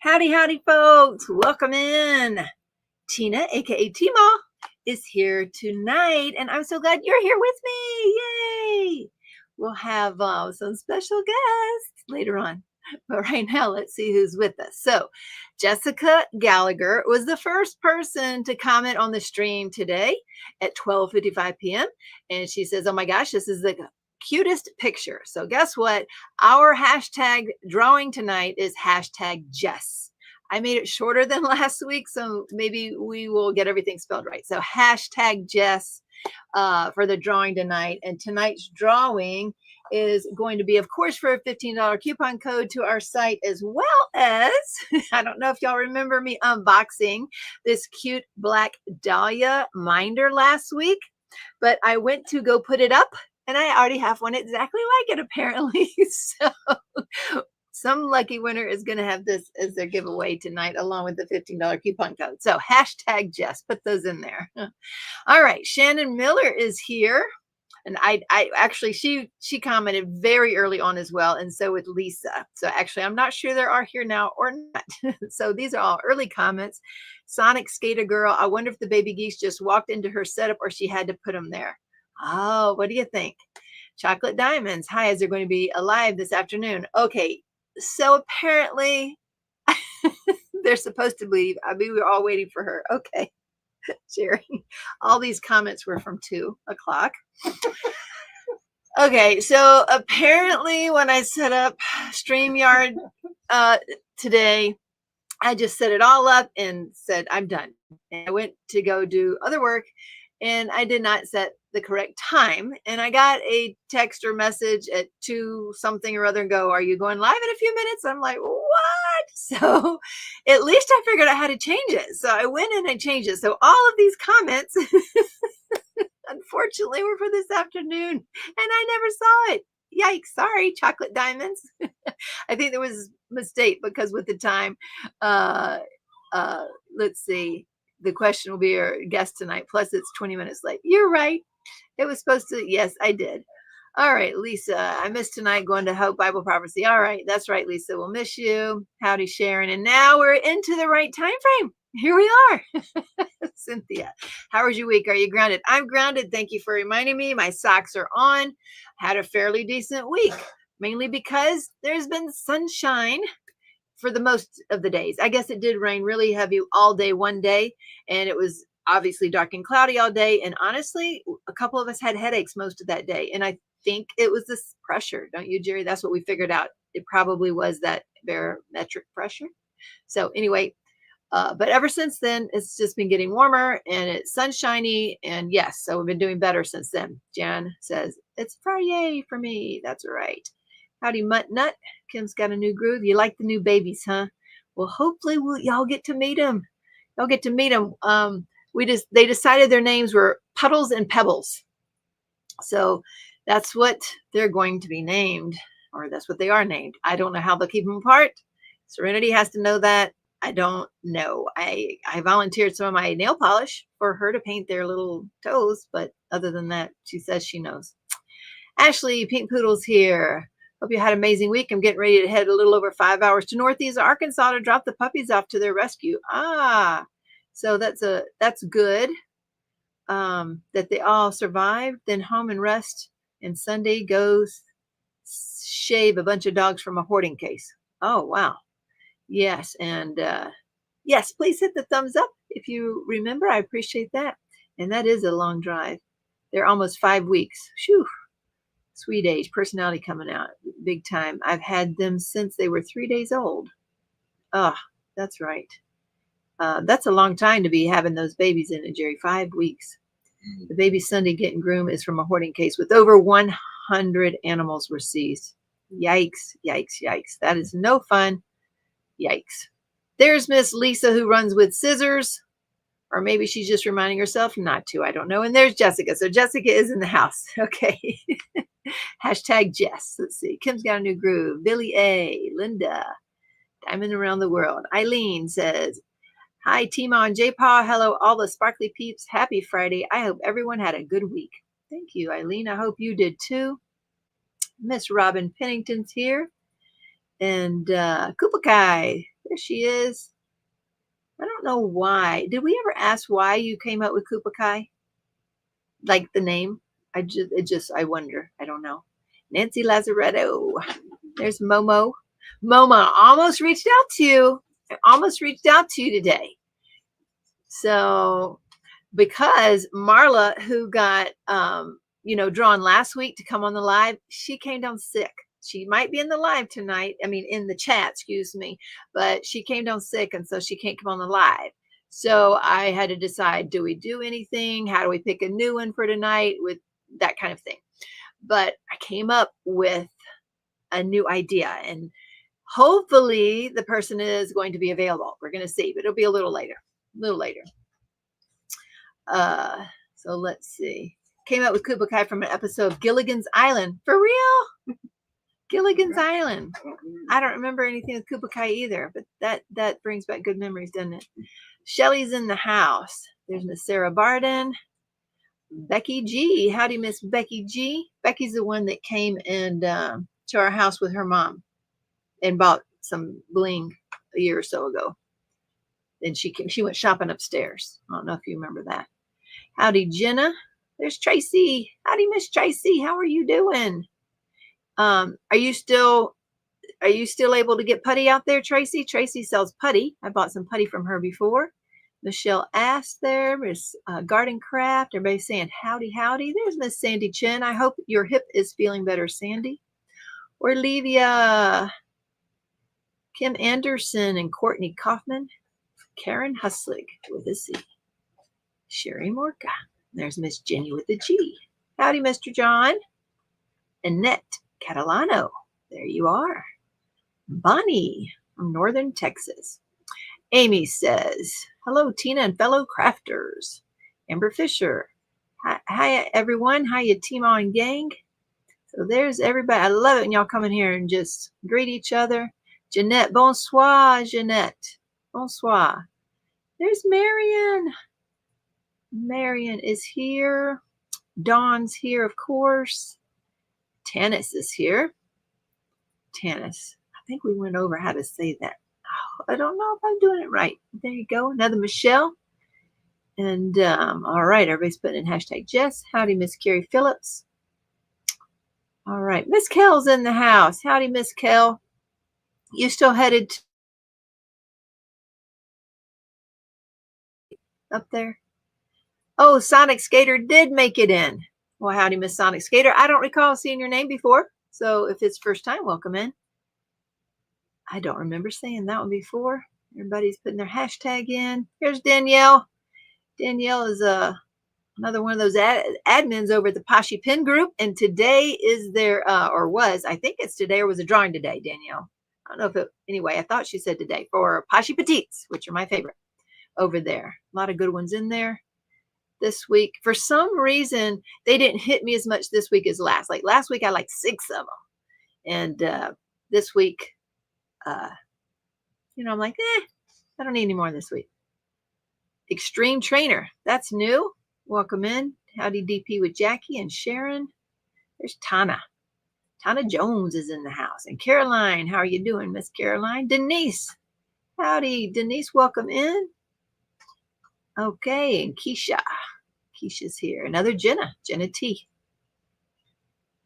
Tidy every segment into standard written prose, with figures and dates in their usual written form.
Howdy, howdy, folks. Welcome in. Tina, aka Teemaw, is here tonight, and I'm so glad you're here with me. Yay! We'll have some special guests later on. But right now, let's see who's with us. So, Jessica Gallagher was the first person to comment on the stream today at 12:55 p.m. And she says, oh my gosh, this is the cutest picture. So guess what? Our hashtag drawing tonight is hashtag Jess. I made it shorter than last week, so maybe we will get everything spelled right. So hashtag Jess for the drawing tonight. And tonight's drawing is going to be, of course, for a $15 coupon code to our site, as well as, I don't know if y'all remember me unboxing this cute black dahlia minder last week, but I went to go put it up and I already have one exactly like it, apparently. So some lucky winner is going to have this as their giveaway tonight, along with the $15 coupon code. So hashtag Jess, put those in there. All right, Shannon Miller is here. And I actually, she commented very early on as well. And so with Lisa. So actually, I'm not sure they are here now or not. So these are all early comments. Sonic Skater Girl. I wonder if the baby geese just walked into her setup or she had to put them there. Oh, what do you think? Chocolate Diamonds. Hi, is there going to be a live this afternoon? Okay. So apparently they're supposed to leave. I mean, we're all waiting for her. Okay. Jerry, all these comments were from 2 o'clock. Okay, so apparently when I set up StreamYard today, I just set it all up and said, I'm done. And I went to go do other work and I did not set the correct time. And I got a text or message at 2 something or other and go, are you going live in a few minutes? I'm like, what? So at least I figured out how to change it. So I went in and changed it. So all of these comments, unfortunately, were for this afternoon and I never saw it. Yikes. Sorry, Chocolate Diamonds. I think there was a mistake because with the time, let's see, the question will be your guest tonight. Plus it's 20 minutes late. You're right. It was supposed to. Yes, I did. All right, Lisa, I missed tonight going to Hope Bible Prophecy. All right, that's right, Lisa. We'll miss you. Howdy, Sharon. And now we're into the right time frame. Here we are. Cynthia, how was your week? Are you grounded? I'm grounded. Thank you for reminding me. My socks are on. Had a fairly decent week, mainly because there's been sunshine for the most of the days. I guess it did rain really heavy all day one day, and it was obviously dark and cloudy all day. And honestly, a couple of us had headaches most of that day. And I think it was this pressure. Don't you, Jerry? That's what we figured out. It probably was that barometric pressure. So anyway, but ever since then, it's just been getting warmer and it's sunshiny. And yes, so we've been doing better since then. Jan says, it's Friday for me. That's right. Howdy, Mutt Nut. Kim's got a new groove. You like the new babies, huh? Well, hopefully y'all get to meet them. Y'all get to meet them. They decided their names were Puddles and Pebbles. So that's what they're going to be named, or that's what they are named. I don't know how they'll keep them apart. Serenity has to know that. I don't know. I volunteered some of my nail polish for her to paint their little toes, but other than that, she says she knows. Ashley, Pink Poodle's here. Hope you had an amazing week. I'm getting ready to head a little over 5 hours to Northeast Arkansas to drop the puppies off to their rescue. So that's good. That they all survived, then home and rest. And Sunday goes shave a bunch of dogs from a hoarding case. Oh, wow. Yes. And yes, please hit the thumbs up if you remember. I appreciate that. And that is a long drive. They're almost 5 weeks. Phew. Sweet age, personality coming out big time. I've had them since they were 3 days old. Oh, that's right. That's a long time to be having those babies in it, Jerry. 5 weeks. The baby Sunday getting groomed is from a hoarding case with over 100 animals were seized. Yikes, yikes, yikes. That is no fun. Yikes. There's Miss Lisa who runs with scissors, or maybe she's just reminding herself not to. I don't know. And there's Jessica. So Jessica is in the house. Okay. Hashtag Jess. Let's see. Kim's got a new groove. Billy A. Linda. Diamond around the world. Eileen says, hi, Teemaw and J-Paw. Hello, all the sparkly peeps. Happy Friday. I hope everyone had a good week. Thank you, Eileen. I hope you did too. Miss Robin Pennington's here. And Koopa Kai. There she is. I don't know why. Did we ever ask why you came up with Kupakai? Like the name? I wonder. I don't know. Nancy Lazaretto. There's Momo. Momo almost reached out to you. I almost reached out to you today. So because Marla, who got drawn last week to come on the live, she came down sick. She might be in the live tonight. I mean, in the chat, excuse me, but she came down sick, and so she can't come on the live. So I had to decide, do we do anything? How do we pick a new one for tonight with that kind of thing? But I came up with a new idea, and hopefully the person is going to be available. We're going to see, but it'll be a little later. So let's see. Came up with Kupakai from an episode of Gilligan's Island. For real? Gilligan's Island. I don't remember anything with Kupakai either, but that brings back good memories, doesn't it? Shelly's in the house. There's Miss Sarah Barden. Becky G. Howdy, Miss Becky G. Becky's the one that came and to our house with her mom and bought some bling a year or so ago. Then she went shopping upstairs. I don't know if you remember that. Howdy, Jenna. There's Tracy. Howdy, Miss Tracy. How are you doing? Are you still able to get putty out there, Tracy? Tracy sells putty. I bought some putty from her before. Michelle asked there. Miss Garden Craft. Everybody's saying howdy, howdy. There's Miss Sandy Chin. I hope your hip is feeling better, Sandy. Orlevia. Kim Anderson and Courtney Kaufman. Karen Huslig with a C. Sherry Morka. There's Miss Jenny with a G. Howdy, Mr. John. Annette Catalano. There you are. Bonnie from Northern Texas. Amy says, hello, Tina and fellow crafters. Amber Fisher. Hi, everyone. Hiya, Teemaw and gang. So there's everybody. I love it when y'all come in here and just greet each other. Jeanette. Bonsoir, Jeanette. Bonsoir. There's Marion. Marion is here. Dawn's here, of course. Tanis is here. Tanis. I think we went over how to say that. Oh, I don't know if I'm doing it right. There you go. Another Michelle. And all right, everybody's putting in hashtag Jess. Howdy, Miss Carrie Phillips. All right, Miss Kell's in the house. Howdy, Miss Kell. You still headed up there? Oh, Sonic Skater did make it in. Well, howdy, Miss Sonic Skater. I don't recall seeing your name before. So if it's first time, welcome in. I don't remember saying that one before. Everybody's putting their hashtag in. Here's Danielle. Danielle is another one of those admins over at the Pashi Pin group. And today is their, or was, I think it's today or was a drawing today, Danielle. I don't know if it, anyway, I thought she said today for Pashi Petites, which are my favorite over there. A lot of good ones in there. This week, for some reason, they didn't hit me as much this week as last. Like last week, I liked 6 of them. And this week, I'm like, I don't need any more this week. Extreme Trainer. That's new. Welcome in. Howdy DP with Jackie and Sharon. There's Tana. Tana Jones is in the house. And Caroline, how are you doing, Miss Caroline? Denise. Howdy, Denise. Welcome in. Okay, and Keisha. Keisha's here. Another Jenna T.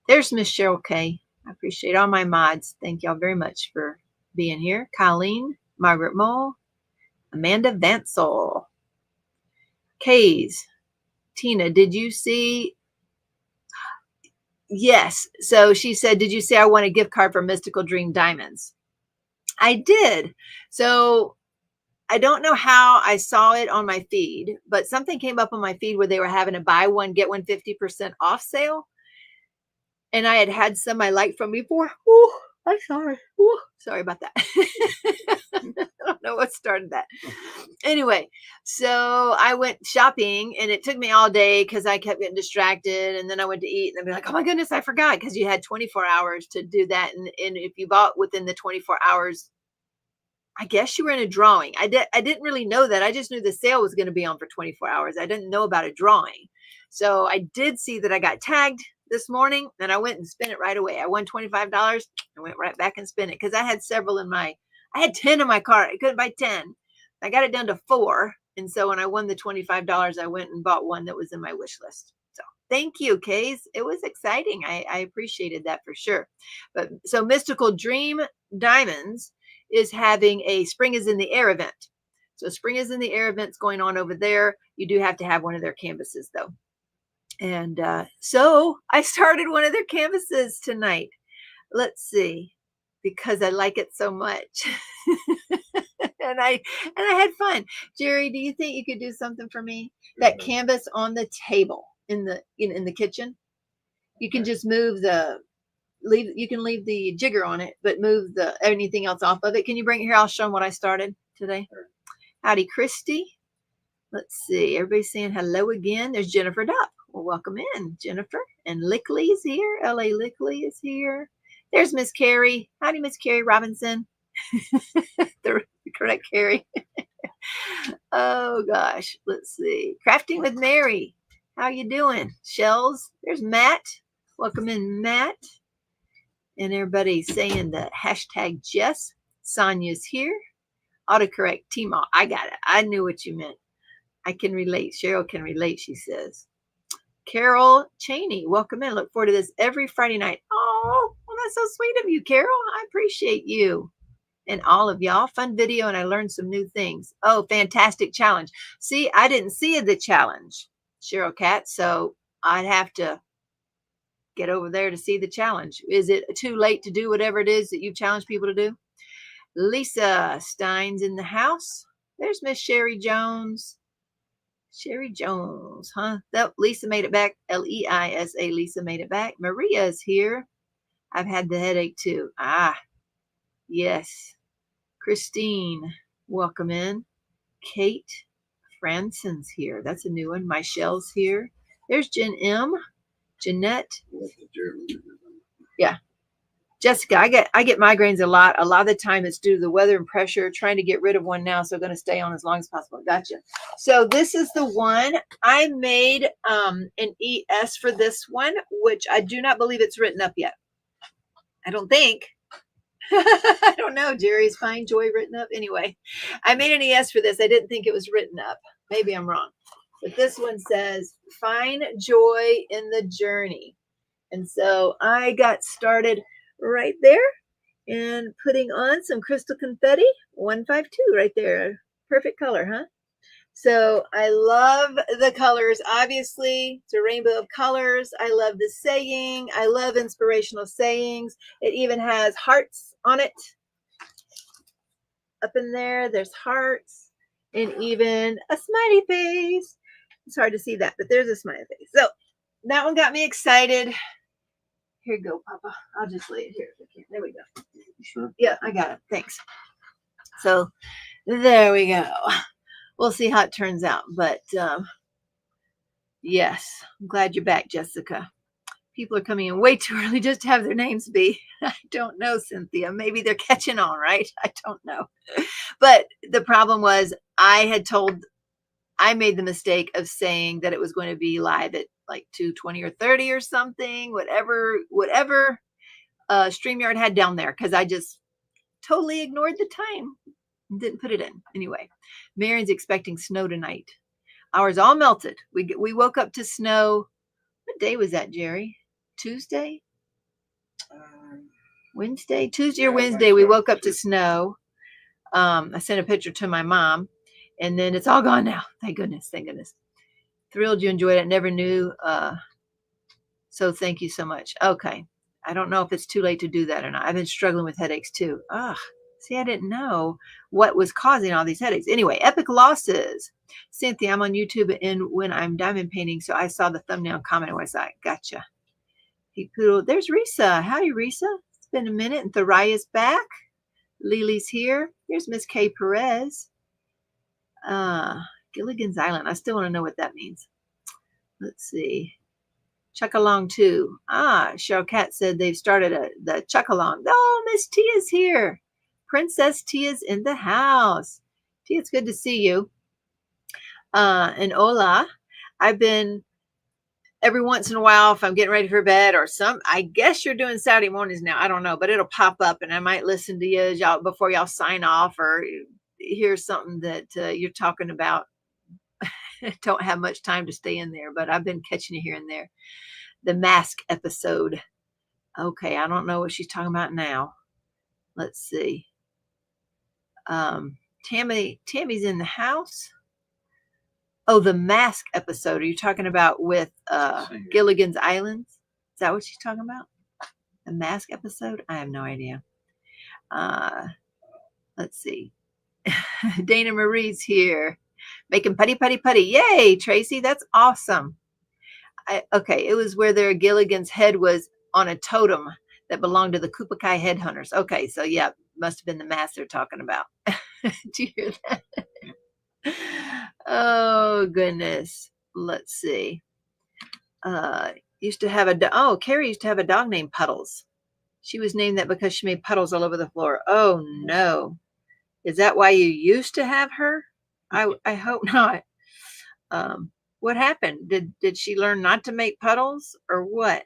There's Miss Cheryl K. I appreciate all my mods. Thank y'all very much for being here. Colleen, Margaret Mole, Amanda Vansel, Kays. Tina, did you see? Yes. So she said, did you say I want a gift card for Mystical Dream Diamonds? I did. So I don't know how I saw it on my feed, but something came up on my feed where they were having a buy one, get one 50% off sale. And I had some I liked from before. Ooh, I'm sorry. Ooh, sorry about that. I don't know what started that. Anyway, so I went shopping and it took me all day because I kept getting distracted. And then I went to eat and I'd be like, oh my goodness, I forgot, because you had 24 hours to do that. And if you bought within the 24 hours, I guess you were in a drawing. I didn't really know that. I just knew the sale was going to be on for 24 hours. I didn't know about a drawing. So I did see that I got tagged this morning and I went and spent it right away. I won $25. I went right back and spent it because I had several in my I had 10 in my cart. I couldn't buy 10. I got it down to 4. And so when I won the $25, I went and bought one that was in my wish list. So thank you, Kays. It was exciting. I appreciated that for sure. But so Mystical Dream Diamonds is having a Spring is in the Air event. So Spring is in the Air event's going on over there. You do have to have one of their canvases though. And so I started one of their canvases tonight. Let's see, because I like it so much. and I had fun. Jerry, do you think you could do something for me? That canvas on the table in the kitchen. You can just move you can leave the jigger on it, but move anything else off of it. Can you bring it here? I'll show them what I started today. Sure. Howdy, Christy. Let's see. Everybody's saying hello again. There's Jennifer Dupp. Well, welcome in, Jennifer. And Lickley is here. L.A. Lickley is here. There's Miss Carrie. Howdy, Miss Carrie Robinson. The correct Carrie. Oh, gosh. Let's see. Crafting with Mary. How you doing? Shells. There's Matt. Welcome in, Matt. And everybody's saying the hashtag Jess. Sonia's here. Autocorrect Teemaw. I got it. I knew what you meant. I can relate. Cheryl can relate, she says. Carol Cheney, welcome in. Look forward to this every Friday night. Oh, well, that's so sweet of you, Carol. I appreciate you and all of y'all. Fun video, and I learned some new things. Oh, fantastic challenge. See, I didn't see the challenge, Cheryl Cat, so I'd have to get over there to see the challenge. Is it too late to do whatever it is that you challenge people to do? Lisa Stein's in the house. There's Miss Sherry Jones. Sherry Jones, huh? That Lisa made it back. L-E-I-S-A. Lisa made it back. Maria is here. I've had the headache too. Ah, yes. Christine, welcome in. Kate Franson's here. That's a new one. Michelle's here. There's Jen M. Jeanette. Yeah. Jessica, I get migraines a lot. A lot of the time it's due to the weather and pressure. Trying to get rid of one now, so I'm going to stay on as long as possible. Gotcha. So this is the one. I made an ES for this one, which I do not believe it's written up yet. I don't think. I don't know. Jerry's Find Joy written up. Anyway, I made an ES for this. I didn't think it was written up. Maybe I'm wrong. But this one says, find joy in the journey. And so I got started right there and putting on some crystal confetti. 152 right there. Perfect color, huh? So I love the colors. Obviously, it's a rainbow of colors. I love the saying. I love inspirational sayings. It even has hearts on it. Up in there, there's hearts and even a smiley face. It's hard to see that, but there's a smiley face. So that one got me excited. Here you go, Papa. I'll just lay it here if I can. There we go. Sure. Yeah, I got it. Thanks. So there we go. We'll see how it turns out. But yes, I'm glad you're back, Jessica. People are coming in way too early just to have their names be. I don't know, Cynthia. Maybe they're catching on, right? I don't know. But the problem was I made the mistake of saying that it was going to be live at like 2:20 or 30 or something, whatever StreamYard had down there, because I just totally ignored the time and didn't put it in. Anyway, Marion's expecting snow tonight. Ours all melted. We woke up to snow. What day was that, Jerry? Tuesday? Wednesday? Tuesday or Wednesday, we woke up to snow. I sent a picture to my mom, and then it's all gone now. Thank goodness. Thank goodness. Thrilled you enjoyed it. Never knew. So thank you so much. Okay. I don't know if it's too late to do that or not. I've been struggling with headaches too. See, I didn't know what was causing all these headaches. Anyway, epic losses. Cynthia, I'm on YouTube and when I'm diamond painting, so I saw the thumbnail comment and I was like, gotcha. There's Risa. Howdy, Risa. It's been a minute. And Tharia's back. Lily's here. There's Miss Kay Perez. Gilligan's Island. I still want to know what that means. Let's see. Chuck-along too. Cheryl Cat said they've started the Chuck-along. Oh, Miss Tia's here. Princess Tia's in the house. Tia, it's good to see you. And hola. I've been every once in a while, if I'm getting ready for bed or I guess you're doing Saturday mornings now. I don't know, but it'll pop up and I might listen to you y'all before y'all sign off or hear something that you're talking about. Don't have much time to stay in there, but I've been catching you here and there. The mask episode. Okay, I don't know what she's talking about now. Let's see. Tammy's in the house. Oh, the mask episode. Are you talking about with Gilligan's Islands? Is that what she's talking about? The mask episode? I have no idea. Let's see. Dana Marie's here. Making putty, putty, putty. Yay, Tracy. That's awesome. Okay, it was where their Gilligan's head was on a totem that belonged to the Kupakai headhunters. Okay, so yeah, must have been the mask they're talking about. Do you hear that? Oh goodness. Let's see. Used to have Carrie used to have a dog named Puddles. She was named that because she made puddles all over the floor. Oh no. Is that why you used to have her? I hope not. What happened? Did she learn not to make puddles or what?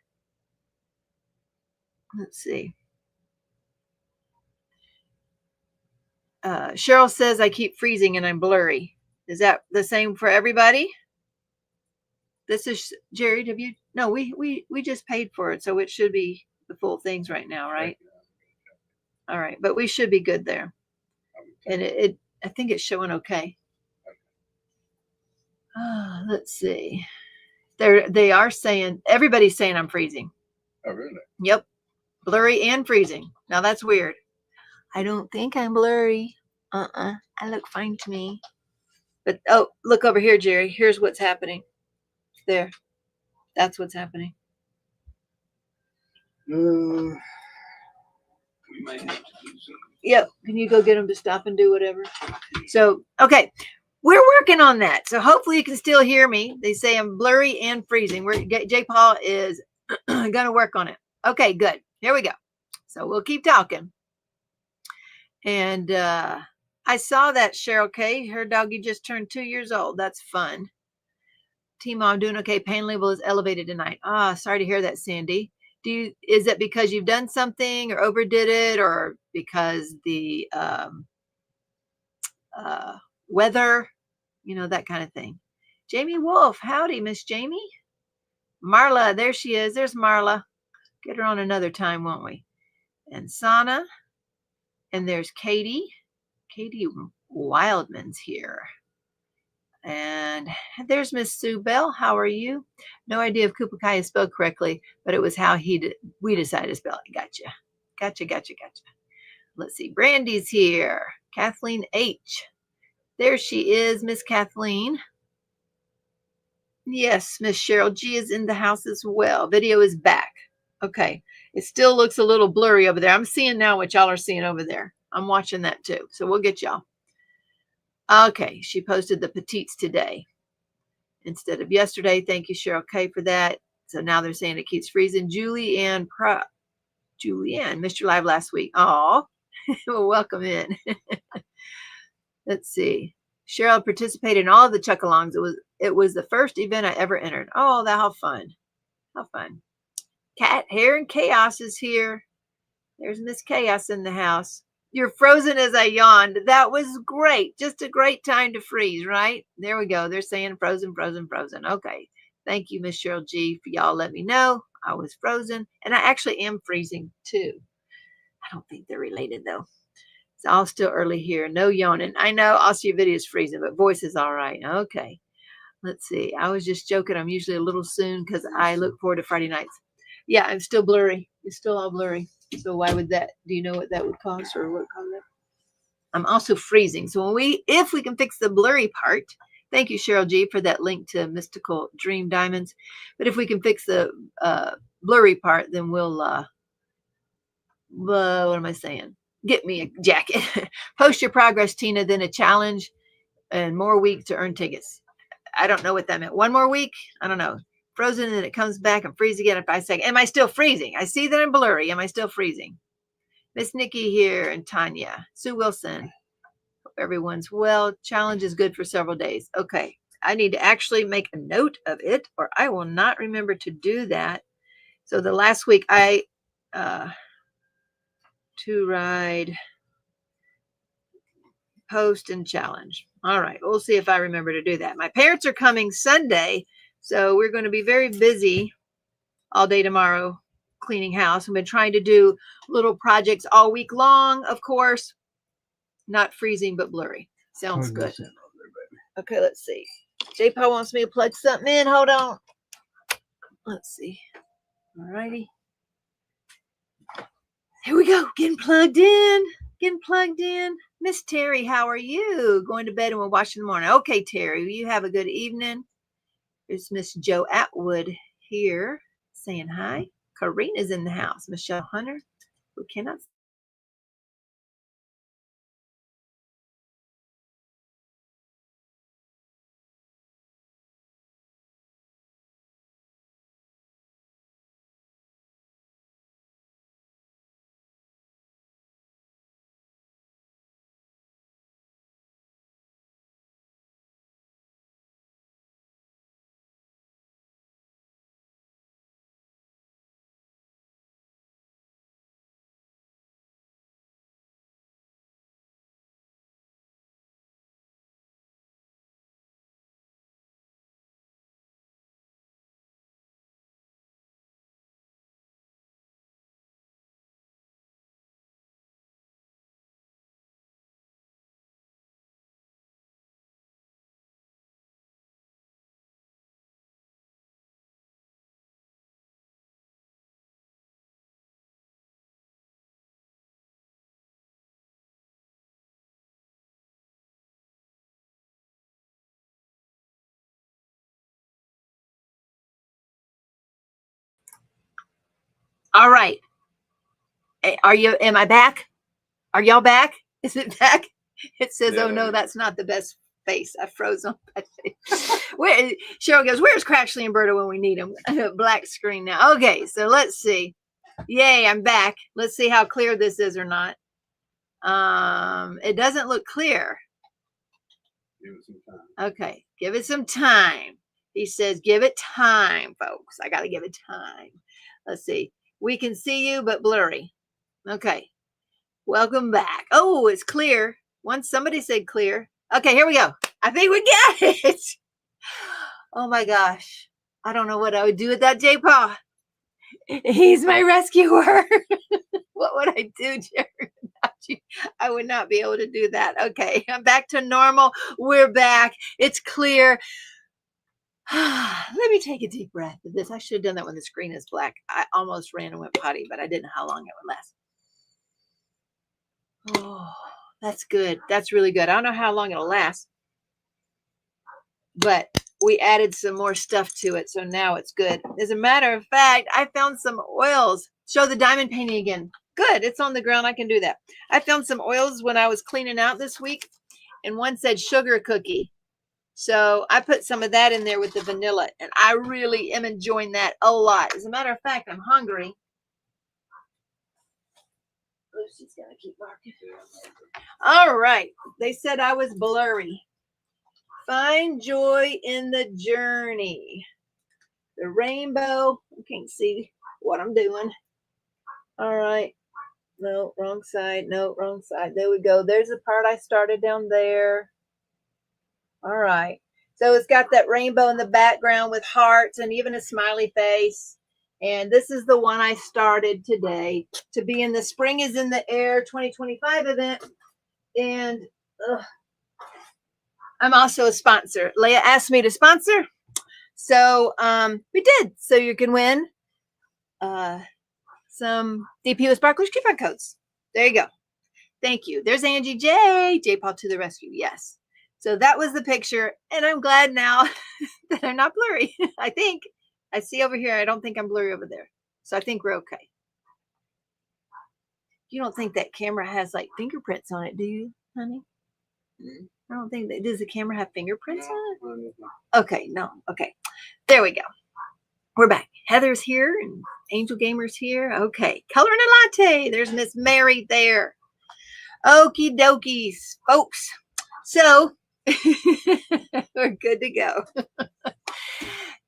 Let's see. Cheryl says I keep freezing and I'm blurry. Is that the same for everybody? This is Jerry. Have you? No, we just paid for it, so it should be the full things right now, right? All right, but we should be good there. And I think it's showing okay. Let's see. They are saying, everybody's saying I'm freezing. Oh, really? Yep. Blurry and freezing. Now that's weird. I don't think I'm blurry. I look fine to me. But oh, look over here, Jerry. Here's what's happening. There. That's what's happening. We might have to do something. Yep. Can you go get them to stop and do whatever? So, okay. We're working on that. So hopefully you can still hear me. They say I'm blurry and freezing. J. Paul is going to work on it. Okay, good. Here we go. So we'll keep talking. And I saw that Cheryl K. Her doggy just turned 2 years old. That's fun. Teemaw, I'm doing okay. Pain level is elevated tonight. Sorry to hear that, Sandy. Is it because you've done something or overdid it, or because the weather, that kind of thing? Jamie Wolf, howdy, Miss Jamie. Marla, there she is. There's Marla. Get her on another time, won't we? And Sana. And there's Katie. Katie Wildman's here. And there's Miss Sue Bell. How are you? No idea if Kupakai is spelled correctly, but it was how we decided to spell it. Gotcha. Let's see. Brandy's here. Kathleen H. There she is, Miss Kathleen. Yes, Miss Cheryl G is in the house as well. Video is back. Okay. It still looks a little blurry over there. I'm seeing now what y'all are seeing over there. I'm watching that too. So we'll get y'all. Okay, she posted the petites today instead of yesterday. Thank you, Cheryl K, for that. So now they're saying it keeps freezing. Julianne missed your live last week. Oh, well, welcome in. Let's see. Cheryl participated in all of the chuck-alongs. It was the first event I ever entered. Oh, how fun. How fun. Cat Hair and Chaos is here. There's Miss Chaos in the house. You're frozen as I yawned. That was great. Just a great time to freeze, right? There we go. They're saying frozen. Okay. Thank you, Miss Cheryl G, for y'all let me know I was frozen. And I actually am freezing too. I don't think they're related though. It's all still early here. No yawning. I know Aussie video is freezing, but voice is all right. Okay. Let's see. I was just joking. I'm usually a little soon because I look forward to Friday nights. Yeah, I'm still blurry. It's still all blurry. So why would that? Do you know what that would cause or what caused that? I'm also freezing. So if we can fix the blurry part, thank you, Cheryl G, for that link to Mystical Dream Diamonds. But if we can fix the blurry part, then we'll, what am I saying? Get me a jacket. Post your progress, Tina, then a challenge and more weeks to earn tickets. I don't know what that meant. 1 more week? I don't know. Frozen and then it comes back and freeze again in 5 seconds. Am I still freezing? I see that I'm blurry. Am I still freezing? Miss Nikki here and Tanya. Sue Wilson. Hope everyone's well. Challenge is good for several days. Okay. I need to actually make a note of it, or I will not remember to do that. So the last week I to ride, post, and challenge. All right, we'll see if I remember to do that. My parents are coming Sunday, so we're going to be very busy all day tomorrow cleaning house. I've been trying to do little projects all week long, of course. Not freezing, but blurry. Sounds good. Okay, let's see. J-Paul wants me to plug something in. Hold on. Let's see. All righty. Here we go. Getting plugged in. Getting plugged in. Miss Terry, how are you? Going to bed and we'll watch in the morning. Okay, Terry, you have a good evening. There's Miss Joe Atwood here saying hi. Karina's in the house. Michelle Hunter, who cannot. All right. Am I back? Are y'all back? Is it back? It says, oh no, that's not the best face. I froze on my face. Cheryl goes, where's Crashley and Berta when we need them? Black screen now. Okay, so let's see. Yay, I'm back. Let's see how clear this is or not. It doesn't look clear. Give it some time. Okay, give it some time. He says, give it time, folks. I got to give it time. Let's see. We can see you, but blurry. Okay. Welcome back. Oh, it's clear. Once somebody said clear. Okay, here we go. I think we got it. Oh my gosh. I don't know what I would do with that J-Paw. He's my rescuer. What would I do, Jerry? I would not be able to do that. Okay, I'm back to normal. We're back. It's clear. Let me take a deep breath of this. I should have done that when the screen is black. I almost ran and went potty, but I didn't know how long it would last. Oh, that's good. That's really good. I don't know how long it'll last, but we added some more stuff to it, so now it's good. As a matter of fact, I found some oils. Show the diamond painting again. Good. It's on the ground. I can do that. I found some oils when I was cleaning out this week, and one said sugar cookie. So I put some of that in there with the vanilla, and I really am enjoying that a lot. As a matter of fact, I'm hungry. Lucy's gonna keep barking. All right. They said I was blurry. Find joy in the journey. The rainbow. I can't see what I'm doing. All right. No, wrong side. No, wrong side. There we go. There's the part I started down there. All right. So it's got that rainbow in the background with hearts and even a smiley face. And this is the one I started today to be in the Spring is in the Air 2025 event. And I'm also a sponsor. Leah asked me to sponsor. So we did. So you can win some DP with Sparklers coupon codes. There you go. Thank you. There's Angie J. J-Paul to the rescue. Yes. So that was the picture. And I'm glad now that I'm not blurry. I think. I see over here. I don't think I'm blurry over there. So I think we're okay. You don't think that camera has like fingerprints on it, do you, honey? Mm-hmm. I don't think that. Does the camera have fingerprints on it? Okay, no. Okay. There we go. We're back. Heather's here and Angel Gamer's here. Okay. Coloring a latte. There's Miss Mary there. Okie dokies, folks. So We're good to go.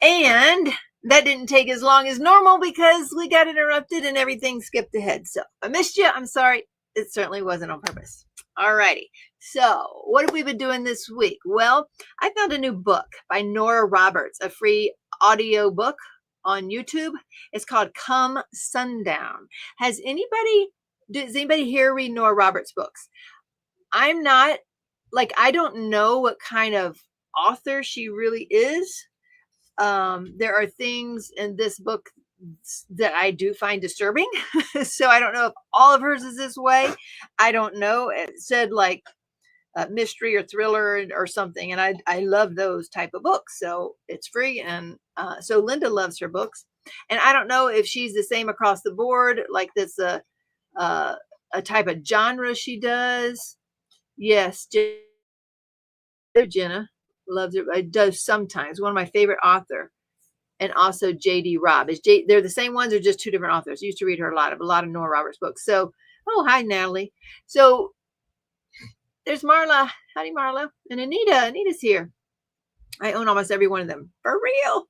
And that didn't take as long as normal because we got interrupted and everything skipped ahead. So I missed you. I'm sorry. It certainly wasn't on purpose. All righty. So what have we been doing this week? Well, I found a new book by Nora Roberts, a free audio book on YouTube. It's called Come Sundown. Does anybody here read Nora Roberts books? I'm not, I don't know what kind of author she really is. There are things in this book that I do find disturbing. So I don't know if all of hers is this way. I don't know. It said mystery or thriller or something. And I love those type of books. So it's free. And so Linda loves her books. And I don't know if she's the same across the board, like this a type of genre she does. Yes, Jenna loves it. It does sometimes. One of my favorite author, and also J.D. Robb. They're the same ones or just two different authors? I used to read her a lot of Nora Roberts books. So, oh, hi, Natalie. So there's Marla. Howdy, Marla. And Anita. Anita's here. I own almost every one of them. For real.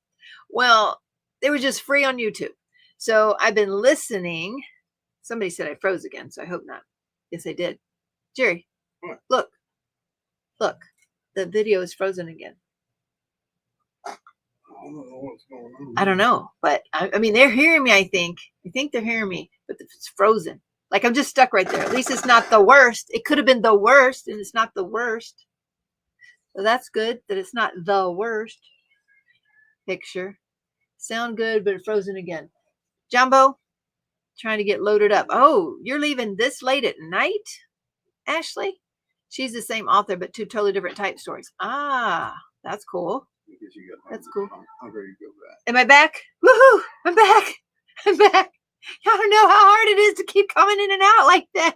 Well, they were just free on YouTube. So I've been listening. Somebody said I froze again, so I hope not. Yes, I did. Jerry, look. The video is frozen again. I don't know what's going on. I don't know, but I mean, they're hearing me, I think. I think they're hearing me, but it's frozen. Like I'm just stuck right there. At least it's not the worst. It could have been the worst, and it's not the worst. So that's good that it's not the worst picture. Sound good, but it's frozen again. Jumbo, trying to get loaded up. Oh, you're leaving this late at night, Ashley? She's the same author, but two totally different type stories. Ah, that's cool. That's cool. I'm ready to go back. Am I back? Woohoo! I'm back. I'm back. Y'all don't know how hard it is to keep coming in and out like that.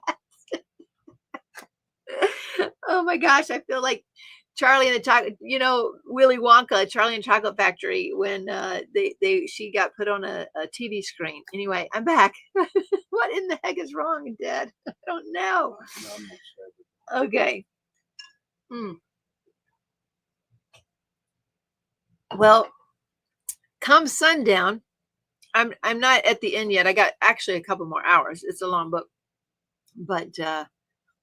Oh my gosh, I feel like Charlie and the Chocolate, Willy Wonka, Charlie and Chocolate Factory, when she got put on a TV screen. Anyway, I'm back. What in the heck is wrong, Dad? I don't know. Okay. Well, come sundown, I'm not at the end yet. I got actually a couple more hours. It's a long book, but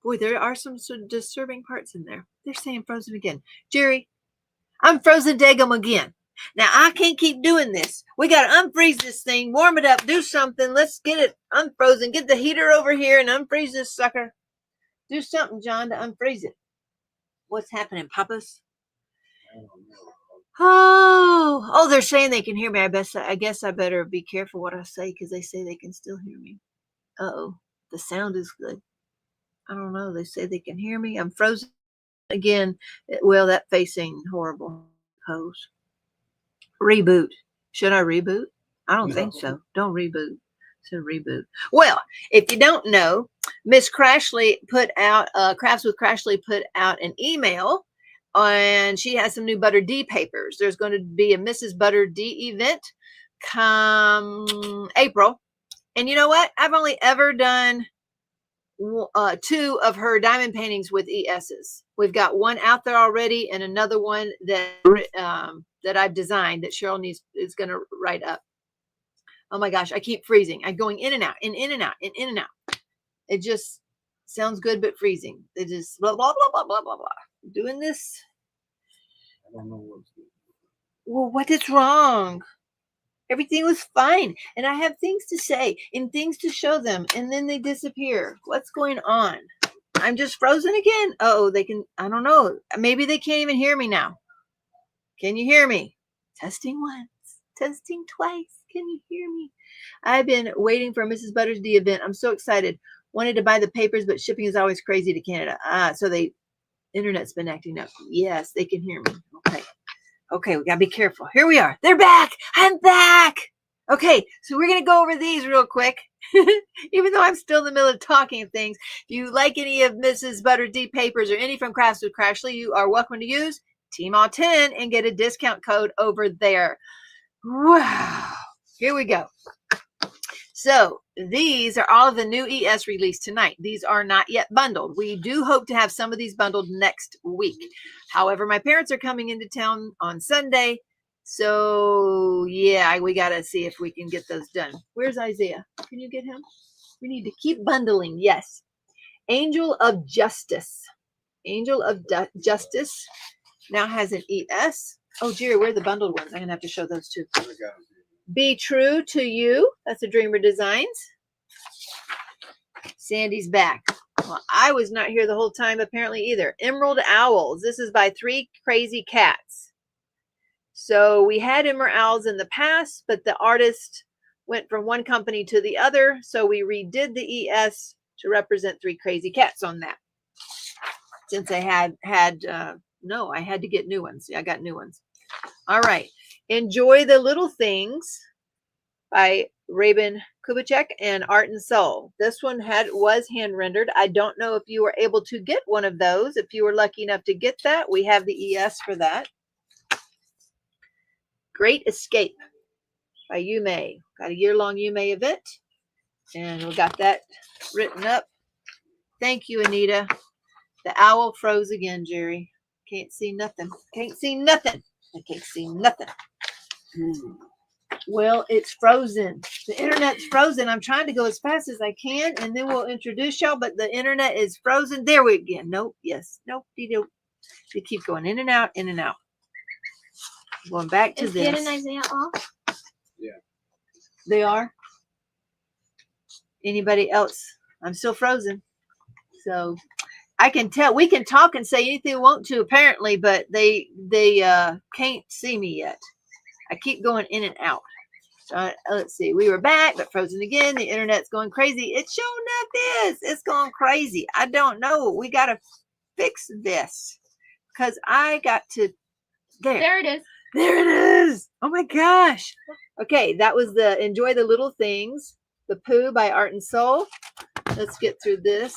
boy, there are some sort of disturbing parts in there. They're saying frozen again. Jerry, I'm frozen daggum again. Now I can't keep doing this. We got to unfreeze this thing, warm it up, do something. Let's get it unfrozen. Get the heater over here and unfreeze this sucker. Do something, John, to unfreeze it. What's happening, Papas? Oh, they're saying they can hear me. I guess I better be careful what I say because they say they can still hear me. Uh-oh, the sound is good. I don't know. They say they can hear me. I'm frozen again. Well, that facing horrible pose. Reboot. Should I reboot? I don't think so. Don't reboot. So reboot. Well, if you don't know, Miss Crashley put out, Crafts with Crashley put out an email, and she has some new Butter D papers. There's going to be a Mrs. Butter D event come April. And you know what? I've only ever done 2 of her diamond paintings with ESs. We've got one out there already and another one that I've designed that Cheryl is going to write up. Oh my gosh, I keep freezing. I'm going in and out, and in and out, and in and out. It just sounds good, but freezing. It just blah, blah, blah, blah, blah, blah, blah. Doing this. I don't know what's good. Well, what is wrong? Everything was fine. And I have things to say and things to show them. And then they disappear. What's going on? I'm just frozen again. Oh, I don't know. Maybe they can't even hear me now. Can you hear me? Testing once, testing twice. Can you hear me? I've been waiting for Mrs. Butter's D event. I'm so excited. Wanted to buy the papers, but shipping is always crazy to Canada. So internet's been acting up. Yes, they can hear me. Okay, we gotta be careful. Here we are. They're back. I'm back. Okay, so we're gonna go over these real quick. Even though I'm still in the middle of talking of things. If you like any of Mrs. Butter D papers or any from Crafts with Crashley, you are welcome to use Teemaw-10 and get a discount code over there. Wow. Here we go. So these are all of the new ES released tonight. These are not yet bundled. We do hope to have some of these bundled next week. However, my parents are coming into town on Sunday. So yeah, we got to see if we can get those done. Where's Isaiah? Can you get him? We need to keep bundling. Yes. Angel of Justice. Angel of Justice now has an ES. Oh, Jerry, where are the bundled ones? I'm going to have to show those too. Be True to You. That's a Dreamer Designs. Sandy's back. Well, I was not here the whole time apparently either. Emerald Owls. This is by 3 Crazy Cats. So we had Emerald Owls in the past, but the artist went from one company to the other. So we redid the ES to represent 3 Crazy Cats on that. Since I no, I had to get new ones. Yeah, I got new ones. All right. Enjoy the Little Things by Rabin Kubicek and Art and Soul. This one was hand rendered. I don't know if you were able to get one of those. If you were lucky enough to get that, we have the ES for that. Great Escape by Yume. Got a year-long Yume event. And we got that written up. Thank you, Anita. The owl froze again, Jerry. Can't see nothing. Can't see nothing. I can't see nothing. Well, it's frozen. The internet's frozen. I'm trying to go as fast as I can, and then we'll introduce y'all, but the internet is frozen. There we again. Nope. Yes. Nope. Nope. They keep going in and out, in and out. Going back to this. Is Isaiah off? Yeah. They are? Anybody else? I'm still frozen. So I can tell. We can talk and say anything we want to, apparently, but they can't see me yet. I keep going in and out. So let's see. We were back, but frozen again. The internet's going crazy. It's showing up this. It's going crazy. I don't know. We got to fix this because I got to. There it is. There it is. Oh my gosh. Okay, that was the Enjoy the Little Things. The Pooh by Art and Soul. Let's get through this.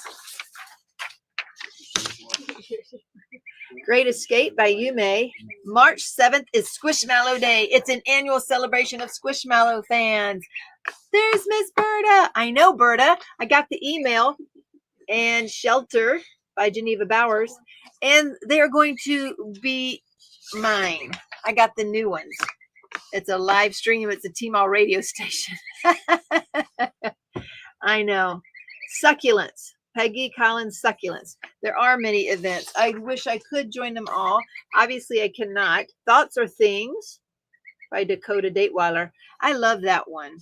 Great Escape by Yume. March 7th is Squishmallow Day. It's an annual celebration of Squishmallow fans. There's Miss Berta. I know Berta. I got the email. And Shelter by Geneva Bowers. And they're going to be mine. I got the new ones. It's a live stream. It's a Teemaw radio station. I know. Succulents. Peggy Collins Succulents. There are many events. I wish I could join them all. Obviously, I cannot. Thoughts or Things by Dakota Dateweiler. I love that one.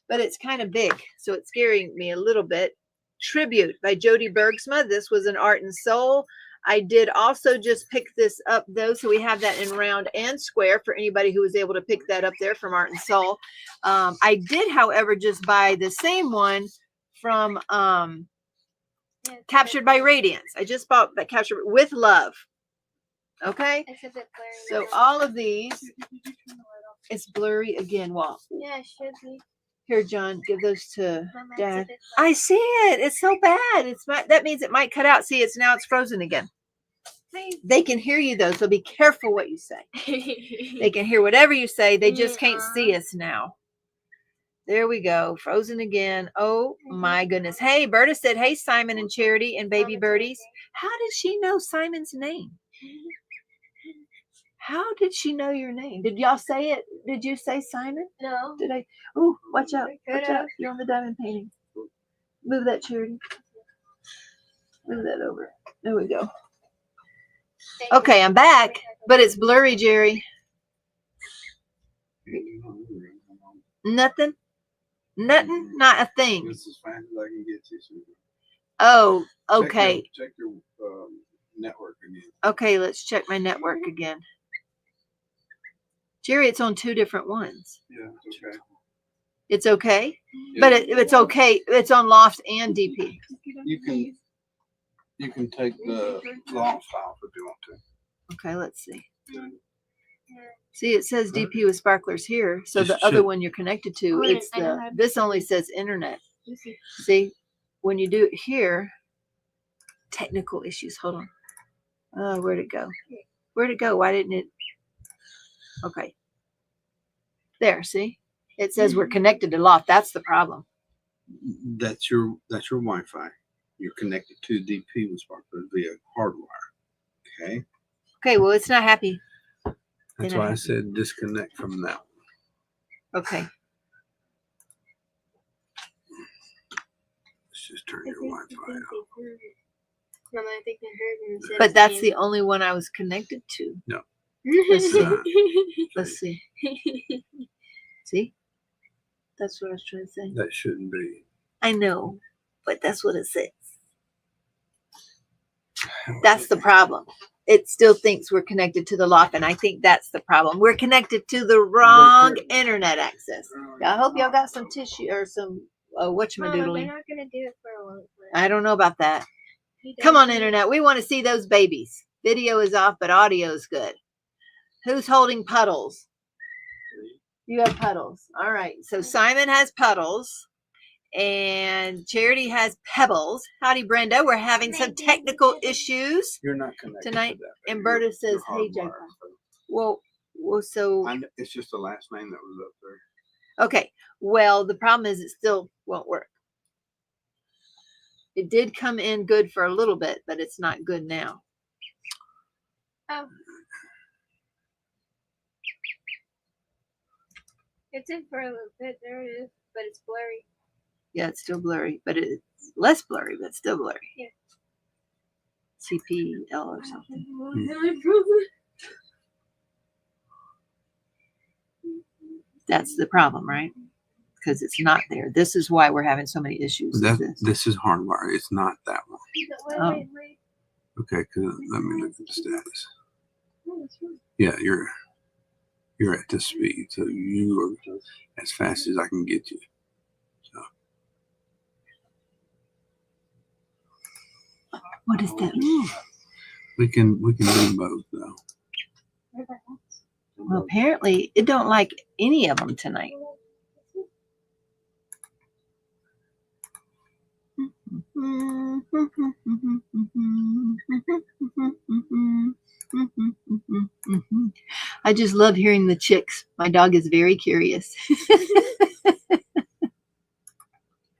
But it's kind of big, so it's scaring me a little bit. Tribute by Jody Bergsma. This was an Art and Soul. I did also just pick this up, though, so we have that in round and square for anybody who was able to pick that up there from Art and Soul. I did, however, just buy the same one from Captured by Radiance. I just bought that Captured with Love. Okay? It's a bit blurry. So all of these, it's blurry again. Well, yeah, it should be. here, John, give those to Mama, Dad. it's a bit I see it. It's so bad. That means it might cut out. See, now it's frozen again. They can hear you though, so be careful what you say. They can hear whatever you say. They just can't see us now. There we go. Frozen again. Oh my goodness. Hey, Berta said, hey, Simon and Charity and baby birdies. How did she know Simon's name? How did she know your name? Did y'all say it? Did you say Simon? No. Did I? Oh, watch out. Watch out. You're on the diamond painting. Move that, Charity. Move that over. There we go. Okay, I'm back, but it's blurry, Jerry. Nothing? Nothing? Not a thing. This is fine as I can get to. Oh, okay. Check your network again. Okay, let's check my network again. Jerry, it's on 2 different ones. Yeah, it's okay. It's okay? Yeah. But it's okay. It's on Loft and DP. You can take the long file if you want to. Okay, let's see. See, it says DP with sparklers here. So Just the other check. one you're connected to, this only says internet. See, when you do it here, technical issues. Hold on. Oh, where'd it go? Where'd it go? Why didn't it? Okay. There, see? It says we're connected to loft. That's the problem. That's your Wi-Fi. You're connected to DP with Sparkler via hardwire. Okay. Okay, well, it's not happy. That's why I said disconnect from that one. Okay. Let's just turn your Wi-Fi off. Mama, I think they heard him say But his that's name. the only one I was connected to. No. Let's see. Uh, Let's see. See? That's what I was trying to say. That shouldn't be. I know, but that's what it says. That's the problem. It still thinks we're connected to the loft, and I think that's the problem. We're connected to the wrong internet access. I hope y'all got some tissue or some Mama, they're whatchamadoodling. not gonna do it for a long time. I don't know about that. He Come on, doesn't. internet. We want to see those babies. Video is off, but audio is good. Who's holding puddles? You have puddles. All right. So Simon has puddles. And Charity has pebbles. Howdy, Brenda. We're having some technical issues You're not connected tonight. to that. And Berta says, You're "Hey, Jacob." hardwired, so Well, so it's just the last name that was up there. okay. Well, the problem is it still won't work. It did come in good for a little bit, but it's not good now. Oh. It's in for a little bit. There it is, but it's blurry. Yeah, it's still blurry, but it's less blurry, but still blurry. Yeah. CPL or something. That's the problem, right? Because it's not there. This is why we're having so many issues with this. This is hardwire. It's not that one. Oh. Wait. Okay, let me look at the status. Oh, it's wrong. Yeah, you're at this speed, so you are as fast as I can get you. So What does that mean? we can do both though. Well, apparently it don't like any of them tonight. I just love hearing the chicks. My dog is very curious.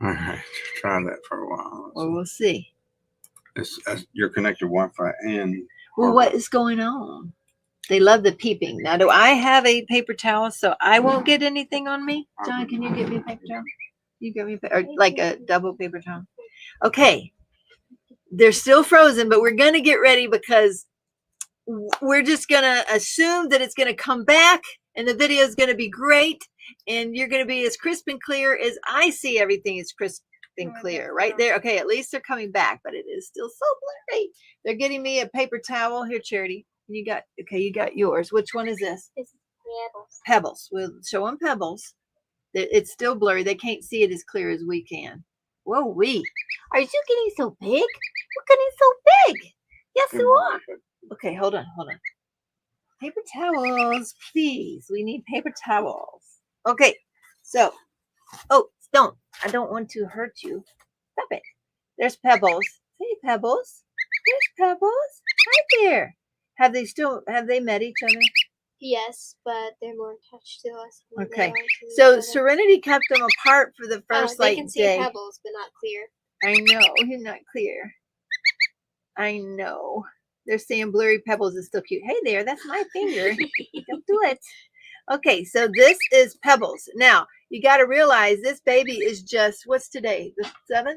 All right, try that for a while. Well, we'll see. You're connected Wi-Fi and. Well, what is going on? They love the peeping. Now, do I have a paper towel so I won't get anything on me? John, can you get me a paper towel? You get me or like a double paper towel? Okay. They're still frozen, but we're going to get ready because we're just going to assume that it's going to come back and the video is going to be great and you're going to be as crisp and clear as I see everything is crisp and clear right there. Okay, at least they're coming back, but it is still so blurry. They're getting me a paper towel. Here, Charity. You got yours. Which one is this? It's Pebbles. Pebbles. We'll show them Pebbles. It's still blurry. They can't see it as clear as we can. Whoa, are you getting so big? We're getting so big. Yes, you are. Okay, hold on. Paper towels, please. We need paper towels. Okay, so, I don't want to hurt you. Stop it. There's Pebbles. Hey, Pebbles. There's Pebbles. Hi there. Have they met each other? Yes, but they're more attached to us. than they Okay. are to each So other. Serenity kept them apart for the first they can see day. Pebbles, but not clear. I know, you're not clear. I know. They're saying blurry Pebbles is still cute. Hey there, that's my finger. Don't do it. Okay, so this is Pebbles. Now, you got to realize this baby is just, what's today? The 7th?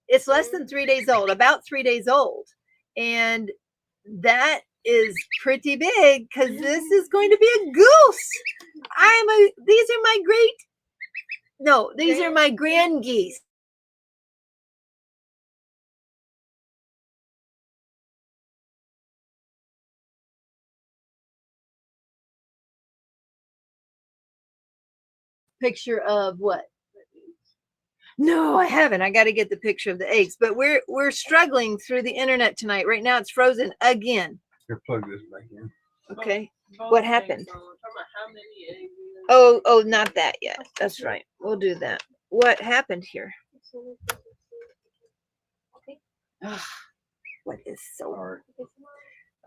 It's less than 3 days old, about 3 days old. And that is pretty big because this is going to be a goose. These are my grand geese. Picture of what? No, I haven't. I got to get the picture of the eggs, but we're struggling through the internet tonight. Right now it's frozen again. Here, plug this back in. Okay. What happened? Oh, not that yet. That's right. We'll do that. What happened here? Ugh, what is so hard?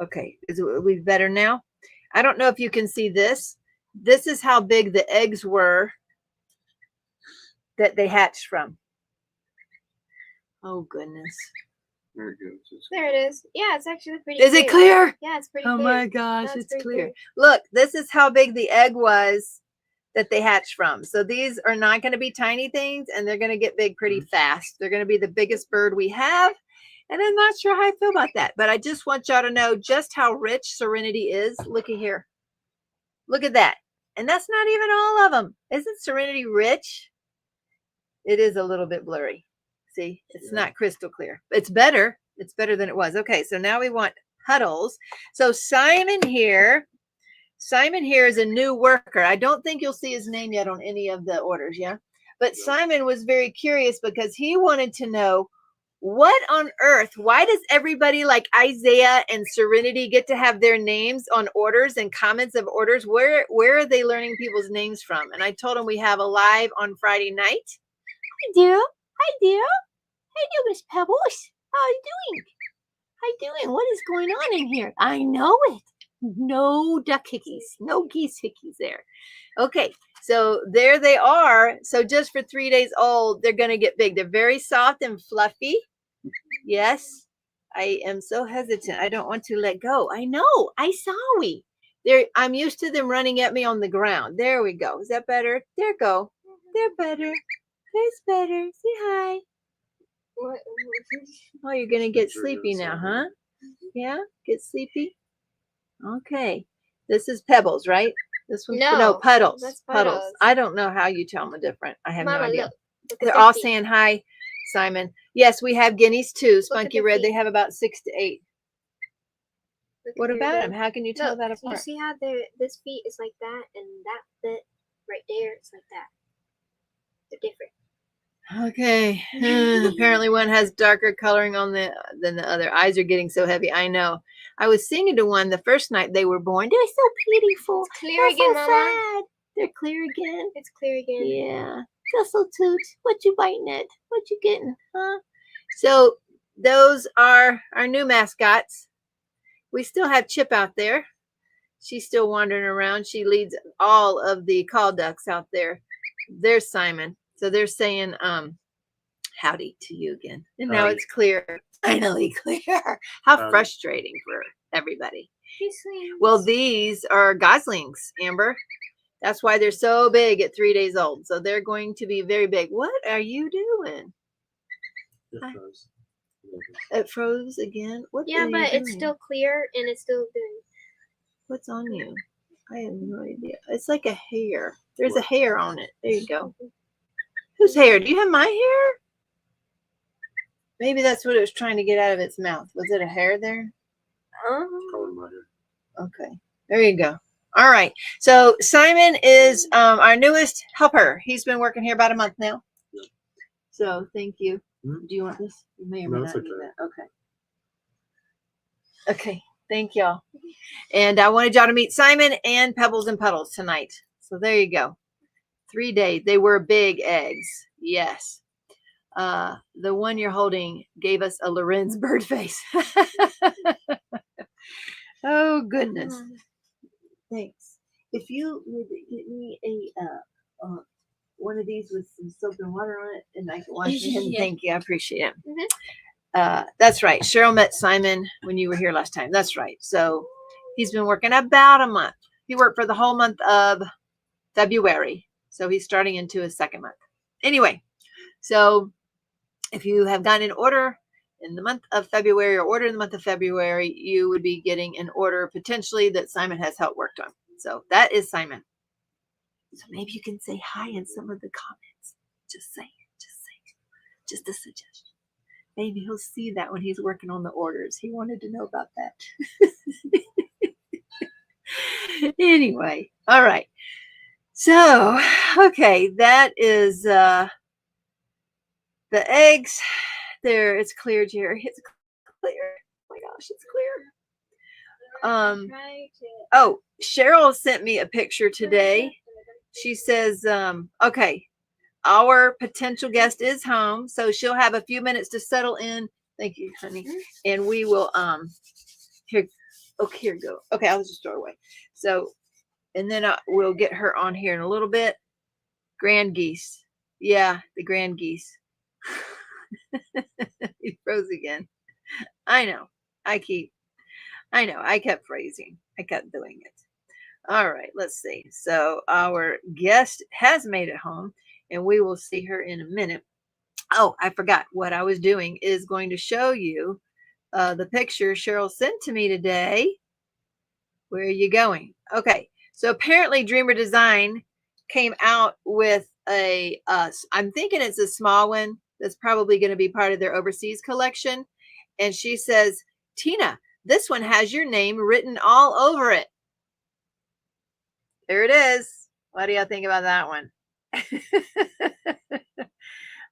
Okay. Is it better now? I don't know if you can see this. This is how big the eggs were that they hatched from. Oh goodness. There it goes. It's- There it is. Yeah, it's actually pretty Is it clear? Yeah, it's pretty Oh clear. my gosh, That's it's pretty clear. Look, this is how big the egg was that they hatched from. So these are not going to be tiny things, and they're going to get big pretty fast. They're going to be the biggest bird we have. And I'm not sure how I feel about that, but I just want y'all to know just how rich Serenity is. Look at here. Look at that. And that's not even all of them. Isn't Serenity rich? It is a little bit blurry. See, it's not crystal clear. It's better. It's better than it was. Okay, so now we want Puddles. So Simon here is a new worker. I don't think you'll see his name yet on any of the orders, yeah? But Simon was very curious because he wanted to know what on earth, why does everybody like Isaiah and Serenity get to have their names on orders and comments of orders? Where are they learning people's names from? And I told him we have a live on Friday night. Hi, dear. Hi, dear. Hey, dear Miss Pebbles. How are you doing? How you doing? What is going on in here? I know it. No duck hickeys. No geese hickeys there. Okay, so there they are. So just for 3 days old, they're going to get big. They're very soft and fluffy. Yes, I am so hesitant. I don't want to let go. I know. I saw I'm used to them running at me on the ground. There we go. Is that better? There go. They're better. There's better. Say hi. Oh, you're going to get sleepy now, huh? Yeah? Get sleepy? Okay. This is Pebbles, right? This one's no Puddles. That's Puddles. Puddles. I don't know how you tell them different. I have Mama, no idea. Look at They're their all feet. saying hi, Simon. Yes, we have guineas too. at Spunky their Red. They feet. have about 6 to 8. Look at What their about them? little- How can you tell Look, that you apart? see how this feet is like that, and that bit right there, it's like that. They're different. Okay. Apparently one has darker coloring on than the other. Eyes are getting so heavy. I know. I was singing to one the first night they were born. They're so beautiful. It's clear They're again, so Mama. sad. They're clear again. It's clear again. Yeah. Tussle toot. What you biting at? What you getting? Huh? So those are our new mascots. We still have Chip out there. She's still wandering around. She leads all of the call ducks out there. There's Simon. So they're saying howdy to you again. And now Howdy. it's clear. Finally clear. How Howdy. frustrating for everybody. She sings. Well, these are goslings, Amber. That's why they're so big at 3 days old. So they're going to be very big. What are you doing? It froze again. What Yeah, are you but it's doing? still clear and it's still good. What's on you? I have no idea. It's like a hair. There's a hair on it. There you go. Whose hair? Do you have my hair? Maybe that's what it was trying to get out of its mouth. Was it a hair there? Okay. There you go. All right. So Simon is our newest helper. He's been working here about a month now. Yep. So thank you. Hmm? Do you want this? You may or may No, not it's need okay. that. Okay. Okay. Thank y'all. And I wanted y'all to meet Simon and Pebbles and Puddles tonight. So there you go. 3 days. They were big eggs. Yes. The one you're holding gave us a Lorenz bird face. Oh goodness. Thanks. If you would get me a one of these with some soap and water on it, and I can wash your hands. Yeah. Thank you. I appreciate it. That's right. Cheryl met Simon when you were here last time. That's right. So he's been working about a month. He worked for the whole month of February. So he's starting into his second month. Anyway, so if you have gotten an order in the month of February or order in the month of February, you would be getting an order potentially that Simon has helped worked on. So that is Simon. So maybe you can say hi in some of the comments. Just say it. Just a suggestion. Maybe he'll see that when he's working on the orders. He wanted to know about that. Anyway, all right. So, okay, that is the eggs. There, it's clear, Jerry. It's clear. Oh my gosh, it's clear. Oh, Cheryl sent me a picture today. She says, okay, our potential guest is home, so she'll have a few minutes to settle in. Thank you, honey. And we will here. Okay, here go. Okay, I'll just throw it away. So, and then we'll get her on here in a little bit. Grand geese. Yeah, the grand geese. He froze again. I know. I kept phrasing. I kept doing it. All right, let's see. So our guest has made it home, and we will see her in a minute. Oh, I forgot. What I was doing is going to show you the picture Cheryl sent to me today. Where are you going? Okay, so apparently Dreamer Design came out with a, I'm thinking it's a small one that's probably going to be part of their overseas collection. And she says, Tina, this one has your name written all over it. There it is. What do y'all think about that one?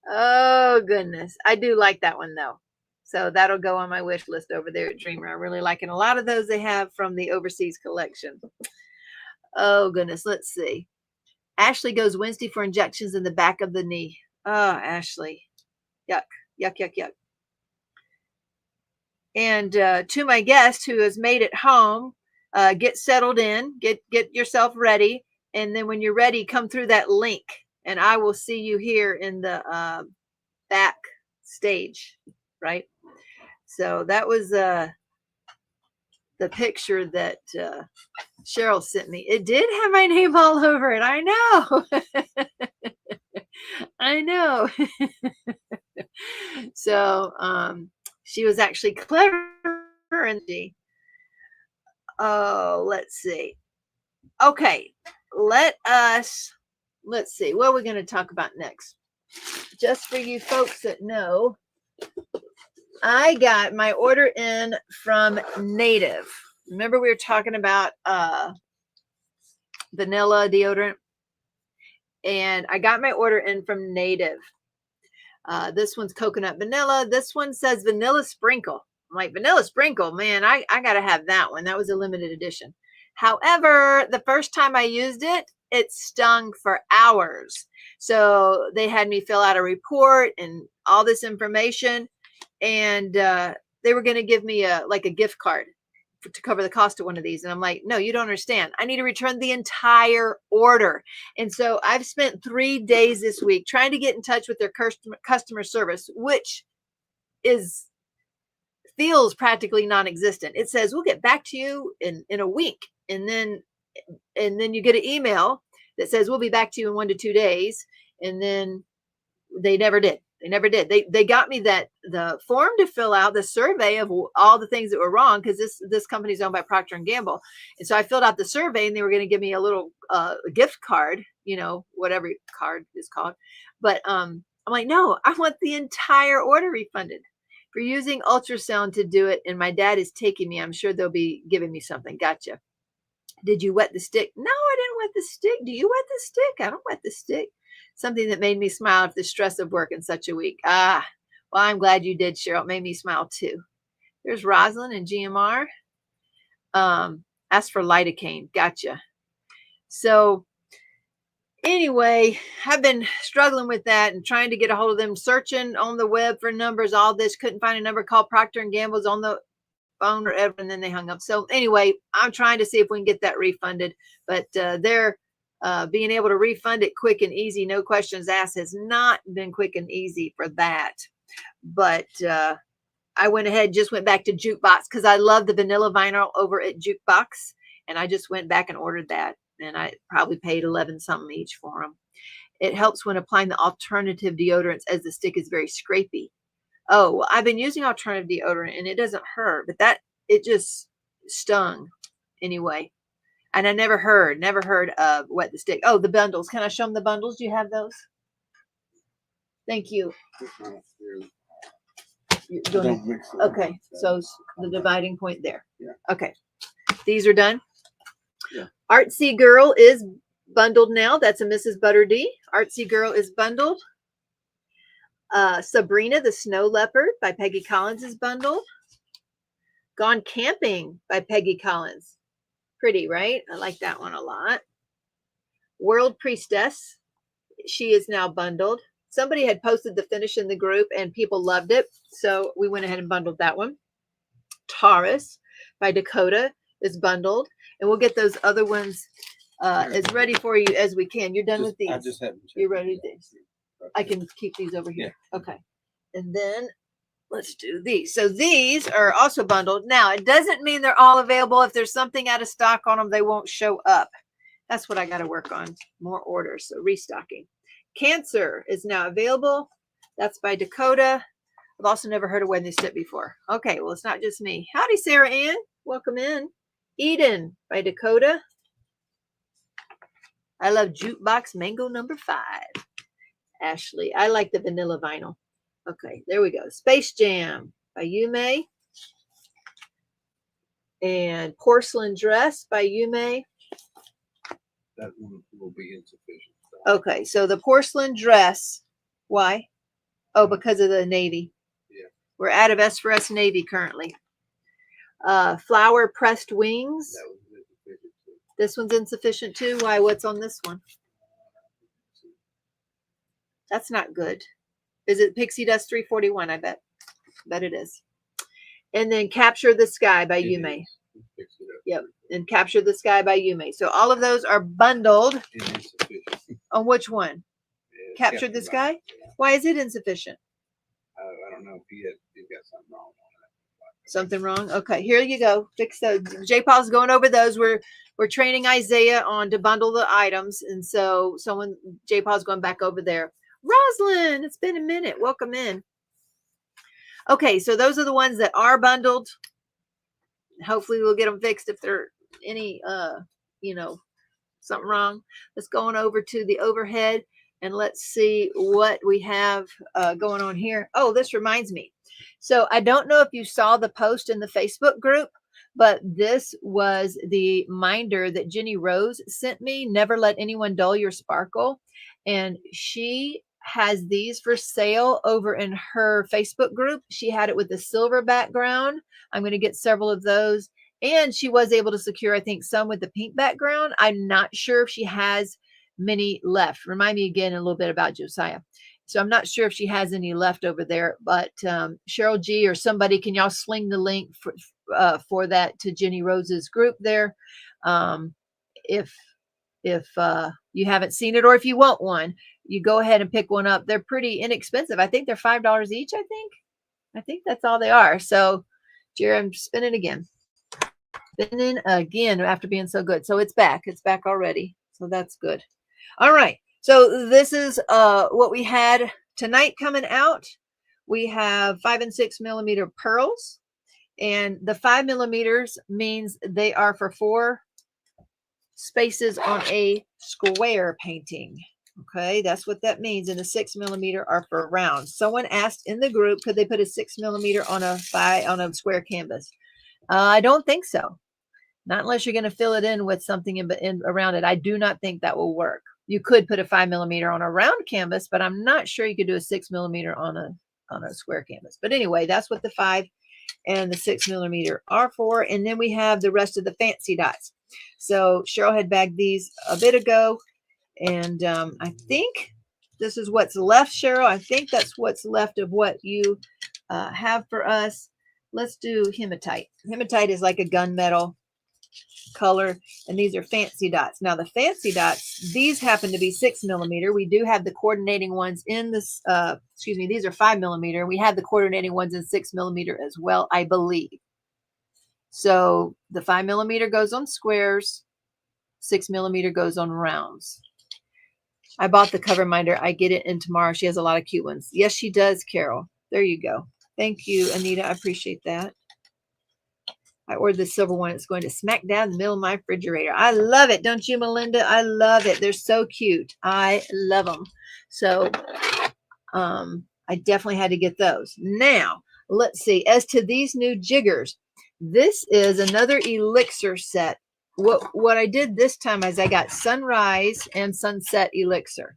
Oh, goodness. I do like that one, though. So that'll go on my wish list over there at Dreamer. I really like it. A lot of those they have from the overseas collection. Oh, goodness. Let's see. Ashley goes Wednesday for injections in the back of the knee. Oh, Ashley. Yuck, yuck, yuck, yuck. And to my guest who has made it home, get settled in, get yourself ready. And then when you're ready, come through that link and I will see you here in the back stage, right? So that was the picture that Cheryl sent me. It did have my name all over it. I know. I know. So she was actually clever, and let's see. Okay, let's see what we're going to talk about next. Just for you folks that know, I got my order in from Native. Remember we were talking about vanilla deodorant, and I got my order in from Native. This one's coconut vanilla. This one says vanilla sprinkle. I'm like, vanilla sprinkle, man, I got to have that one. That was a limited edition. However, the first time I used it, it stung for hours. So they had me fill out a report and all this information. And they were going to give me a gift card to cover the cost of one of these. And I'm like, no, you don't understand. I need to return the entire order. And so I've spent 3 days this week trying to get in touch with their customer service, which feels practically non-existent. It says, we'll get back to you in a week. And then you get an email that says, we'll be back to you in 1 to 2 days. And then they never did. They got me the form to fill out, the survey of all the things that were wrong, because this company is owned by Procter & Gamble. And so I filled out the survey, and they were going to give me a little gift card, whatever card is called. But I'm like, no, I want the entire order refunded for using ultrasound to do it. And my dad is taking me. I'm sure they'll be giving me something. Gotcha. Did you wet the stick? No, I didn't wet the stick. Do you wet the stick? I don't wet the stick. Something that made me smile at the stress of work in such a week. Well, I'm glad you did, Cheryl. It made me smile too. There's Rosalind and GMR. Ask for lidocaine. Gotcha. So anyway, I've been struggling with that and trying to get a hold of them, searching on the web for numbers, all this. Couldn't find a number. Called Procter & Gamble's on the phone or ever, and then they hung up. So anyway, I'm trying to see if we can get that refunded, but they're being able to refund it quick and easy, no questions asked, has not been quick and easy for that. But I went ahead, just went back to Jukebox because I love the vanilla vinyl over at Jukebox, and I just went back and ordered that, and I probably paid 11 something each for them. It helps when applying the alternative deodorants as the stick is very scrapey. Oh, well, I've been using alternative deodorant and it doesn't hurt, but it just stung anyway. And I never heard of wet the stick. Oh, the bundles. Can I show them the bundles? Do you have those? Thank you. Okay, so the dividing point there. Yeah. Okay, these are done. Yeah. Artsy Girl is bundled now. That's a Mrs. Butter D. Artsy Girl is bundled. Sabrina the Snow Leopard by Peggy Collins is bundled. Gone Camping by Peggy Collins. Pretty, right? I like that one a lot. World Priestess. She is now bundled. Somebody had posted the finish in the group and people loved it. So we went ahead and bundled that one. Taurus by Dakota is bundled. And we'll get those other ones as ready for you as we can. You're done with these. I just haven't. You're ready to. I can keep these over here. Okay. And then let's do these. So these are also bundled. Now, it doesn't mean they're all available. If there's something out of stock on them, they won't show up. That's what I got to work on. More orders. So restocking. Cancer is now available. That's by Dakota. I've also never heard of When They Sit before. Okay, well, it's not just me. Howdy, Sarah Ann. Welcome in. Eden by Dakota. I love Jukebox Mango number 5. Ashley. I like the vanilla vinyl. Okay, there we go. Space Jam by Yume. And Porcelain Dress by Yume. That one will be insufficient. Okay, so the porcelain dress. Why? Oh, because of the navy. Yeah. We're out of S for S navy currently. Flower pressed wings. That was insufficient too. This one's insufficient too. Why? What's on this one? That's not good. Is it Pixie Dust 341? I bet. Bet it is. And then Capture the Sky by Yume. Fix it up. Yep. And Capture the Sky by Yume. So all of those are bundled. And insufficient. On which one? Yeah, Capture the Sky? Yeah. Why is it insufficient? I don't know if he's got something wrong on that. Something wrong? Okay, here you go. Fix those. J. Paul's going over those. We're training Isaiah on to bundle the items. And so J. Paul's going back over there. Rosalind, it's been a minute. Welcome in. Okay, so those are the ones that are bundled. Hopefully we'll get them fixed if there are any, something wrong. Let's go on over to the overhead and let's see what we have going on here. Oh, this reminds me. So I don't know if you saw the post in the Facebook group, but this was the minder that Jenny Rose sent me. Never let anyone dull your sparkle. And she has these for sale over in her Facebook group. She had it with the silver background. I'm going to get several of those. And she was able to secure, I think, some with the pink background. I'm not sure if she has many left. Remind me again a little bit about Josiah. So I'm not sure if she has any left over there, but Cheryl G or somebody, can y'all sling the link for that to Jenny Rose's group there? If you haven't seen it, or if you want one, you go ahead and pick one up. They're pretty inexpensive. I think they're $5 each. I think that's all they are. So Jerry, I'm spinning again after being so good. So it's back already. So that's good. All right. So this is what we had tonight coming out. We have 5 and 6 millimeter pearls, and the 5 millimeters means they are for 4 spaces on a square painting. Okay, that's what that means. And the 6 millimeter are for rounds. Someone asked in the group, could they put a 6 millimeter on a square canvas? I don't think so. Not unless you're going to fill it in with something in around it. I do not think that will work. You could put a 5 millimeter on a round canvas, but I'm not sure you could do a 6 millimeter on a square canvas. But anyway, that's what the 5 and the 6 millimeter are for. And then we have the rest of the fancy dots. So Cheryl had bagged these a bit ago, and I think this is what's left, Cheryl. I think that's what's left of what you have for us. Let's do hematite. Hematite is like a gunmetal color, and these are fancy dots. Now the fancy dots, these happen to be 6 millimeter. We do have the coordinating ones in this, these are 5 millimeter. We have the coordinating ones in 6 millimeter as well, I believe. So the 5 millimeter goes on squares, 6 millimeter goes on rounds. I bought the cover minder. I get it in tomorrow. She has a lot of cute ones. Yes, she does, Carol. There you go. Thank you, Anita. I appreciate that. I ordered the silver one. It's going to smack down the middle of my refrigerator. I love it. Don't you, Melinda? I love it. They're so cute. I love them. So I definitely had to get those. Now, let's see. As to these new jiggers, this is another elixir set. What I did this time is I got sunrise and sunset elixir.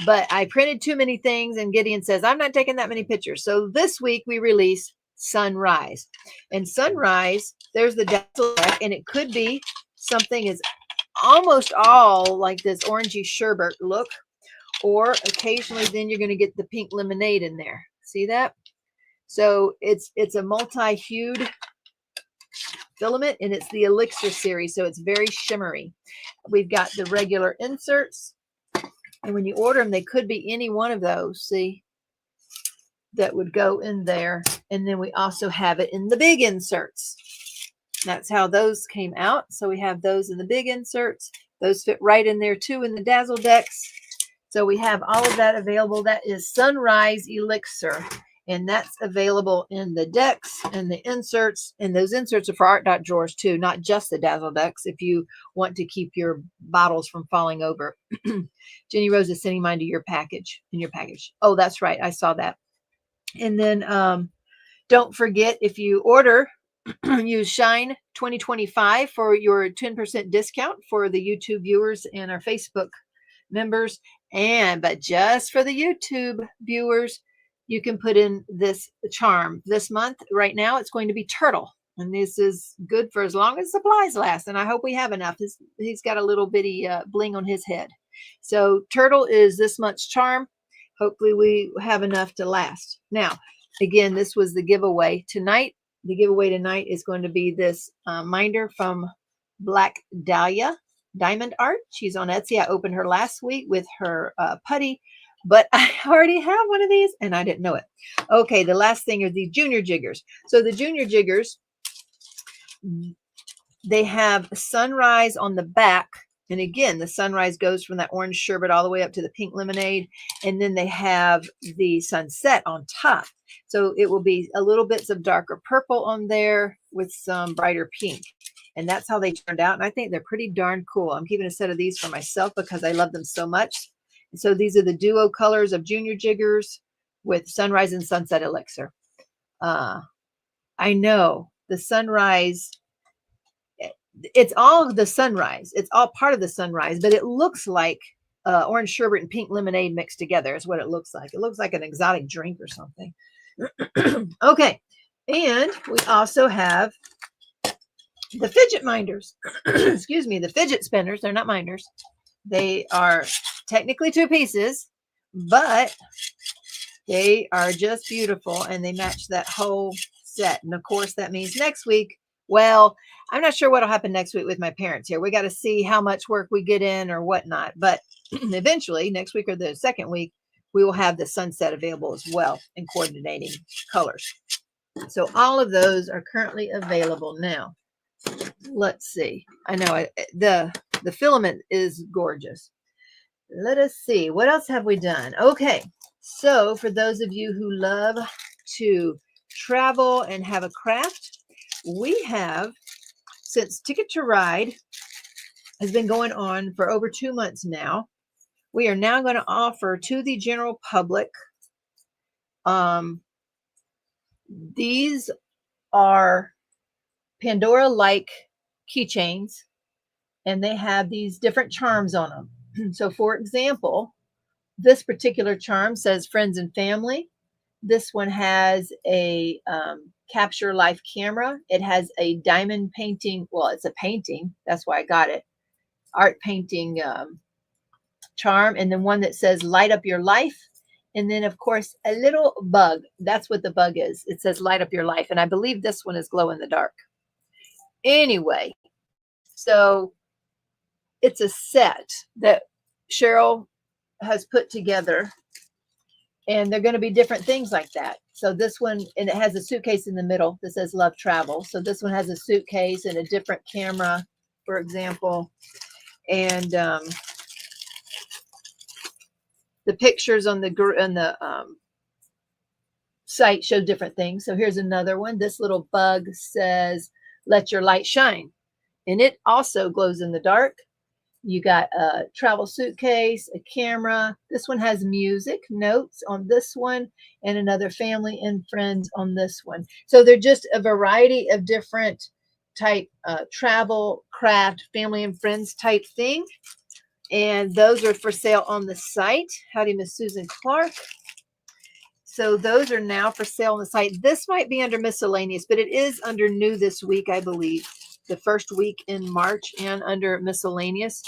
But I printed too many things, and Gideon says, I'm not taking that many pictures. So this week we released sunrise. And sunrise, there's the dazzle deck, and it could be something is almost all like this orangey sherbet look, or occasionally then you're going to get the pink lemonade in there. See that? So it's a multi-hued filament, and it's the elixir series, so it's very shimmery. We've got the regular inserts, And when you order them, they could be any one of those, see, that would go in there. And then we also have it in the big inserts. That's how those came out. So we have those in the big inserts. Those fit right in there too in the Dazzle decks. So we have all of that available. That is Sunrise Elixir. And that's available in the decks and the inserts. And those inserts are for ARTDOT drawers too, not just the Dazzle decks. If you want to keep your bottles from falling over. Jenny Rose is sending mine to your package, in your package. Oh, that's right. I saw that. And then don't forget, if you order, use Shine 2025 for your 10% discount for the YouTube viewers and our Facebook members. But just for the YouTube viewers, you can put in this charm. This month, right now, it's going to be turtle. And this is good for as long as supplies last. And I hope we have enough. He's got a little bitty bling on his head. So turtle is this month's charm. Hopefully we have enough to last. Now, again, this was the giveaway tonight. The giveaway tonight is going to be this minder from Black Dahlia Diamond Art. She's on Etsy. I opened her last week with her putty, but I already have one of these and I didn't know it. Okay, the last thing are the junior jiggers. So the junior jiggers, they have sunrise on the back. And again, the sunrise goes from that orange sherbet all the way up to the pink lemonade. And then they have the sunset on top. So it will be a little bits of darker purple on there with some brighter pink. And that's how they turned out. And I think they're pretty darn cool. I'm keeping a set of these for myself because I love them so much. And so these are the duo colors of junior jiggers with sunrise and sunset elixir. I know the sunrise, it's all the sunrise. It's all part of the sunrise, but it looks like orange sherbet and pink lemonade mixed together is what it looks like. It looks like an exotic drink or something. Okay. And we also have the fidget minders. Excuse me, the fidget spinners. They're not minders. They are technically 2 pieces, but they are just beautiful and they match that whole set. And of course, that means next week, well, I'm not sure what'll happen next week with my parents here. We got to see how much work we get in or whatnot. But eventually, next week or the second week, we will have the sunset available as well in coordinating colors. So all of those are currently available now. Let's see. I know the filament is gorgeous. Let us see. What else have we done? Okay. So for those of you who love to travel and have a craft, we have, since Ticket to Ride has been going on for over 2 months now, we are now going to offer to the general public. These are Pandora-like keychains, and they have these different charms on them. So, for example, this particular charm says friends and family. This one has a capture life camera. It has a diamond painting. Well, it's a painting. That's why I got it. Art painting charm. And then one that says light up your life. And then, of course, a little bug. That's what the bug is. It says light up your life. And I believe this one is glow in the dark. Anyway, so it's a set that Cheryl has put together. And they're going to be different things like that. So this one, and it has a suitcase in the middle that says Love Travel. So this one has a suitcase and a different camera, for example. And the pictures on the site show different things. So here's another one. This little bug says, let your light shine. And it also glows in the dark. You got a travel suitcase, a camera. This one has music notes on this one, and another family and friends on this one. So they're just a variety of different type travel, craft, family and friends type thing. And those are for sale on the site. Howdy, Miss Susan Clark. So those are now for sale on the site. This might be under miscellaneous, but it is under new this week, I believe. The first week in March and under miscellaneous.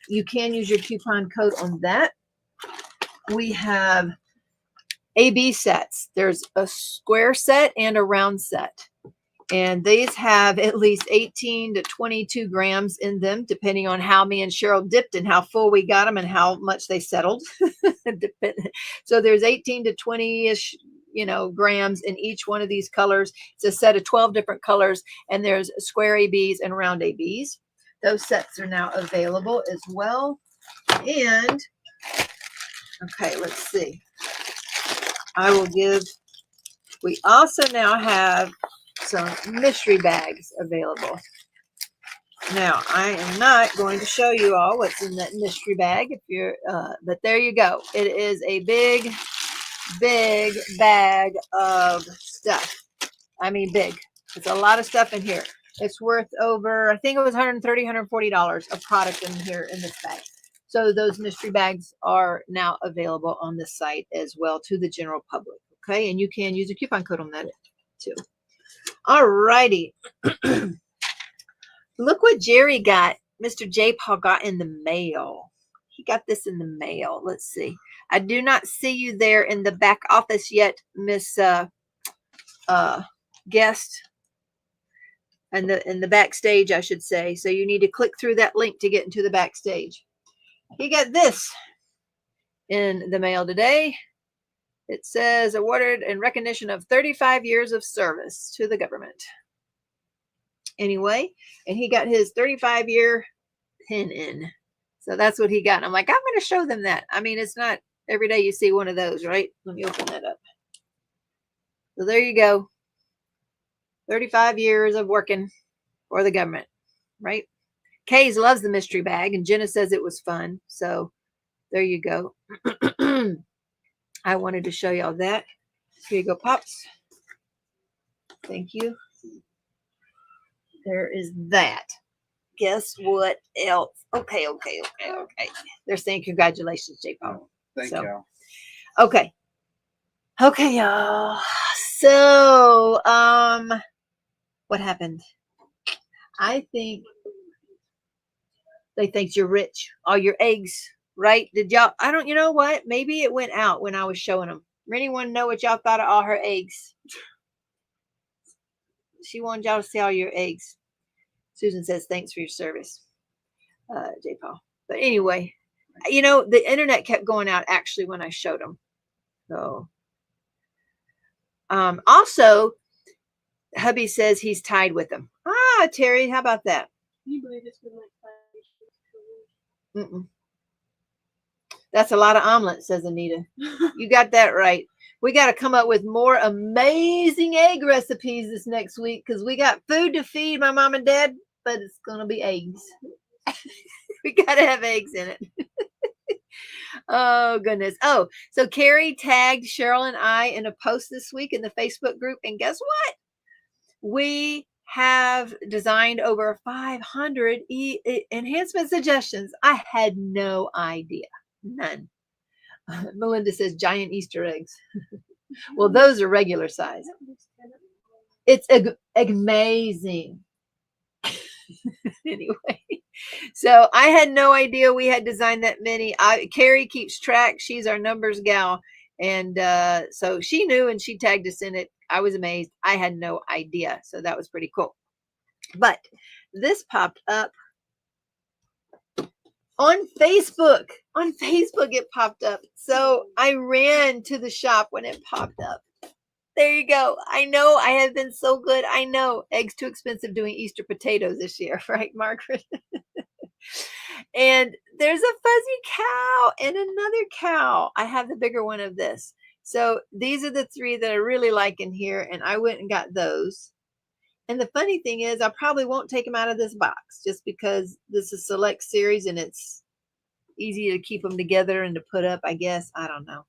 You can use your coupon code on that. We have AB sets. There's a square set and a round set. And these have at least 18 to 22 grams in them, depending on how me and Cheryl dipped and how full we got them and how much they settled. So there's 18 to 20-ish, grams in each one of these colors. It's a set of 12 different colors, and there's square ABs and round ABs. Those sets are now available as well. And, okay, let's see. We also now have some mystery bags available. Now, I am not going to show you all what's in that mystery bag but there you go. It is a big bag of stuff. I mean, big. It's a lot of stuff in here. It's worth over, I think it was $130, $140 of product in here in this bag. So those mystery bags are now available on the site as well to the general public. Okay, and you can use a coupon code on that too. All righty. Look what Jerry got. Mr. J. Paul got in the mail. He got this in the mail. Let's see. I do not see you there in the back office yet, Miss Guest. In the backstage, I should say. So you need to click through that link to get into the backstage. He got this in the mail today. It says, awarded in recognition of 35 years of service to the government. Anyway, and he got his 35-year pin in. So that's what he got. And I'm like, I'm going to show them that. I mean, it's not every day you see one of those, right? Let me open that up. So there you go. 35 years of working for the government, right? Kays loves the mystery bag, and Jenna says it was fun. So there you go. I wanted to show y'all that. Here you go, Pops. Thank you. There is that. Guess what else? Okay. They're saying congratulations, J. Paul. Thank you. Okay, y'all. So, what happened? I think they think you're rich. All your eggs, right? Did y'all? You know what? Maybe it went out when I was showing them. Anyone know what y'all thought of all her eggs? She wanted y'all to see all your eggs. Susan says, thanks for your service, J. Paul. But anyway, the internet kept going out actually when I showed them. So, also, hubby says he's tied with them. Ah, Terry, how about that? Can you believe it's been like 5 years? That's a lot of omelets, says Anita. You got that right. We got to come up with more amazing egg recipes this next week because we got food to feed my mom and dad, but it's going to be eggs. We got to have eggs in it. Oh, goodness. Oh, so Carrie tagged Cheryl and I in a post this week in the Facebook group. And guess what? We have designed over 500 enhancement suggestions. I had no idea. None. Melinda says giant Easter eggs. Well, those are regular size. It's amazing. Anyway, so I had no idea we had designed that many. Carrie keeps track. She's our numbers gal. And so she knew and she tagged us in it. I was amazed. I had no idea. So that was pretty cool. But this popped up on Facebook. On Facebook, it popped up. So I ran to the shop when it popped up. There you go. I know I have been so good. I know eggs too expensive doing Easter potatoes this year, right, Margaret? And there's a fuzzy cow and another cow. I have the bigger one of this. So these are the three that I really like in here, and I went and got those. And the funny thing is, I probably won't take them out of this box just because this is select series and it's easy to keep them together and to put up, I guess. I don't know.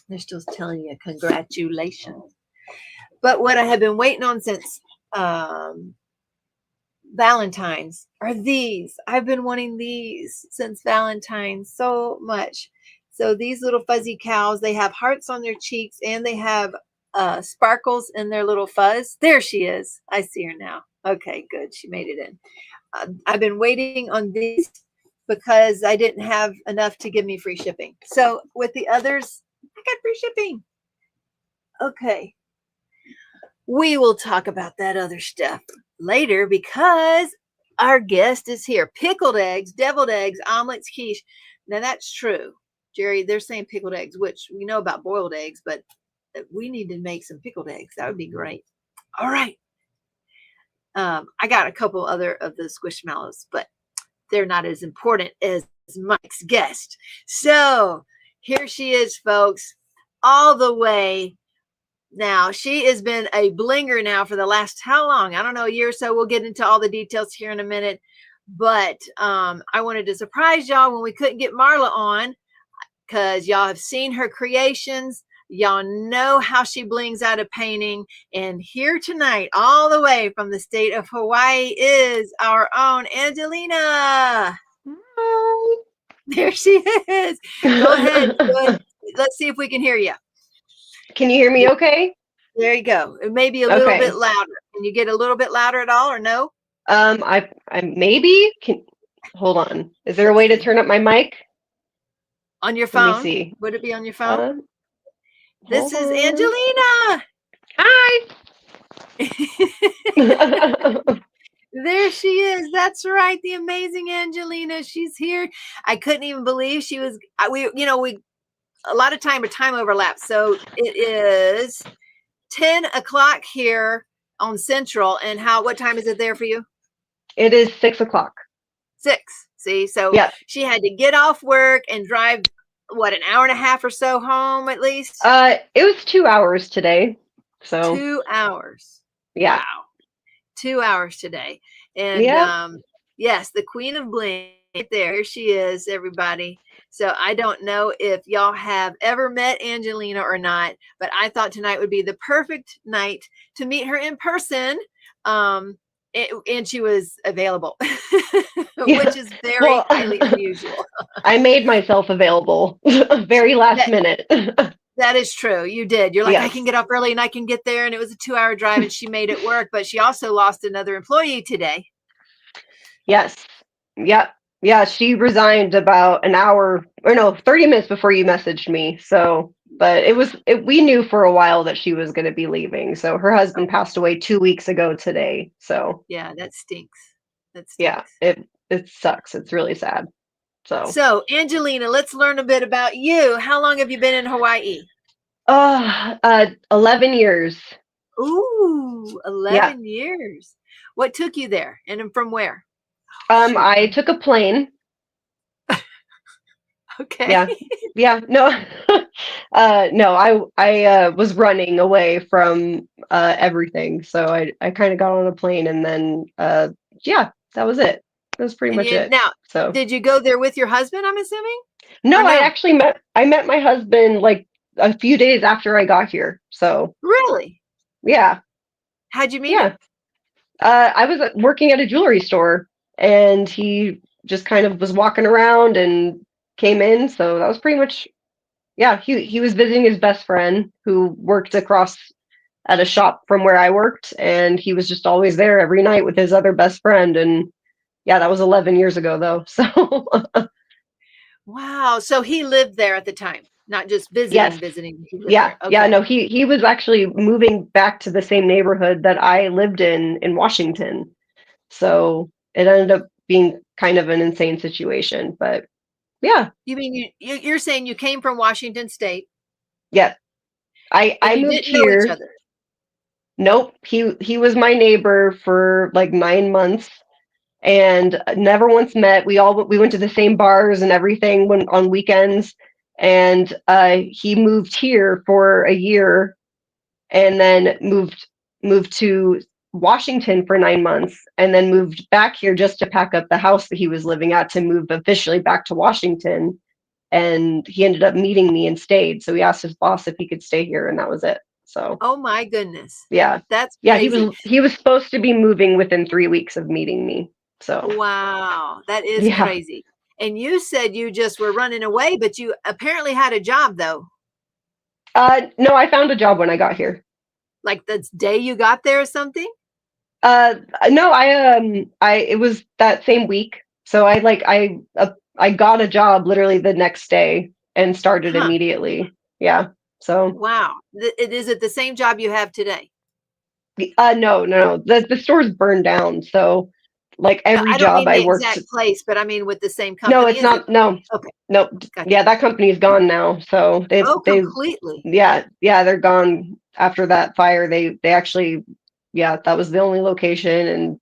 They're still telling you congratulations. But what I have been waiting on since Valentine's are these. I've been wanting these since Valentine's so much. So these little fuzzy cows, they have hearts on their cheeks and they have sparkles in their little fuzz. There she is. I see her now. Okay, good. She made it in. I've been waiting on these because I didn't have enough to give me free shipping. So with the others, I got free shipping. Okay. we will talk about that other stuff later because our guest is here. Pickled eggs, deviled eggs, omelets, quiche. Now that's true. Jerry, they're saying pickled eggs, which we know about boiled eggs, but we need to make some pickled eggs. That would be great. All right. I got a couple other of the squishmallows, but they're not as important as Mike's guest. So here she is, folks, all the way. Now, she has been a blinger now for the last, how long? I don't know, a year or so. We'll get into all the details here in a minute. But I wanted to surprise y'all when we couldn't get Marla on because y'all have seen her creations. Y'all know how she blings out a painting. And here tonight, all the way from the state of Hawaii, is our own Angelina. Hi. There she is. Go ahead. Go ahead. Let's see if we can hear you. Can you hear me okay? There you go. It may be a little bit louder. Can you get a little bit louder at all or no? I maybe can hold on. Is there a way to turn up my mic? On your phone? Let me see. Would it be on your phone? This is Hold on. Angelina. Hi. There she is. That's right. The amazing Angelina. She's here. I couldn't even believe she was. We a lot of time overlap. So it is 10 o'clock here on Central. And what time is it there for you? It is 6 o'clock. 6. See, so yeah. She had to get off work and drive, an hour and a half or so home at least? It was 2 hours today. So 2 hours. Yeah. Wow. 2 hours today. And yes, the Queen of Bling right there. Here she is, everybody. So I don't know if y'all have ever met Angelina or not, but I thought tonight would be the perfect night to meet her in person. And she was available, which is very highly unusual. I made myself available very last minute. That is true. You did. You're like, yes. I can get up early and I can get there. And it was a 2-hour drive and she made it work. But she also lost another employee today. Yes. Yeah. Yeah. She resigned about 30 minutes before you messaged me. So, but we knew for a while that she was going to be leaving. So her husband passed away 2 weeks ago today. So yeah, that stinks. Yeah, it sucks. It's really sad. So Angelina, let's learn a bit about you. How long have you been in Hawaii? 11 years. Ooh, 11 years. What took you there and from where? I took a plane. Okay. Yeah. Yeah. No. No, I was running away from everything. So I kind of got on a plane and then that was it. That was pretty much it. Now, so did you go there with your husband, I'm assuming? No, I actually met my husband like a few days after I got here. So really? Yeah. How'd you meet him? I was working at a jewelry store and he just kind of was walking around and came in. So that was pretty much, he was visiting his best friend who worked across at a shop from where I worked. And he was just always there every night with his other best friend. And that was 11 years ago though. So wow. So he lived there at the time, not just visiting. Yeah. Okay. Yeah. No, he was actually moving back to the same neighborhood that I lived in Washington. So it ended up being kind of an insane situation, but yeah. You mean you're saying you came from Washington State? Yeah. I moved here. Know each other. Nope. He was my neighbor for like 9 months and never once met. We went to the same bars and everything on weekends. And he moved here for a year and then moved to Washington for 9 months and then moved back here just to pack up the house that he was living at to move officially back to Washington. And he ended up meeting me and stayed. So he asked his boss if he could stay here and that was it. So oh my goodness. Yeah. That's crazy. He was supposed to be moving within 3 weeks of meeting me. So wow, that is crazy. And you said you just were running away, but you apparently had a job though. No, I found a job when I got here. Like the day you got there or something? No, it was that same week. So I got a job literally the next day and started immediately. Yeah. So wow. Is it the same job you have today? No. The store's burned down. So like No, every I don't job mean I the worked. exact place, but I mean with the same No, company. it's Is it? not. No, Okay, no. gotcha. Yeah, that company's gone now. So Oh, they completely. yeah, they're gone after that fire. They actually, yeah, that was the only location, and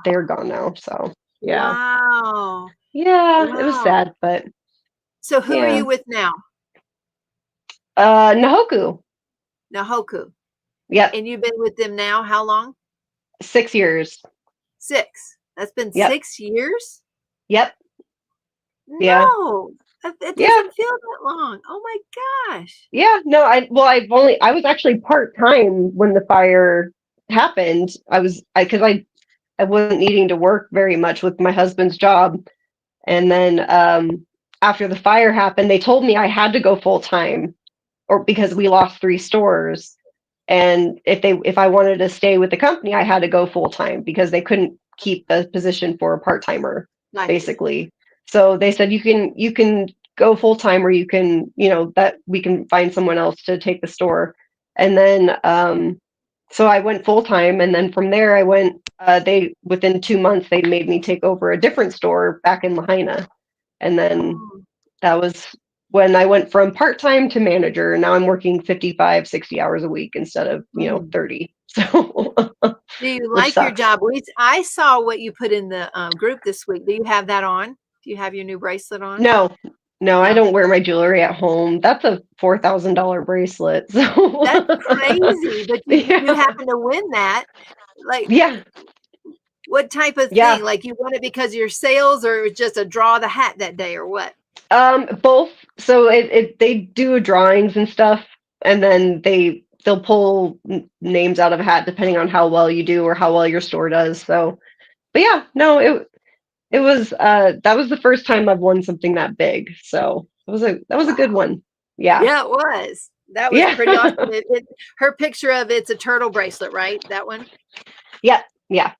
they're gone now. So yeah, Wow. yeah, it was Wow. sad, but So who are yeah. you with now? Nahoku. Nahoku. Yep, And you've been with them now how long? 6 years. 6. That's been Yep, 6 years? yep, yeah, No. It yeah, doesn't feel that long. Oh my gosh. yeah. No, I was actually part time when the fire happened. Because I wasn't needing to work very much with my husband's job. And then after the fire happened, they told me I had to go full time, or because we lost 3 stores. And if I wanted to stay with the company, I had to go full time because they couldn't keep the position for a part timer, Gotcha. basically. So they said you can go full time, or you can, that we can find someone else to take the store. And then so I went full time, and then from there I went. They within 2 months they made me take over a different store back in Lahaina, and then Oh. that was when I went from part time to manager. Now I'm working 55, 60 hours a week instead of Mm. 30. So Do you which like your sucks. job? I saw what you put in the group this week. Do you have that on? Do you have your new bracelet on? No, no, I No. don't wear my jewelry at home. That's a $4,000 bracelet. So That's crazy. But you yeah, happen to win that. Like, yeah, what type of yeah. thing? Like, you won it because of your sales, or it was just a draw of the hat that day, or what? Both. So they do drawings and stuff, and then they'll pull names out of a hat depending on how well you do or how well your store does. So, but yeah, no, it was that was the first time I've won something that big. So that was a good Wow. one. Yeah, Yeah, it was. That was yeah, pretty awesome. Her picture of it's a turtle bracelet, right? That one. yeah, yeah.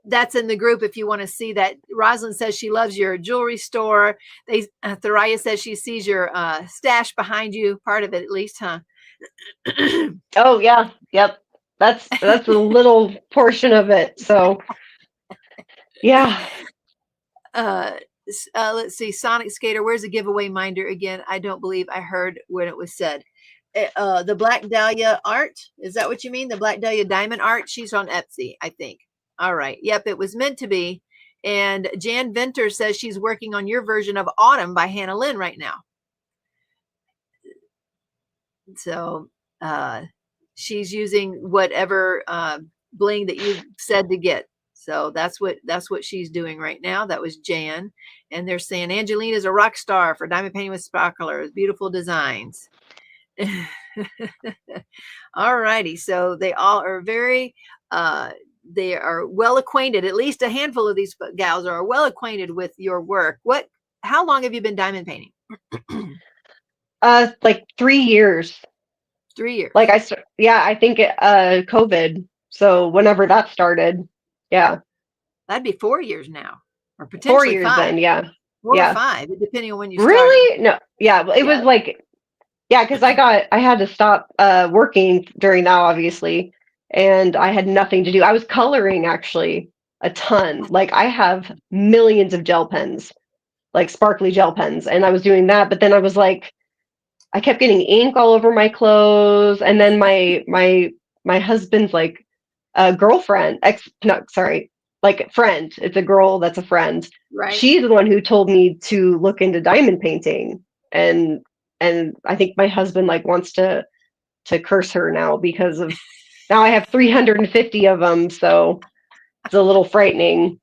That's in the group if you want to see that. Rosalind says she loves your jewelry store. Thoraya says she sees your stash behind you, part of it at least, huh? Oh yeah, yep. That's a little portion of it. So yeah. Let's see. Sonic Skater, where's the giveaway minder again? I don't believe I heard when it was said. The Black Dahlia art, is that what you mean? The Black Dahlia diamond art? She's on Etsy, I think. All right. Yep, it was meant to be. And Jan Venter says she's working on your version of Autumn by Hannah Lynn right now. So she's using whatever bling that you said to get. So that's what she's doing right now. That was Jan. And they're saying Angelina's a rock star for diamond painting with sparklers, beautiful designs. All righty. So they all are very they are well acquainted. At least a handful of these gals are well acquainted with your work. How long have you been diamond painting? Like 3 years. 3 years. Like I think COVID. So whenever that started, yeah, That'd be 4 years now, or 4 potentially years 5, then, yeah, 4 or yeah. 5, depending on when you started. Really? No, yeah. Well, it was Yeah. like, yeah, because I had to stop working during that, obviously, and I had nothing to do. I was coloring actually a ton. Like I have millions of gel pens, like sparkly gel pens, and I was doing that. But then I was like, I kept getting ink all over my clothes, and then my husband's like girlfriend, no, sorry, like friend. It's a girl that's a friend. Right. She's the one who told me to look into diamond painting, and I think my husband like wants to curse her now because of now I have 350 of them, so it's a little frightening.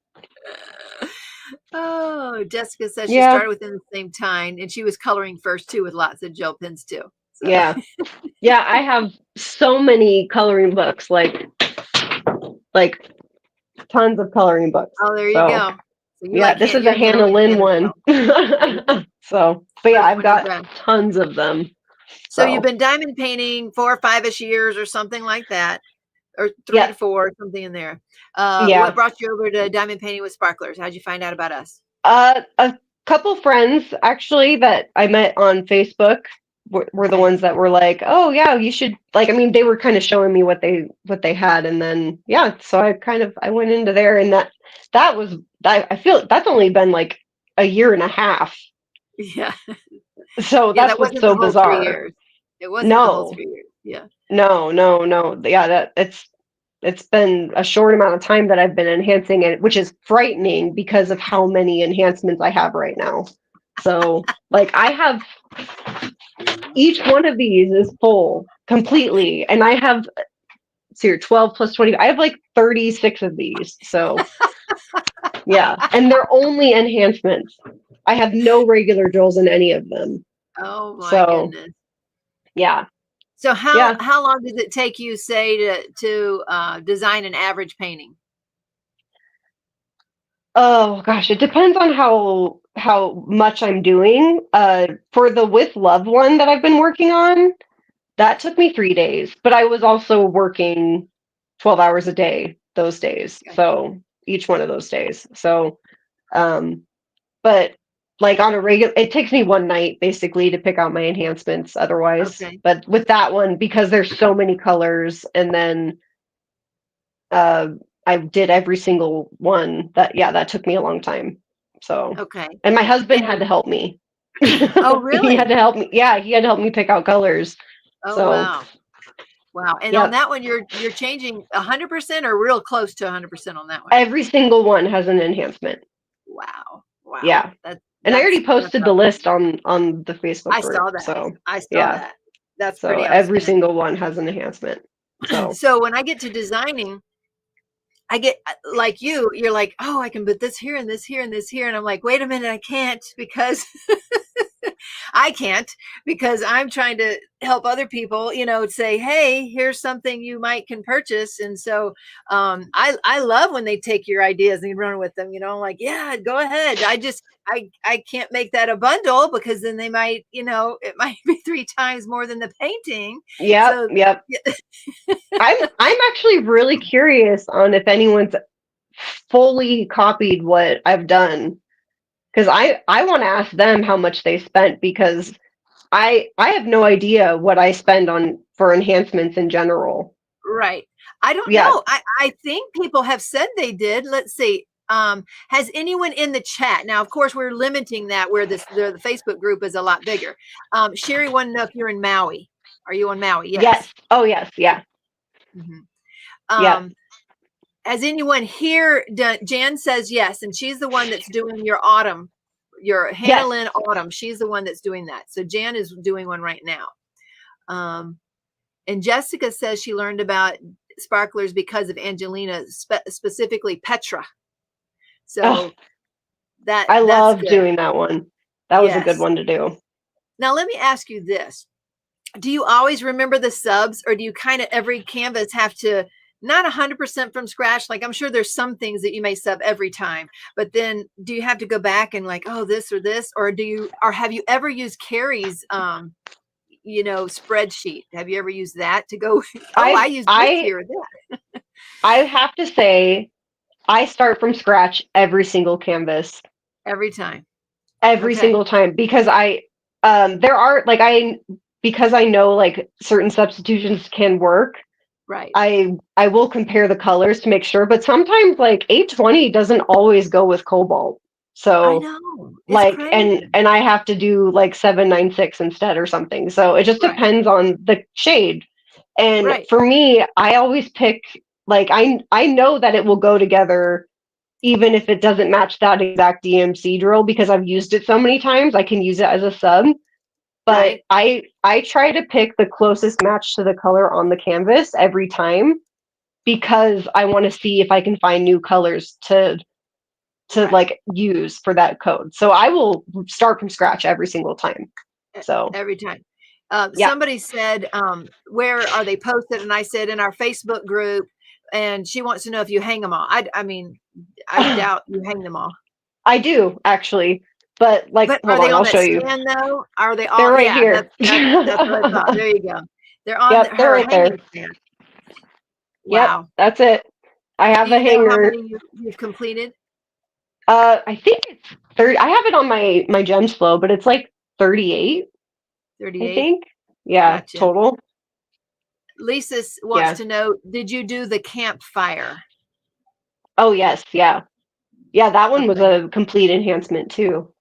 Oh, Jessica says she Yeah, started within the same time, and she was coloring first too with lots of gel pens too. So yeah, yeah. I have so many coloring books, like tons of coloring books. oh, there you So go. So yeah, this is a you're a Hannah Hannah Lynn fan as one. well. So, but yeah, First I've one you got grabbed. tons of them. So you've So been diamond painting 4 or 5-ish years or something like that, or 3 yeah, to 4, something in there. yeah. What brought you over to diamond painting with sparklers? How'd you find out about us? A couple friends actually that I met on Facebook, were the Okay. ones that were like, oh yeah, you should like. I mean, they were kind of showing me what they had, and then yeah, so I went into there, and that was I feel that's only been like a year and a half. Yeah. So Yeah, that's that what's wasn't the so whole 3 bizarre. years. It wasn't the whole No, 3 years. Yeah. no. Yeah, it's been a short amount of time that I've been enhancing it, which is frightening because of how many enhancements I have right now. So like I have each one of these is full completely, and I have 12 plus 20. I have like 36 of these. So yeah, and they're only enhancements. I have no regular drills in any of them. Oh my So goodness. yeah, So yeah. how long does it take you, say, to design an average painting? Oh gosh, it depends on how much I'm doing. For the With Love one that I've been working on, that took me 3 days, but I was also working 12 hours a day those days. Okay. So each one of those days. So, but like on a regular, it takes me one night basically to pick out my enhancements otherwise. Okay. But with that one, because there's so many colors, and then uh, I did every single one that took me a long time. So, Okay. and my husband had And to help me. oh, He had really? to help me. Yeah, he had to help me pick out colors. Oh, So, wow. Wow. And on yep. that one, you're changing 100% or real close to 100% on that one. Every single one has an enhancement. Wow. Wow. Yeah. And I already That's posted the awesome. list on the Facebook I group. saw that. So, I saw yeah. that. That's So pretty every outstanding. single one has an enhancement. So, So when I get to designing, I get like you're like, oh, I can put this here and this here and this here. And I'm like, wait a minute, I can't because I can't because I'm trying to help other people, say, hey, here's something you might can purchase. And so I love when they take your ideas and run with them, I'm like, yeah, go ahead. I can't make that a bundle because then they might, it might be 3 times more than the painting. yep. So Yep. I'm actually really curious on if anyone's fully copied what I've done, because I want to ask them how much they spent, because I have no idea what I spend on for enhancements in general. right. I don't Yeah. know. I think people have said they did. Let's see. Has anyone in the chat now? Of course, we're limiting that where the Facebook group is a lot bigger. Sherry wanted to know if you're in Maui. Are you on Maui? Yes. Yes. Oh yes. Yeah. Mm-hmm. Has anyone here done? Jan says yes, and she's the one that's doing your autumn, your Hannah Yes. Lynn autumn. She's the one that's doing that. So Jan is doing one right now. And Jessica says she learned about sparklers because of Angelina, specifically Petra. So I love good. doing that one. That was a good one to do. Now let me ask you this: do you always remember the subs, or do you kind of every canvas have to? Not 100% from scratch. Like I'm sure there's some things that you may sub every time, but then do you have to go back and like, oh, this or this, or have you ever used Carrie's, spreadsheet? Have you ever used that to go? I used this here or that. I have to say, I start from scratch every single canvas. Every time. Every single time, because there are because I know like certain substitutions can work. Right. I will compare the colors to make sure, but sometimes like 820 doesn't always go with cobalt. So I know. It's like crazy. and I have to do like 796 instead or something. So it just depends on the shade. And for me, I always pick like I know that it will go together even if it doesn't match that exact DMC drill, because I've used it so many times, I can use it as a sub. But I try to pick the closest match to the color on the canvas every time, because I want to see if I can find new colors to like use for that code. So I will start from scratch every single time. So every time. Somebody said, where are they posted? And I said in our Facebook group, and she wants to know if you hang them all. I mean, I doubt you hang them all. I do actually. But like, are they on I'll that show you. stand though? Are they all? They're right here. That's what I thought. There you go. They're on they're right hanging there. stand. Wow. Yep, that's it. I have Do a you know how hanger. many you've completed? I think it's 30. I have it on my gems flow, but it's like 38. I 38. think. Yeah, Gotcha. total. Lisa wants Yeah. to know, did you do the campfire? Oh yes, yeah. Yeah, that one was Okay. a complete enhancement too.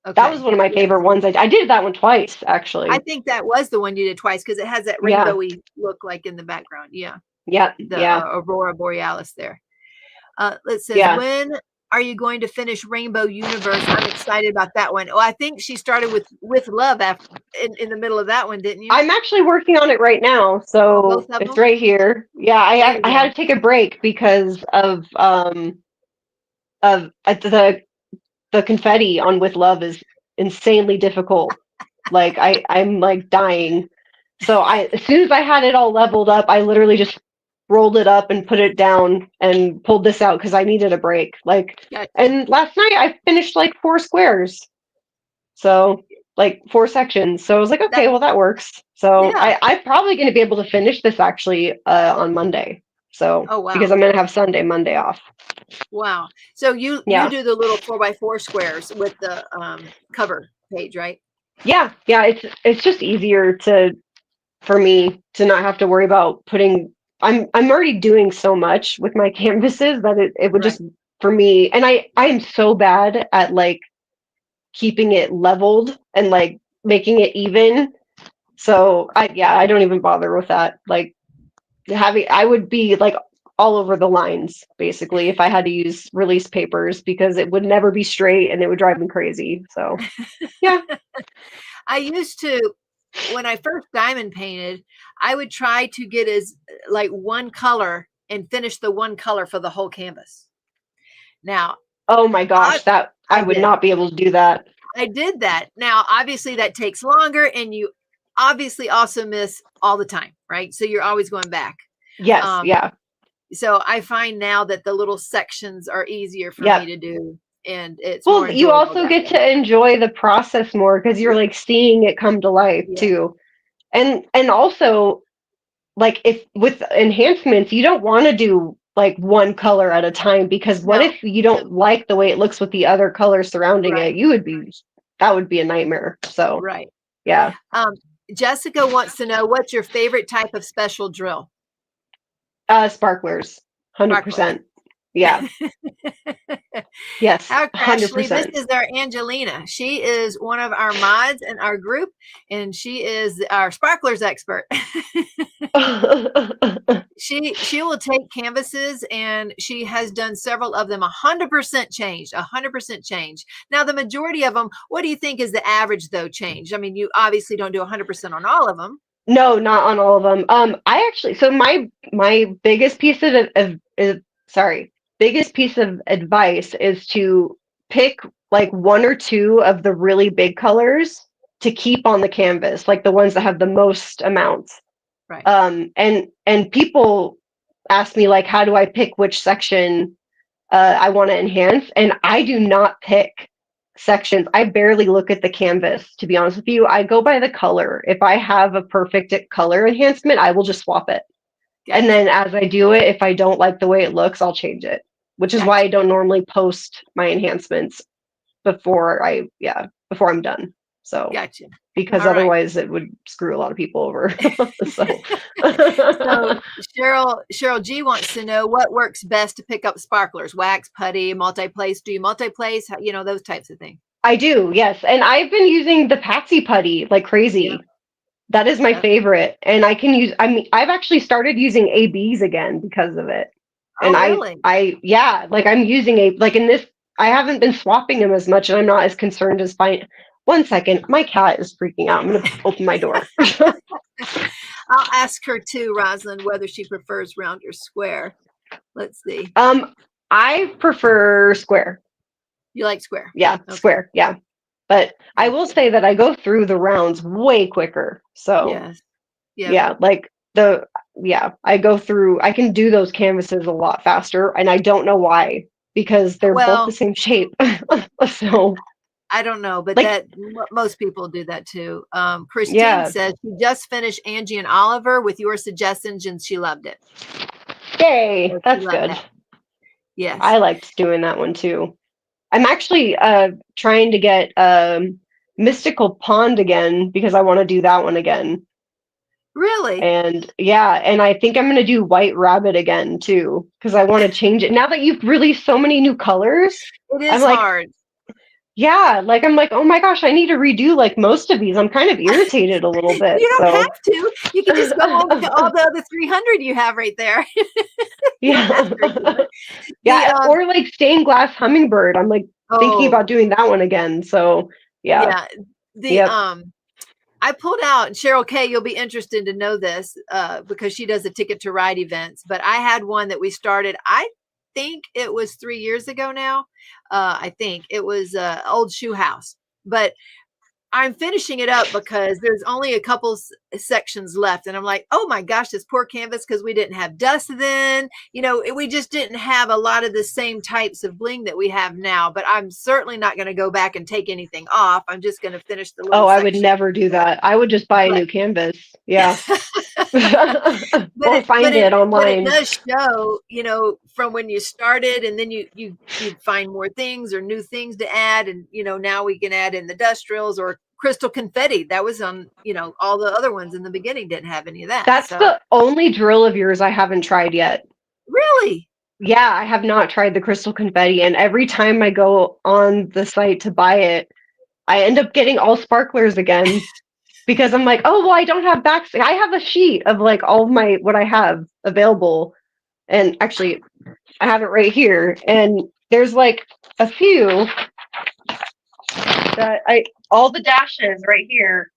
Okay. That was one of my Yes. favorite ones. I did that one twice, I actually. think that was the one you did twice because it has that Yeah. rainbowy look like in the background. Yeah. Yeah, The yeah, Aurora Borealis there. It says, yeah. when are you going to finish Rainbow Universe? I'm excited about that one. Oh, I think she started with Love in the middle of that one, didn't you? I'm actually working on it right now, Both so of it's them? right here. Yeah, There you I had go. to take a break because of the confetti on With Love is insanely difficult. Like I'm like dying. So as soon as I had it all leveled up, I literally just rolled it up and put it down and pulled this out because I needed a break. Like, Gotcha. and last night I finished like 4 squares. So like 4 sections. So I was like, okay, well that works. So Yeah. I'm probably going to be able to finish this actually on Monday. So Oh, wow. because I'm going to have Monday off. Wow. So you Yeah. do the little 4x4 squares with the cover page, right? Yeah, it's just easier for me to not have to worry about putting. I'm already doing so much with my canvases that it would Right. just, for me, and I am so bad at like keeping it leveled and like making it even. So I don't even bother with that. Like I would be like all over the lines basically if I had to use release papers because it would never be straight and it would drive me crazy. So yeah. I used to, when I first diamond painted, I would try to get as like one color and finish the one color for the whole canvas. Now, Oh my gosh, that I would did. not be able to do that. I did that. Now, obviously that takes longer and you obviously also miss all the time, right? So you're always going back. Yes, yeah. So I find now that the little sections are easier for Yeah. me to do, and it's more Well, you enjoyable also that get way. to enjoy the process more because you're like seeing it come to life Yeah. too. And also like if with enhancements, you don't want to do like one color at a time because what No. if you don't like the way it looks with the other colors surrounding Right. it? That would be a nightmare. So Right. yeah. Jessica wants to know, what's your favorite type of special drill? Sparklers. 100%. Yeah. Yes. How Crashley, this 100%. is our Angelina. She is one of our mods in our group, and she is our sparklers expert. She will take canvases, and she has done several of them 100% changed, 100% change. Now, the majority of them, what do you think is the average though change? I mean, you obviously don't do 100% on all of them. No, not on all of them. I actually, so my biggest piece biggest piece of advice is to pick like 1 or 2 of the really big colors to keep on the canvas, like the ones that have the most amounts. Right. And people ask me like, how do I pick which section I want to enhance? And I do not pick sections. I barely look at the canvas, to be honest with you. I go by the color. If I have a perfect color enhancement, I will just swap it. Gotcha. And then as I do it, if I don't like the way it looks, I'll change it, which is why I don't normally post my enhancements before I'm done. So Gotcha. because All right. otherwise it would screw a lot of people over. So Cheryl G wants to know, what works best to pick up sparklers? Wax, putty, multi-place? Do you multi-place? You know, those types of things. I do, yes. And I've been using the Patsy putty like crazy. Yeah. That is my favorite. And I've actually started using ABs again because of it. And really? I'm using I haven't been swapping them as much and I'm not as concerned as one second, my cat is freaking out. I'm going to open my door. I'll ask her too, Rosalind, whether she prefers round or square. Let's see. I prefer square. You like square? Yeah, okay. Square. Yeah. But I will say that I go through the rounds way quicker. So yes. Yeah, like I can do those canvases a lot faster and I don't know why because they're both the same shape. So I don't know, but most people do that too. Christine says she just finished Angie and Oliver with your suggestions and she loved it. Yay, that's good. That. Yes. I liked doing that one too. I'm actually trying to get Mystical Pond again because I want to do that one again. Really? And yeah, and I think I'm going to do White Rabbit again too because I want to change it. Now that you've released so many new colors, It I'm is like, hard. yeah, like I'm like, oh my gosh, I need to redo like most of these. I'm kind of irritated a little bit. You don't So have to. You can just go on to all the other 300 you have right there. You don't have to redo it. yeah, The, or like stained glass hummingbird. I'm like thinking about doing that one again. So yeah. The I pulled out, and Cheryl K, you'll be interested to know this because she does the Ticket to Ride events, but I had one that we started, I think it was 3 years ago now. I think it was Old Shoe House, but I'm finishing it up because there's only a couple sections left. And I'm like, oh my gosh, this poor canvas, because we didn't have dust then. You know, we just didn't have a lot of the same types of bling that we have now. But I'm certainly not going to go back and take anything off. I'm just going to finish the little I would section. never do that. I would just buy a new canvas. Yeah. Or find it online. But it does show, you know, from when you started, and then you find more things or new things to add. And, you know, now we can add in the industrials or crystal confetti. That was on, you know, all the other ones in the beginning didn't have any of that. That's the only drill of yours I haven't tried yet. Really? Yeah, I have not tried the crystal confetti. And every time I go on the site to buy it, I end up getting all sparklers again. Because I'm like, oh, well, I don't have backs. I have a sheet of like all of my, what I have available. And actually, I have it right here. And there's like a few that all the dashes right here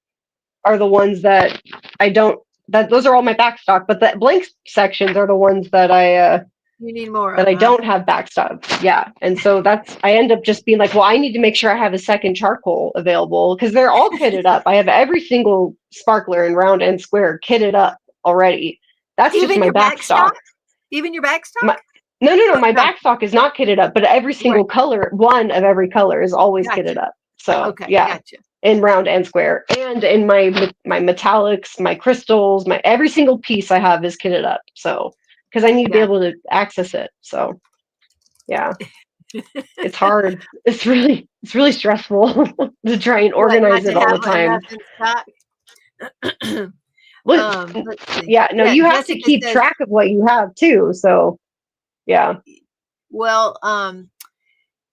are the ones that those are all my backstock. But the blank sections are the ones that you need more that I don't have backstop. Yeah. And so I end up just being like, well, I need to make sure I have a second charcoal available because they're all kitted up. I have every single sparkler in round and square kitted up already. That's even just my your backstock. Even your backstock? No. My backstock is not kitted up, but every single color, one of every color is always kitted up. So okay, yeah. Gotcha. In round and square. And in my metallics, my crystals, every single piece I have is kitted up. So because I need to be able to access it. So yeah. It's hard. It's really stressful to try and organize it all the time. You have to keep track of what you have too. So yeah. Well,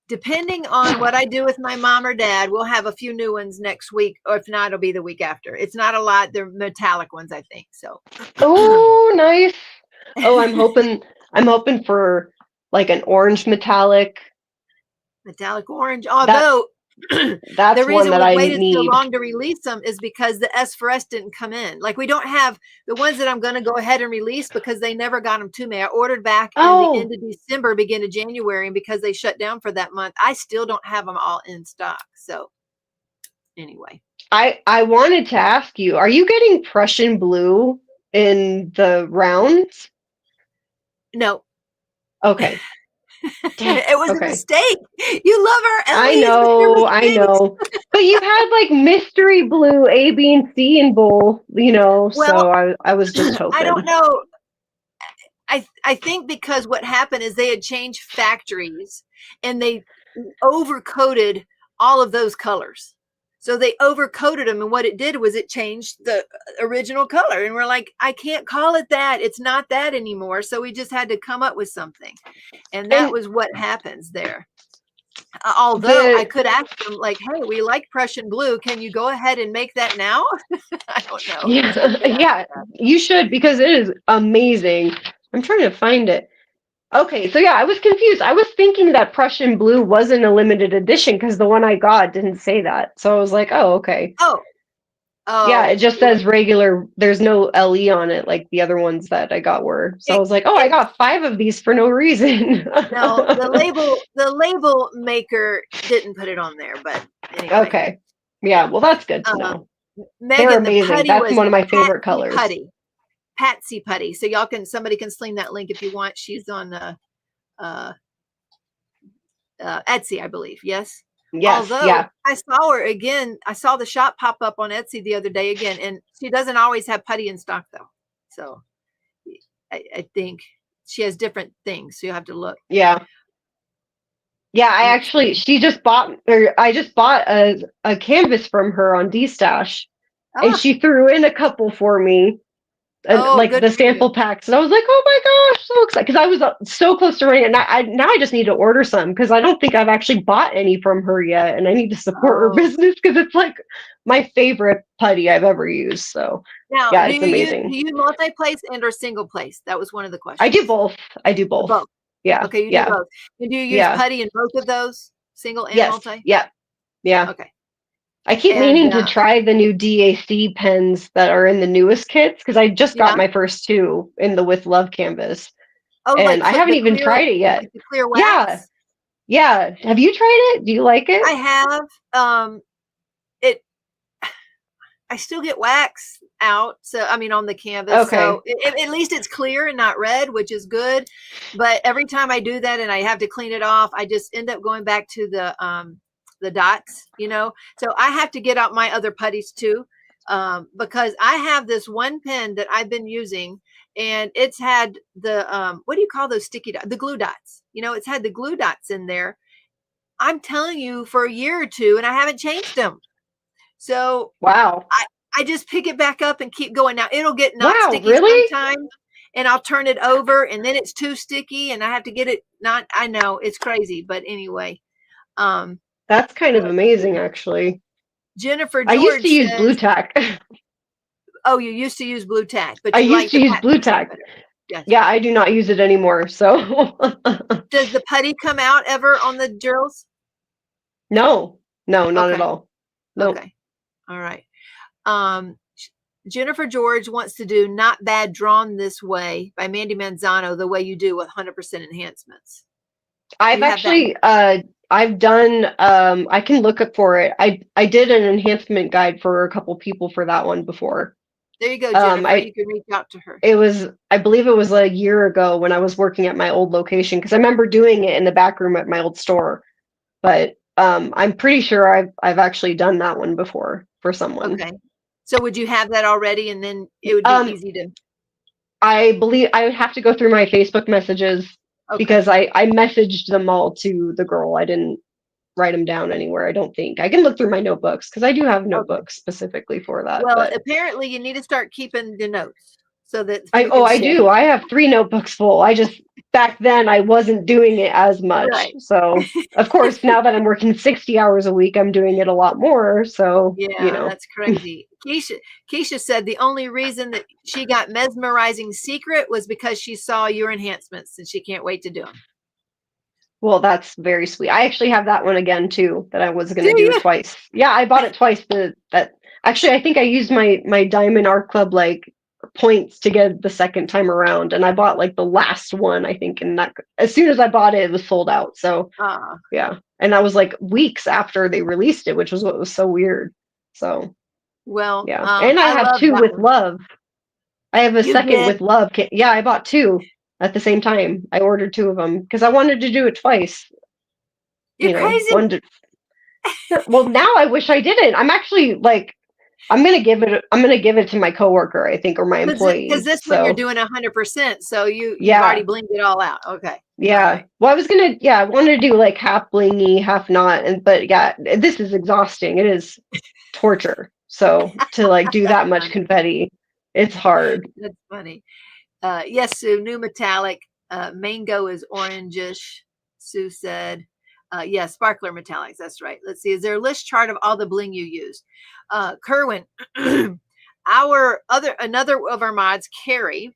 depending on what I do with my mom or dad, we'll have a few new ones next week, or if not, it'll be the week after. It's not a lot. They're metallic ones, I think. So. Oh, nice. Oh, I'm hoping for like an orange metallic orange. Although that's the reason one that we I waited need. so long to release them is because the S for S didn't come in. Like we don't have the ones that I'm going to go ahead and release because they never got them to me. I ordered back in the end of December, beginning of January, and because they shut down for that month, I still don't have them all in stock. So anyway, I wanted to ask you, are you getting Prussian blue in the rounds? No. Okay. It was a mistake. You love our LEs. I know. But you had like mystery blue, A, B, and C in both, you know, so I was just hoping. I don't know. I think because what happened is they had changed factories and they overcoated all of those colors. So they overcoated them, and what it did was it changed the original color. And we're like, I can't call it that. It's not that anymore. So we just had to come up with something. And that was what happens there. Although I could ask them like, hey, we like Prussian blue. Can you go ahead and make that now? I don't know. Yeah, you should, because it is amazing. I'm trying to find it. Okay, so yeah, I was confused. I was thinking that Prussian blue wasn't a limited edition because the one I got didn't say that. So I was like, oh, okay. Oh. Yeah, it just says regular. There's no LE on it like the other ones that I got were. So I was like, oh, I got 5 of these for no reason. No, the label maker didn't put it on there, but anyway. Okay. Yeah, well, that's good to know. Megan, they're amazing. That's one of my favorite colors. Patsy Putty. So somebody can sling that link if you want. She's on Etsy, I believe. Yes. Yes. Although I saw her again, I saw the shop pop up on Etsy the other day again, and she doesn't always have putty in stock though. So I think she has different things. So you have to look. Yeah. Yeah, she just bought, or I just bought a canvas from her on DStash, and Ah, she threw in a couple for me, oh, like good the for you. sample packs. And I was like, oh my gosh, so excited. Because I was so close to running. And now I just need to order some because I don't think I've actually bought any from her yet. And I need to support her Oh. business because it's like my favorite putty I've ever used. So Now, yeah, do it's you use amazing. multi-place and or single place? That was one of the questions. I do both. I do both. Both. Yeah. Okay, you do Yeah. both. And do you use Yeah. putty in both of those, single and Yes. multi? Yeah. Yeah. Okay. I keep And meaning to try the new DAC pens that are in the newest kits because I just got yeah. my first two in the With Love canvas. Oh, And I haven't even tried it yet. like the clear Yeah. wax. Yeah. Have you tried it? Do you like it? I have. It. I still get wax out, so I mean on the canvas. Okay. So at least it's clear and not red, which is good. But every time I do that and I have to clean it off, I just end up going back to the dots, you know. So I have to get out my other putties too, because I have this one pen that I've been using, and it's had the what do you call those sticky dots? The glue dots. You know, it's had the glue dots in there. I'm telling you, for a year or two, and I haven't changed them. So Wow. I just pick it back up and keep going. Now it'll get not Wow, sticky really? sometimes, and I'll turn it over, and then it's too sticky, and I have to get it not. I know it's crazy, but anyway. That's kind of Let's amazing, see. actually. Jennifer I used George to use says, blue tack. "Oh, you used to use blue tack, but I you used like to the use pattern blue design tack. better." Yes. Yeah, I do not use it anymore. So Does the putty come out ever on the drills? no, not Okay. at all. No. Okay. All right. Jennifer George wants to do Not Bad Drawn This Way by Mandy Manzano, the way you do with 100% enhancements. I've actually I've done I can look up for it. I did an enhancement guide for a couple people for that one before. There you go, Jennifer. You can reach out to her. I believe it was a year ago when I was working at my old location because I remember doing it in the back room at my old store. But I'm pretty sure I've actually done that one before for someone. Okay. So would you have that already, and then it would be easy to? I believe I would have to go through my Facebook messages because I messaged them all to the girl. I didn't write them down anywhere. I don't think I can look through my notebooks because I do have notebooks specifically for that. Well, but apparently you need to start keeping the notes so that I do. I have 3 notebooks full. I just back then I wasn't doing it as much. Right. So of course now that I'm working 60 hours a week, I'm doing it a lot more. So yeah, that's crazy. Keisha said the only reason that she got Mesmerizing Secret was because she saw your enhancements and she can't wait to do them. Well, that's very sweet. I actually have that one again too that I was going to do it twice. Yeah, I bought it twice. Actually I think I used my Diamond Art Club points to get the second time around, and I bought the last one, I think, and that as soon as I bought it was sold out. So yeah, and that was weeks after they released it, which was what was so weird. So well, yeah, and I have 2 with love. I have a second with love. Yeah, I bought 2 at the same time. I ordered 2 of them because I wanted to do it twice. You're crazy. Well, now I wish I didn't. I'm actually I'm gonna give it to my coworker, I think, or my employee. Because this one you're doing 100%, so you've already blinged it all out. Okay. Yeah. Right. Well, I wanted to do half blingy, half not, but yeah, this is exhausting. It is torture. So to do that much confetti, it's hard. That's funny. Yes, Sue. New metallic. Mango is orangish. Sue said. Yeah, sparkler metallics. That's right. Let's see. Is there a list chart of all the bling you use? Kerwin, another of our mods, Carrie,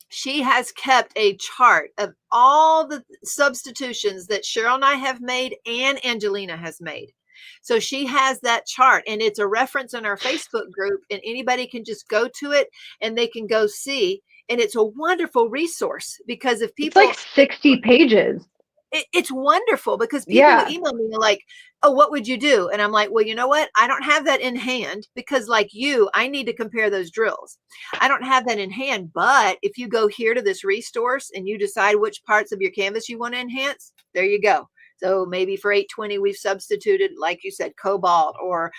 she has kept a chart of all the substitutions that Cheryl and I have made and Angelina has made. So she has that chart, and it's a reference in our Facebook group, and anybody can just go to it and they can go see. And it's a wonderful resource because if people, it's 60 pages. It's wonderful because people would email me like, oh, what would you do? And I'm like, well, you know what? I don't have that in hand because I need to compare those drills. I don't have that in hand. But if you go here to this resource and you decide which parts of your canvas you want to enhance, there you go. So maybe for 820, we've substituted, like you said, cobalt or,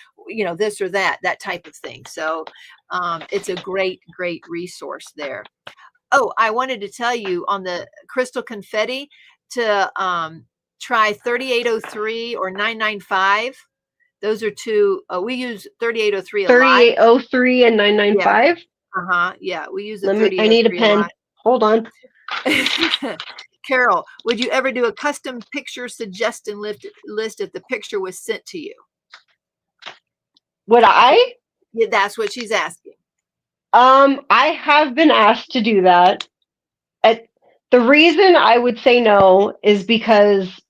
this or that type of thing. So it's a great, great resource there. Oh, I wanted to tell you on the crystal confetti, to try 3803 or 995. Those are two. We use 3803 a lot. 3803 and 995. Yeah, we use the I need a 3803 pen. lot. Hold on. Carol, would you ever do a custom picture suggestion list if the picture was sent to you? Would I? Yeah, that's what she's asking. I have been asked to do that. The reason I would say no is because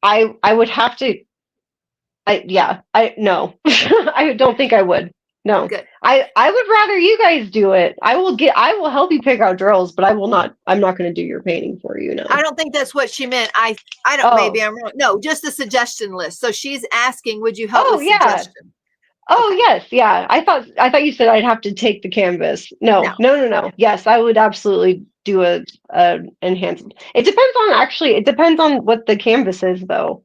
I would have to. No. I don't think I would. No. Good. I would rather you guys do it. I will help you pick out drills, but I'm not going to do your painting for you. No. I don't think that's what she meant. I don't, maybe I'm wrong. No, just the suggestion list. So she's asking, would you help with suggestion? Oh, okay. Yes. Yeah. I thought you said I'd have to take the canvas. No. Yes, I would absolutely do a enhancement. It depends on what the canvas is though,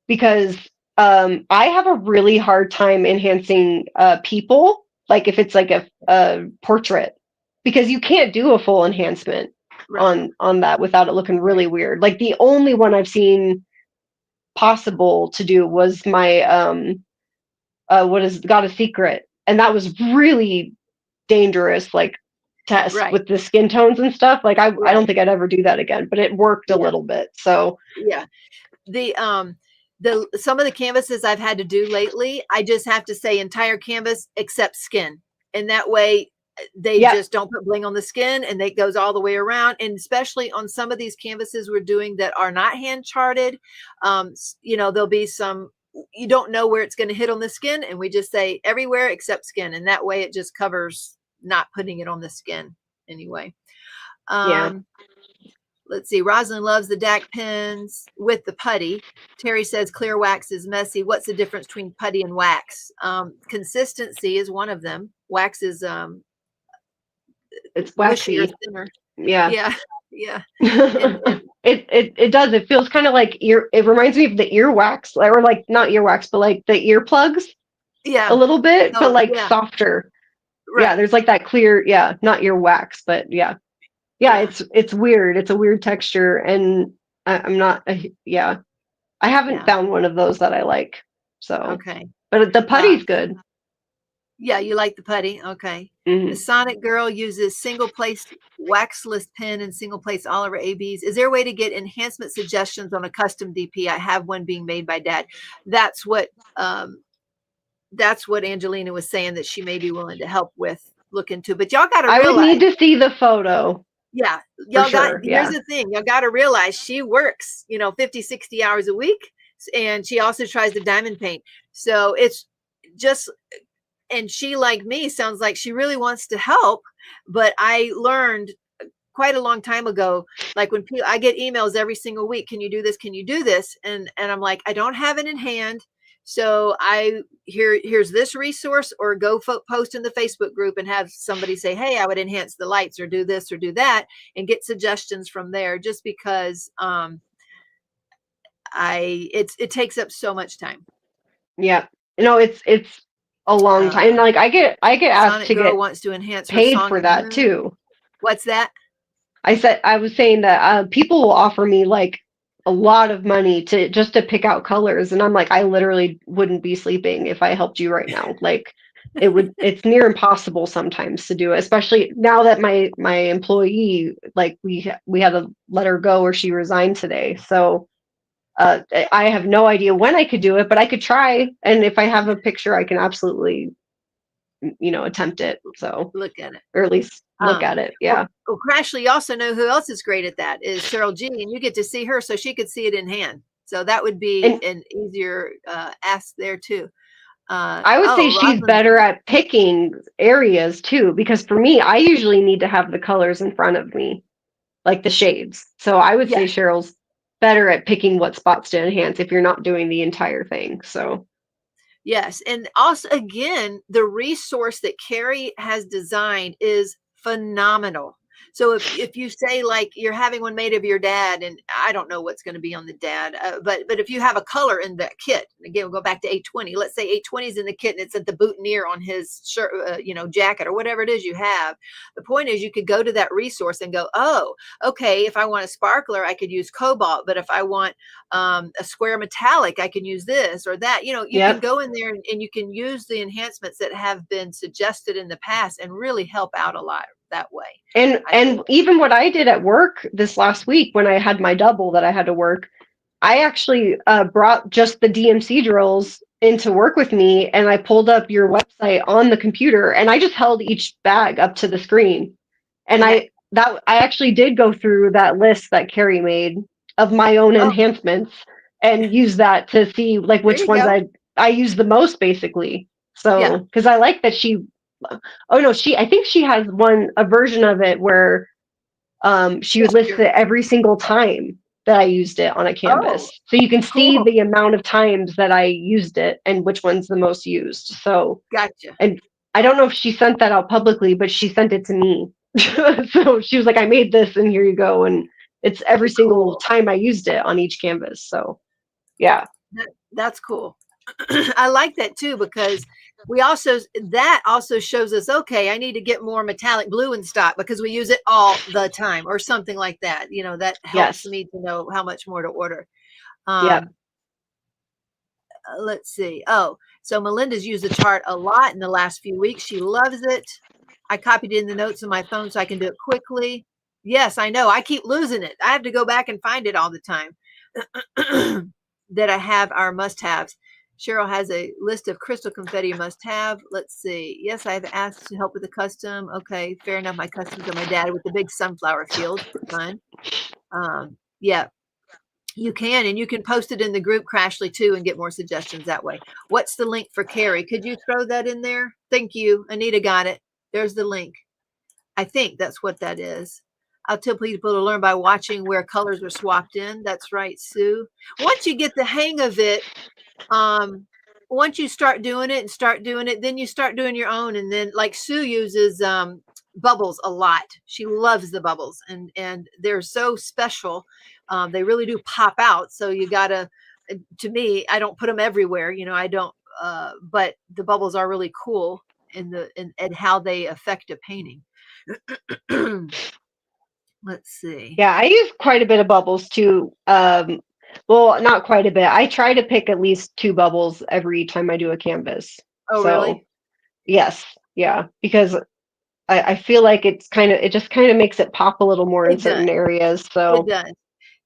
because I have a really hard time enhancing people, like if it's like a portrait, because you can't do a full enhancement on that without it looking really weird. Like the only one I've seen possible to do was my what is Got a Secret, and that was really dangerous, like test with the skin tones and stuff. Like I don't think I'd ever do that again, but it worked a little bit. So yeah, some of the canvases I've had to do lately, I just have to say entire canvas except skin, and that way they just don't put bling on the skin, and it goes all the way around. And especially on some of these canvases we're doing that are not hand charted, there'll be some, you don't know where it's going to hit on the skin, and we just say everywhere except skin, and that way it just covers not putting it on the skin anyway. Let's see. Rosalind loves the DAC pens with the putty. Terry says clear wax is messy. What's the difference between putty and wax? Consistency is one of them. Wax is it's waxy or thinner. Yeah. And it does. It feels kind of like it reminds me of the earwax, or like not earwax, but like the earplugs. A little bit, but like softer. Yeah, there's like that clear, not earwax, but yeah, it's weird. It's a weird texture, and I'm not, I haven't found one of those that I like. So okay, but the putty's good. Yeah, you like the putty. Okay. Mm-hmm. The Sonic Girl uses single place waxless pen and single place all over ABs. Is there a way to get enhancement suggestions on a custom DP? I have one being made by Dad. That's what Angelina was saying that she may be willing to help look into. But y'all got to realize, I would need to see the photo. Yeah. Y'all here's the thing. Y'all got to realize she works, 50, 60 hours a week. And she also tries to diamond paint. So it's just, and she, like me, sounds like she really wants to help. But I learned quite a long time ago, like when I get emails every single week, can you do this? Can you do this? And I'm like, I don't have it in hand. So here's this resource, or go post in the Facebook group and have somebody say, hey, I would enhance the lights or do this or do that, and get suggestions from there, just because it takes up so much time. Yeah. It's a long time. Like I get asked to get wants to enhance paid for that too. What's that? I was saying that people will offer me like a lot of money to pick out colors, and I'm like, I literally wouldn't be sleeping if I helped you right now. Like it's near impossible sometimes to do it, especially now that my employee, like we had to let her go, or she resigned today. So I have no idea when I could do it, but I could try, and if I have a picture, I can absolutely attempt it. So look at it, or at least look at it. Yeah. Well, Crashley, also know who else is great at that is Cheryl G, and you get to see her, so she could see it in hand. So that would be an easier ask there too. I would say she's better at picking areas too, because for me, I usually need to have the colors in front of me, like the shades. So I would say Cheryl's better at picking what spots to enhance if you're not doing the entire thing. So yes. And also, again, the resource that Carrie has designed is phenomenal. So if you say like you're having one made of your dad, and I don't know what's going to be on the dad, but if you have a color in that kit, again, we'll go back to 820. Let's say 820 is in the kit and it's at the boutonniere on his shirt, jacket or whatever it is you have. The point is you could go to that resource and go, oh, okay, if I want a sparkler, I could use cobalt, but if I want a square metallic, I can use this or that. You can go in there and you can use the enhancements that have been suggested in the past and really help out a lot that way. And even what I did at work this last week when I had my double that I had to work, I actually brought just the DMC drills into work with me, and I pulled up your website on the computer, and I just held each bag up to the screen, and I actually did go through that list that Carrie made of my own enhancements and use that to see like which ones I use the most, basically. So because I like that she. Oh no, I think she has a version of it where she would list it every single time that I used it on a canvas. So you can see the amount of times that I used it and which one's the most used. So gotcha. And I don't know if she sent that out publicly, but she sent it to me. So she was like, I made this and here you go. And it's every single time I used it on each canvas. So yeah. That's cool. I like that too, because that also shows us, okay, I need to get more metallic blue in stock because we use it all the time or something like that. That helps me to know how much more to order. Let's see. Oh, so Melinda's used the chart a lot in the last few weeks. She loves it. I copied it in the notes on my phone so I can do it quickly. Yes, I know. I keep losing it. I have to go back and find it all the time. That I have our must-haves. Cheryl has a list of crystal confetti must-have. Let's see. Yes, I've asked to help with the custom. Okay, fair enough. My customs are my dad with the big sunflower field. Fun. Yeah, you can, and you can post it in the group Crashley too and get more suggestions that way. What's the link for Carrie? Could you throw that in there? Thank you. Anita got it. There's the link. I think that's what that is. I'll tell people to learn by watching where colors were swapped in. That's right, Sue. Once you get the hang of it, once you start doing it, then you start doing your own. And then like Sue uses bubbles a lot. She loves the bubbles and they're so special. They really do pop out. So you gotta, to me, I don't put them everywhere. I don't, but the bubbles are really cool in how they affect a painting. Let's see. Yeah, I use quite a bit of bubbles too. Well, not quite a bit. I try to pick at least 2 bubbles every time I do a canvas. Oh, really? Yes. Yeah. Because I feel like it just kind of makes it pop a little more in certain areas. So it does.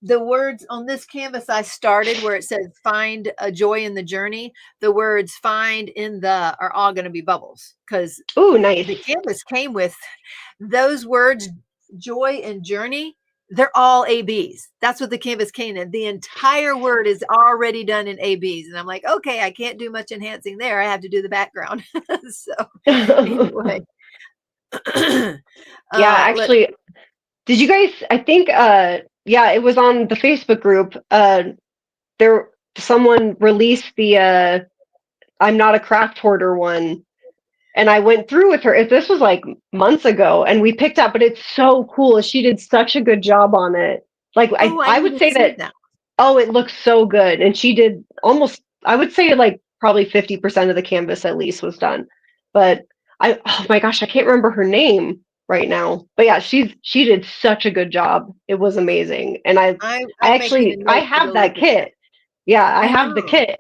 The words on this canvas I started where it says find a joy in the journey, the words find in the are all going to be bubbles because nice. The canvas came with those words, joy and journey. They're all ABs. That's what the canvas came in. The entire word is already done in ABs. And I'm like, okay, I can't do much enhancing there. I have to do the background. So anyway. Actually, did you guys, I think, it was on the Facebook group. Someone released the I'm not a craft hoarder one. And I went through with her. This was like months ago, and we picked up. But it's so cool. She did such a good job on it. Like I would say that. Oh, it looks so good. And she did almost. I would say like probably 50% of the canvas at least was done. But oh my gosh, I can't remember her name right now. But yeah, she did such a good job. It was amazing. And I have that kit. Yeah, I have the kit.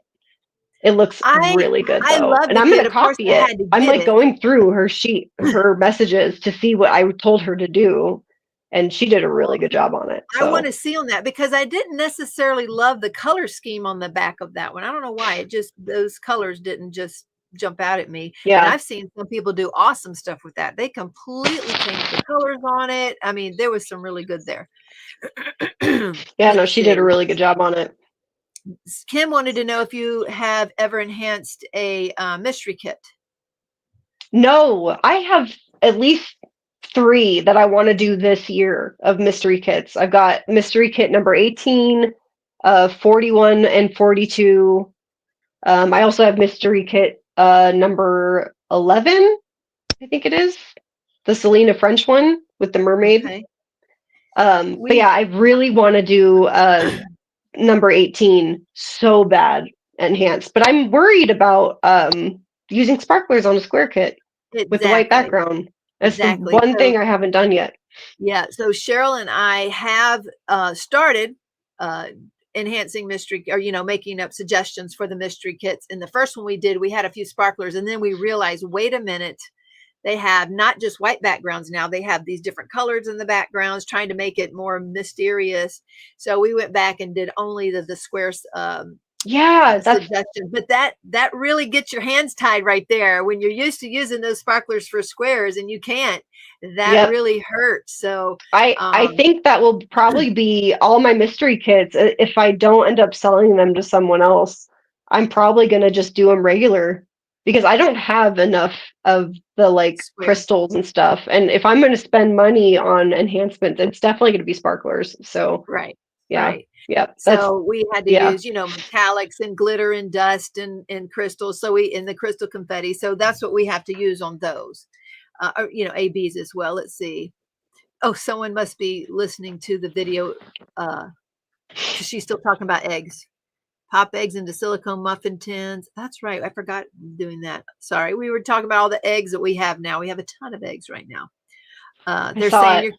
It looks really good though. I love and I'm going to copy it. I'm like going through her messages to see what I told her to do. And she did a really good job on it. So. I want to see on that because I didn't necessarily love the color scheme on the back of that one. I don't know why. Those colors didn't just jump out at me. Yeah. And I've seen some people do awesome stuff with that. They completely changed the colors on it. I mean, there was some really good there. Yeah, no, she did a really good job on it. Kim wanted to know if you have ever enhanced a mystery kit. No, I have at least 3 that I want to do this year of mystery kits. I've got mystery kit number 18, 41 and 42. I also have mystery kit number 11, I think it is. the Selena French one with the mermaid. Okay. But yeah, I really want to do number 18 so bad enhanced, but I'm worried about using sparklers on a square kit with the white background. That's the one thing I haven't done yet. Yeah, so Cheryl and I have started enhancing mystery, or making up suggestions for the mystery kits. And the first one we did, we had a few sparklers, and then we realized, wait a minute, they have not just white backgrounds now, they have these different colors in the backgrounds, trying to make it more mysterious. So we went back and did only the squares suggestions. But that really gets your hands tied right there when you're used to using those sparklers for squares and you can't. That really hurts. So I think that will probably be all my mystery kits. If I don't end up selling them to someone else, I'm probably going to just do them regular, because I don't have enough of the crystals and stuff. And if I'm going to spend money on enhancements, it's definitely going to be sparklers. So so we had to use metallics and glitter and dust and crystals, so in the crystal confetti, so that's what we have to use on those. ABs as well. Let's see. Oh, someone must be listening to the video, because she's still talking about eggs. Pop eggs into silicone muffin tins. That's right, I forgot doing that. Sorry, we were talking about all the eggs that we have now. We have a ton of eggs right now. They're saying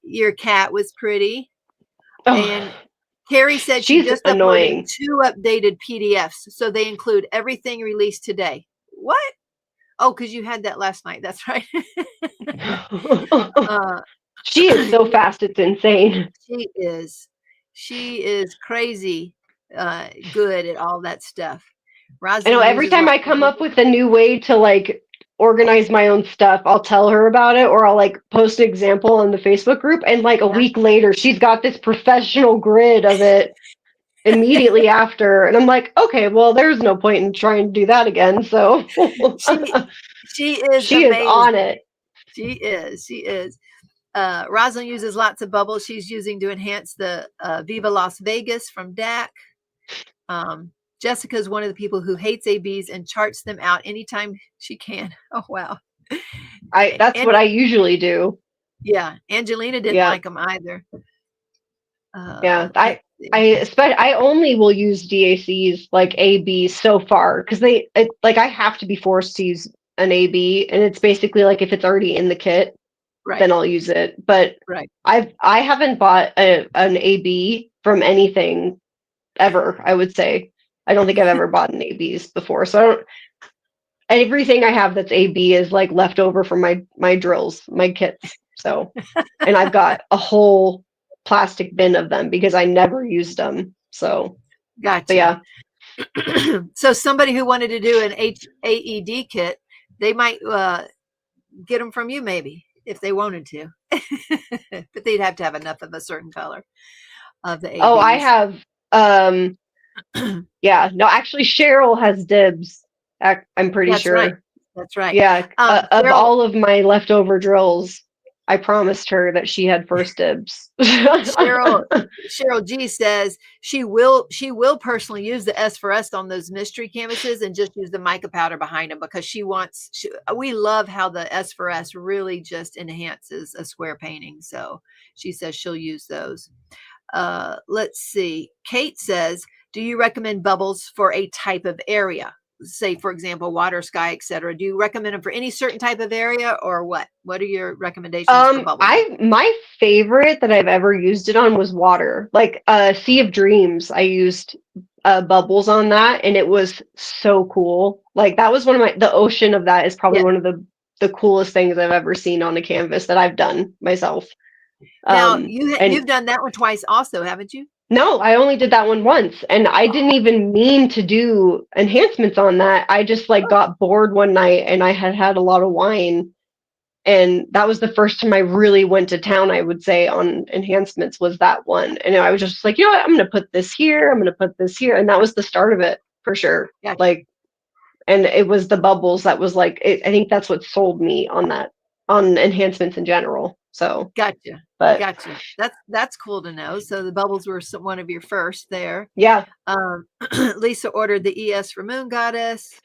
your cat was pretty. And Carrie said she just uploaded 2 updated PDFs, so they include everything released today. What? Oh, because you had that last night. That's right. She is so fast, it's insane. She is crazy good at all that stuff. I know every time I come up with a new way to organize my own stuff, I'll tell her about it, or I'll post an example on the Facebook group, and a week later she's got this professional grid of it immediately after, and I'm like, okay, well, there's no point in trying to do that again. So she is on it. She is. Rosalind uses lots of bubbles she's using to enhance the Viva Las Vegas from DAC. Jessica is one of the people who hates ABs and charts them out anytime she can. Oh, wow. That's what I usually do. Yeah. Angelina didn't like them either. I only will use DACs like ABs so far, because I have to be forced to use an AB, and it's basically if it's already in the kit, then I'll use it. But I haven't bought an AB from anything ever, I would say. I don't think I've ever bought an ABs before. So everything I have that's AB is left over from my drills, my kits. So, and I've got a whole plastic bin of them because I never used them. So, gotcha. So somebody who wanted to do an AED kit, they might get them from you maybe if they wanted to, but they'd have to have enough of a certain color of the ABs. Oh, I have. No, actually Cheryl has dibs. I'm pretty sure. That's right. Yeah. Of all of my leftover drills, I promised her that she had first dibs. Cheryl G says she will personally use the S for us on those mystery canvases and just use the mica powder behind them, because we love how the S for S really just enhances a square painting. So she says she'll use those. Let's see. Kate says, do you recommend bubbles for a type of area? Say, for example, water, sky, etc. Do you recommend them for any certain type of area, or what? What are your recommendations for bubbles? My favorite that I've ever used it on was water. Sea of Dreams, I used bubbles on that, and it was so cool. That was the ocean of that is probably one of the coolest things I've ever seen on a canvas that I've done myself. Now, you've done that one twice also, haven't you? No, I only did that one once, and I didn't even mean to do enhancements on that. I just got bored one night, and I had a lot of wine, and that was the first time I really went to town, I would say, on enhancements, was that one. And I was just you know what, I'm going to put this here, I'm going to put this here, and that was the start of it for sure. Gotcha. And it was the bubbles that was I think that's what sold me on enhancements in general. So gotcha. That's cool to know. So the bubbles were one of your first there. Yeah. Lisa ordered the ES for Moon Goddess.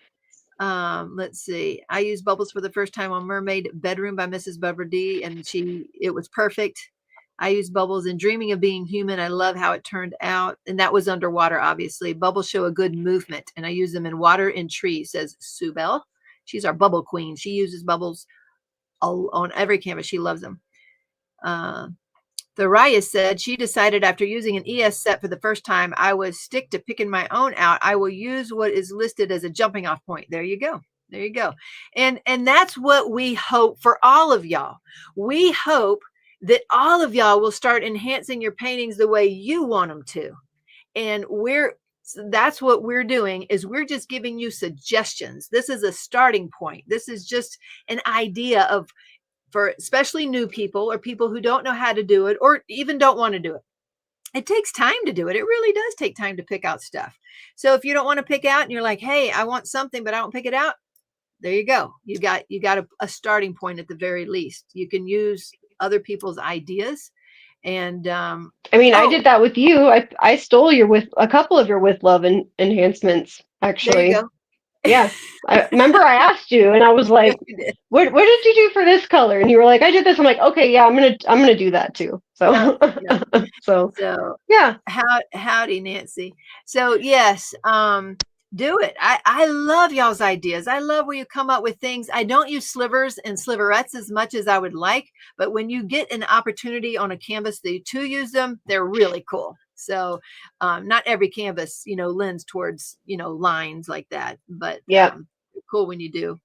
Let's see. I used bubbles for the first time on Mermaid Bedroom by Mrs. Bubber D, and it was perfect. I used bubbles in Dreaming of Being Human. I love how it turned out. And that was underwater, obviously. Bubbles show a good movement, and I use them in water and trees, says Sue Bell. She's our bubble queen. She uses bubbles on every canvas. She loves them. The Raya said she decided after using an ES set for the first time, I would stick to picking my own out. I will use what is listed as a jumping off point. There you go. There you go. And that's what we hope for all of y'all. We hope that all of y'all will start enhancing your paintings the way you want them to. And that's what we're doing, is we're just giving you suggestions. This is a starting point. This is just an idea for especially new people or people who don't know how to do it or even don't want to do it. It takes time to do it. It really does take time to pick out stuff. So if you don't want to pick out and you're like, hey, I want something, but I don't pick it out, there you go. You got a starting point at the very least. You can use other people's ideas. And I did that with you. I stole a couple of your with love enhancements, actually. There you go. Yeah. I remember I asked you and I was like, what did you do for this color? And you were like, I did this. I'm like, okay, yeah, I'm gonna do that too. So so yeah. Howdy, Nancy. So yes, do it. I love y'all's ideas. I love where you come up with things. I don't use slivers and sliverettes as much as I would like, but when you get an opportunity on a canvas to use them, they're really cool. So not every canvas, lends towards, lines like that, but yeah, cool when you do.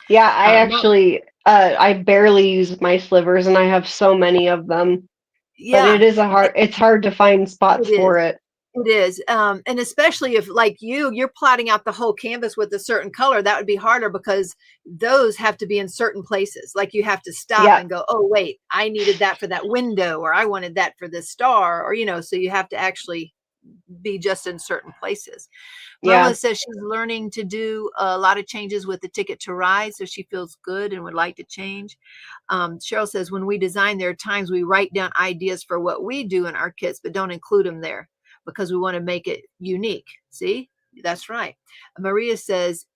Yeah, I actually, I barely use my slivers and I have so many of them. Yeah. But it's hard to find spots for it. It is. And especially if like you're plotting out the whole canvas with a certain color, that would be harder because those have to be in certain places. Like you have to stop and go, oh, wait, I needed that for that window, or I wanted that for this star, or, so you have to actually be just in certain places. Lola says she's learning to do a lot of changes with the Ticket to Ride, so she feels good and would like to change. Cheryl says when we design, there are times we write down ideas for what we do in our kits, but don't include them there, because we want to make it unique. See, that's right. Maria says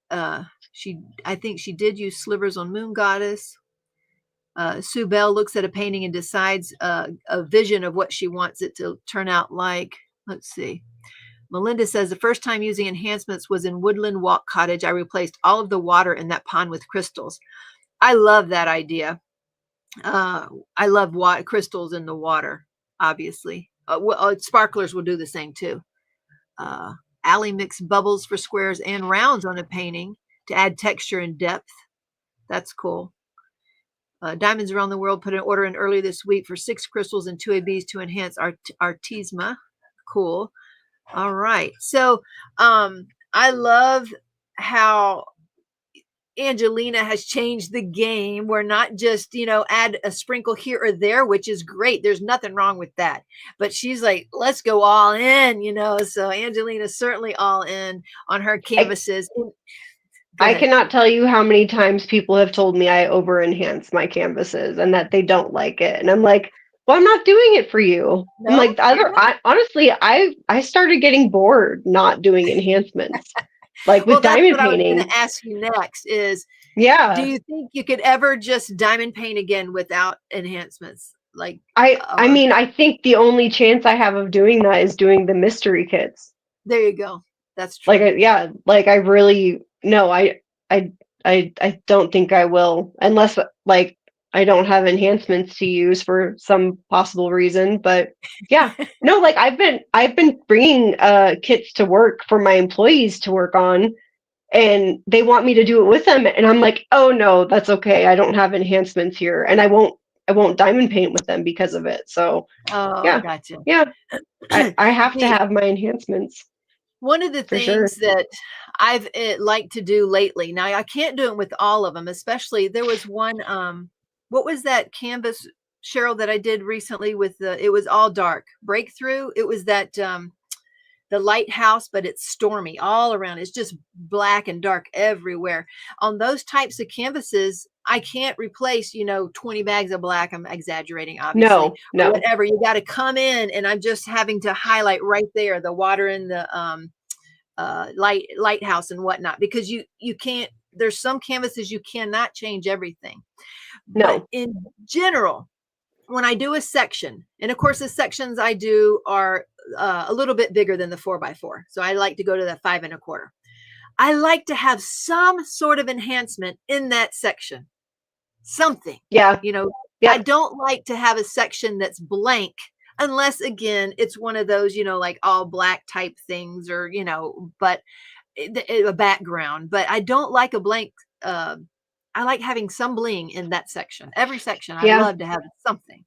I think she did use slivers on Moon Goddess. Sue Bell looks at a painting and decides a vision of what she wants it to turn out like. Let's see. Melinda says the first time using enhancements was in Woodland Walk Cottage. I replaced all of the water in that pond with crystals. I love that idea. I love crystals in the water, obviously. Sparklers will do the same too. Allie mixed bubbles for squares and rounds on a painting to add texture and depth. That's cool. Diamonds Around the World put an order in early this week for 6 crystals and 2 ABs to enhance our Teemaw. Cool. All right. So I love how Angelina has changed the game. We're not just, add a sprinkle here or there, which is great. There's nothing wrong with that. But she's like, let's go all in, So Angelina's certainly all in on her canvases. I cannot tell you how many times people have told me I over enhance my canvases and that they don't like it. And I'm like, well, I'm not doing it for you. No, I'm like, honestly, I started getting bored not doing enhancements. Like with diamond painting. I was going to ask you next is, do you think you could ever just diamond paint again without enhancements? Like, I think the only chance I have of doing that is doing the mystery kits. There you go. That's true. I really, no, I don't think I will, unless I don't have enhancements to use for some possible reason. But no, I've been bringing kits to work for my employees to work on, and they want me to do it with them, and I'm like, oh no, that's okay. I don't have enhancements here, and I won't diamond paint with them because of it. So gotcha. Yeah, I have to have my enhancements. One of the things that I've liked to do lately, now I can't do it with all of them, especially there was one, what was that canvas, Cheryl, that I did recently with it was all dark, Breakthrough. It was that, the lighthouse, but it's stormy all around. It's just black and dark everywhere. On those types of canvases, I can't replace, 20 bags of black. I'm exaggerating, obviously. No. Whatever. You got to come in, and I'm just having to highlight right there the water in the lighthouse and whatnot, because you can't, there's some canvases you cannot change everything. No. But in general, when I do a section, and of course the sections I do are a little bit bigger than the 4x4. So I like to go to the 5 1/4. I like to have some sort of enhancement in that section. Something. Yeah. You know, Yeah. I don't like to have a section that's blank unless, again, it's one of those, you know, like all black type things, or, you know, but a background. But I don't like a blank. I like having some bling in that section. Every section, I Yeah. love to have something.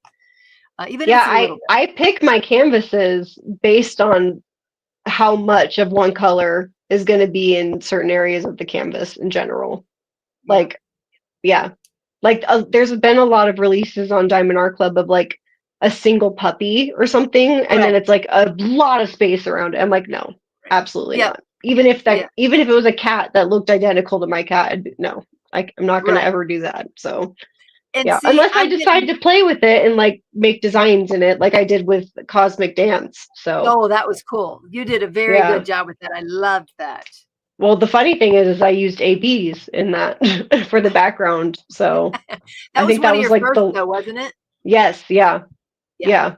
Even if Yeah, it's a little bit. I pick my canvases based on how much of one color is going to be in certain areas of the canvas in general. Yeah. Like, yeah, like there's been a lot of releases on Diamond Art Club of like a single puppy or something, and then Right. it's like a lot of space around it. I'm like, no, absolutely Yep. not. Even if that, Yeah. even if it was a cat that looked identical to my cat, no, I'm not going Right. to ever do that. So. And Yeah, see, unless I I'm decide getting, to play with it and like make designs in it, like I did with Cosmic Dance. So oh, that was cool. You did a very yeah. good job with that. I loved that. Well, the funny thing is I used ABs in that for the background. So That I was think one that of was your like first, the though, wasn't it? yes, yeah, Yeah.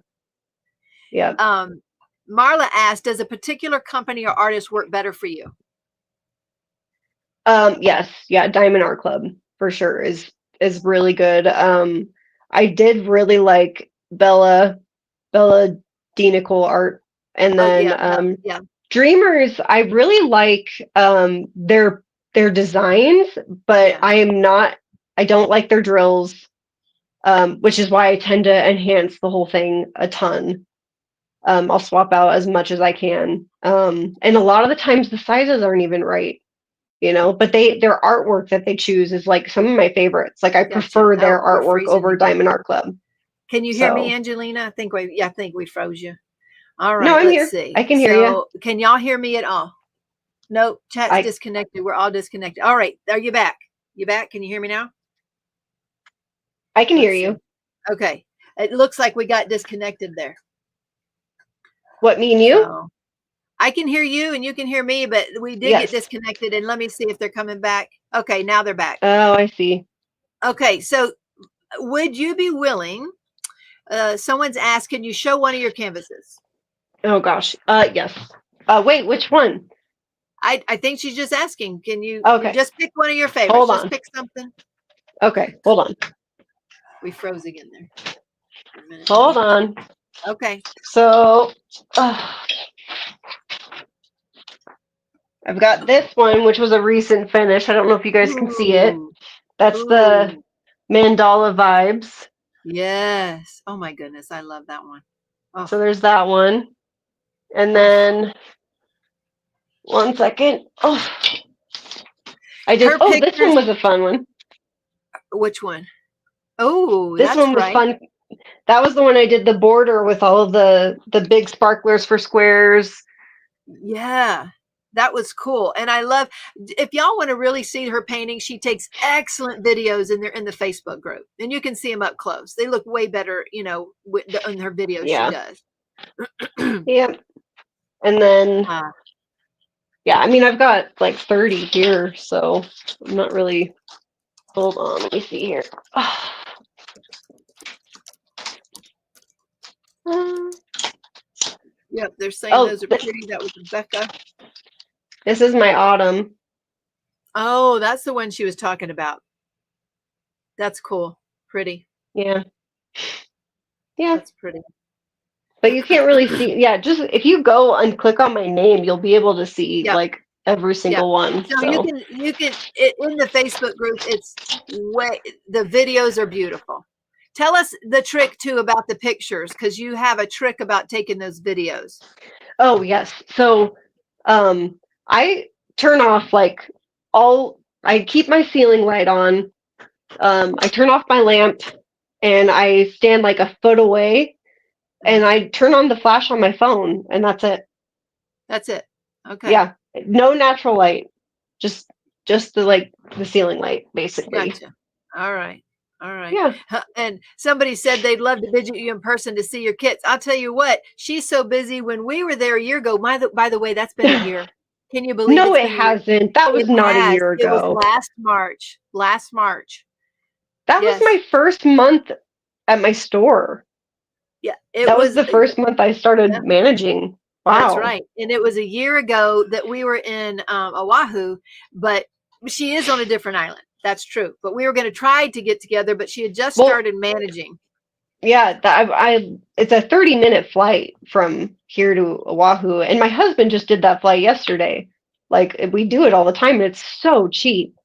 yeah, yeah. Marla asked, does a particular company or artist work better for you? Yes, yeah. Diamond Art Club for sure is really good. I did really like Bella Nicole art, and Oh, then yeah. Yeah. Dreamers, I really like their designs, but Yeah. I don't like their drills, which is why I tend to enhance the whole thing a ton. I'll swap out as much as I can. And a lot of the times the sizes aren't even right, you know, but their artwork that they choose is like some of my favorites. Like I Gotcha. prefer their Oh, we're artwork freezing over again. Diamond Art Club. Can you hear me, So Angelina? I think we froze you. All no, right, I'm let's here. see. I can hear you. So can y'all hear me at all? Nope, chat's I disconnected. We're all disconnected. All right, are you back? You back? Can you hear me now? can hear Let's see. you. Okay. It looks like we got disconnected there. What, me and you? So I can hear you and you can hear me, but we did Yes. get disconnected. And let me see if they're coming back. Okay, now they're back. Oh, I see. Okay, so would you be willing? Someone's asked, can you show one of your canvases? Oh gosh. Yes. Wait, which one? I think she's just asking. Can you Okay. just pick one of your favorites? Hold Just on. pick something. Okay, hold on. We froze again there. For a minute. Hold on. Okay. So, I've got this one, which was a recent finish. I don't know if you guys can see it. Ooh, That's the ooh. mandala vibes. Yes. Oh my goodness. I love that one. Oh, So there's that one. And then, one second. Oh, this one pictures. was a fun one. Which one? Oh, This that's one was right. fun. That was the one I did the border with all of the big sparklers for squares. Yeah, that was cool. And I love, if y'all want to really see her painting, she takes excellent videos in the Facebook group, and you can see them up close. They look way better, you know, in her videos. Yeah. She does. Yeah. And then, yeah, I mean, I've got like 30 here, so I'm not really. Hold on, let me see here. Yep, they're saying those are pretty. That was Becca. This is my autumn. Oh, that's the one she was talking about. That's cool. Pretty. Yeah. Yeah. That's pretty. But you can't really see. Yeah, just if you go and click on my name, you'll be able to see like every single one. So you can in the Facebook group, it's the videos are beautiful. Tell us the trick too about the pictures, because you have a trick about taking those videos. Oh yes. So I turn off I keep my ceiling light on. I turn off my lamp and I stand like a foot away and I turn on the flash on my phone, and that's it. That's it. Okay. Yeah. No natural light. Just the ceiling light, basically. Gotcha. All right. All right. Yeah. And somebody said they'd love to visit you in person to see your kits. I'll tell you what, she's so busy. When we were there a year ago, by the way, that's been a year. Can you believe No, it's it been a year? hasn't. That was It not a has. year It was ago. last March. Last March. That was Yes. my first month at my store. Yeah. It That was was. the first month I started Yeah, managing. that's Wow. right. And it was a year ago that we were in Oahu, but she is on a different island. That's true. But we were going to try to get together, but she had just Well, started managing. yeah, it's a 30-minute flight from here to Oahu, and my husband just did that flight yesterday. Like we do it all the time, and it's so cheap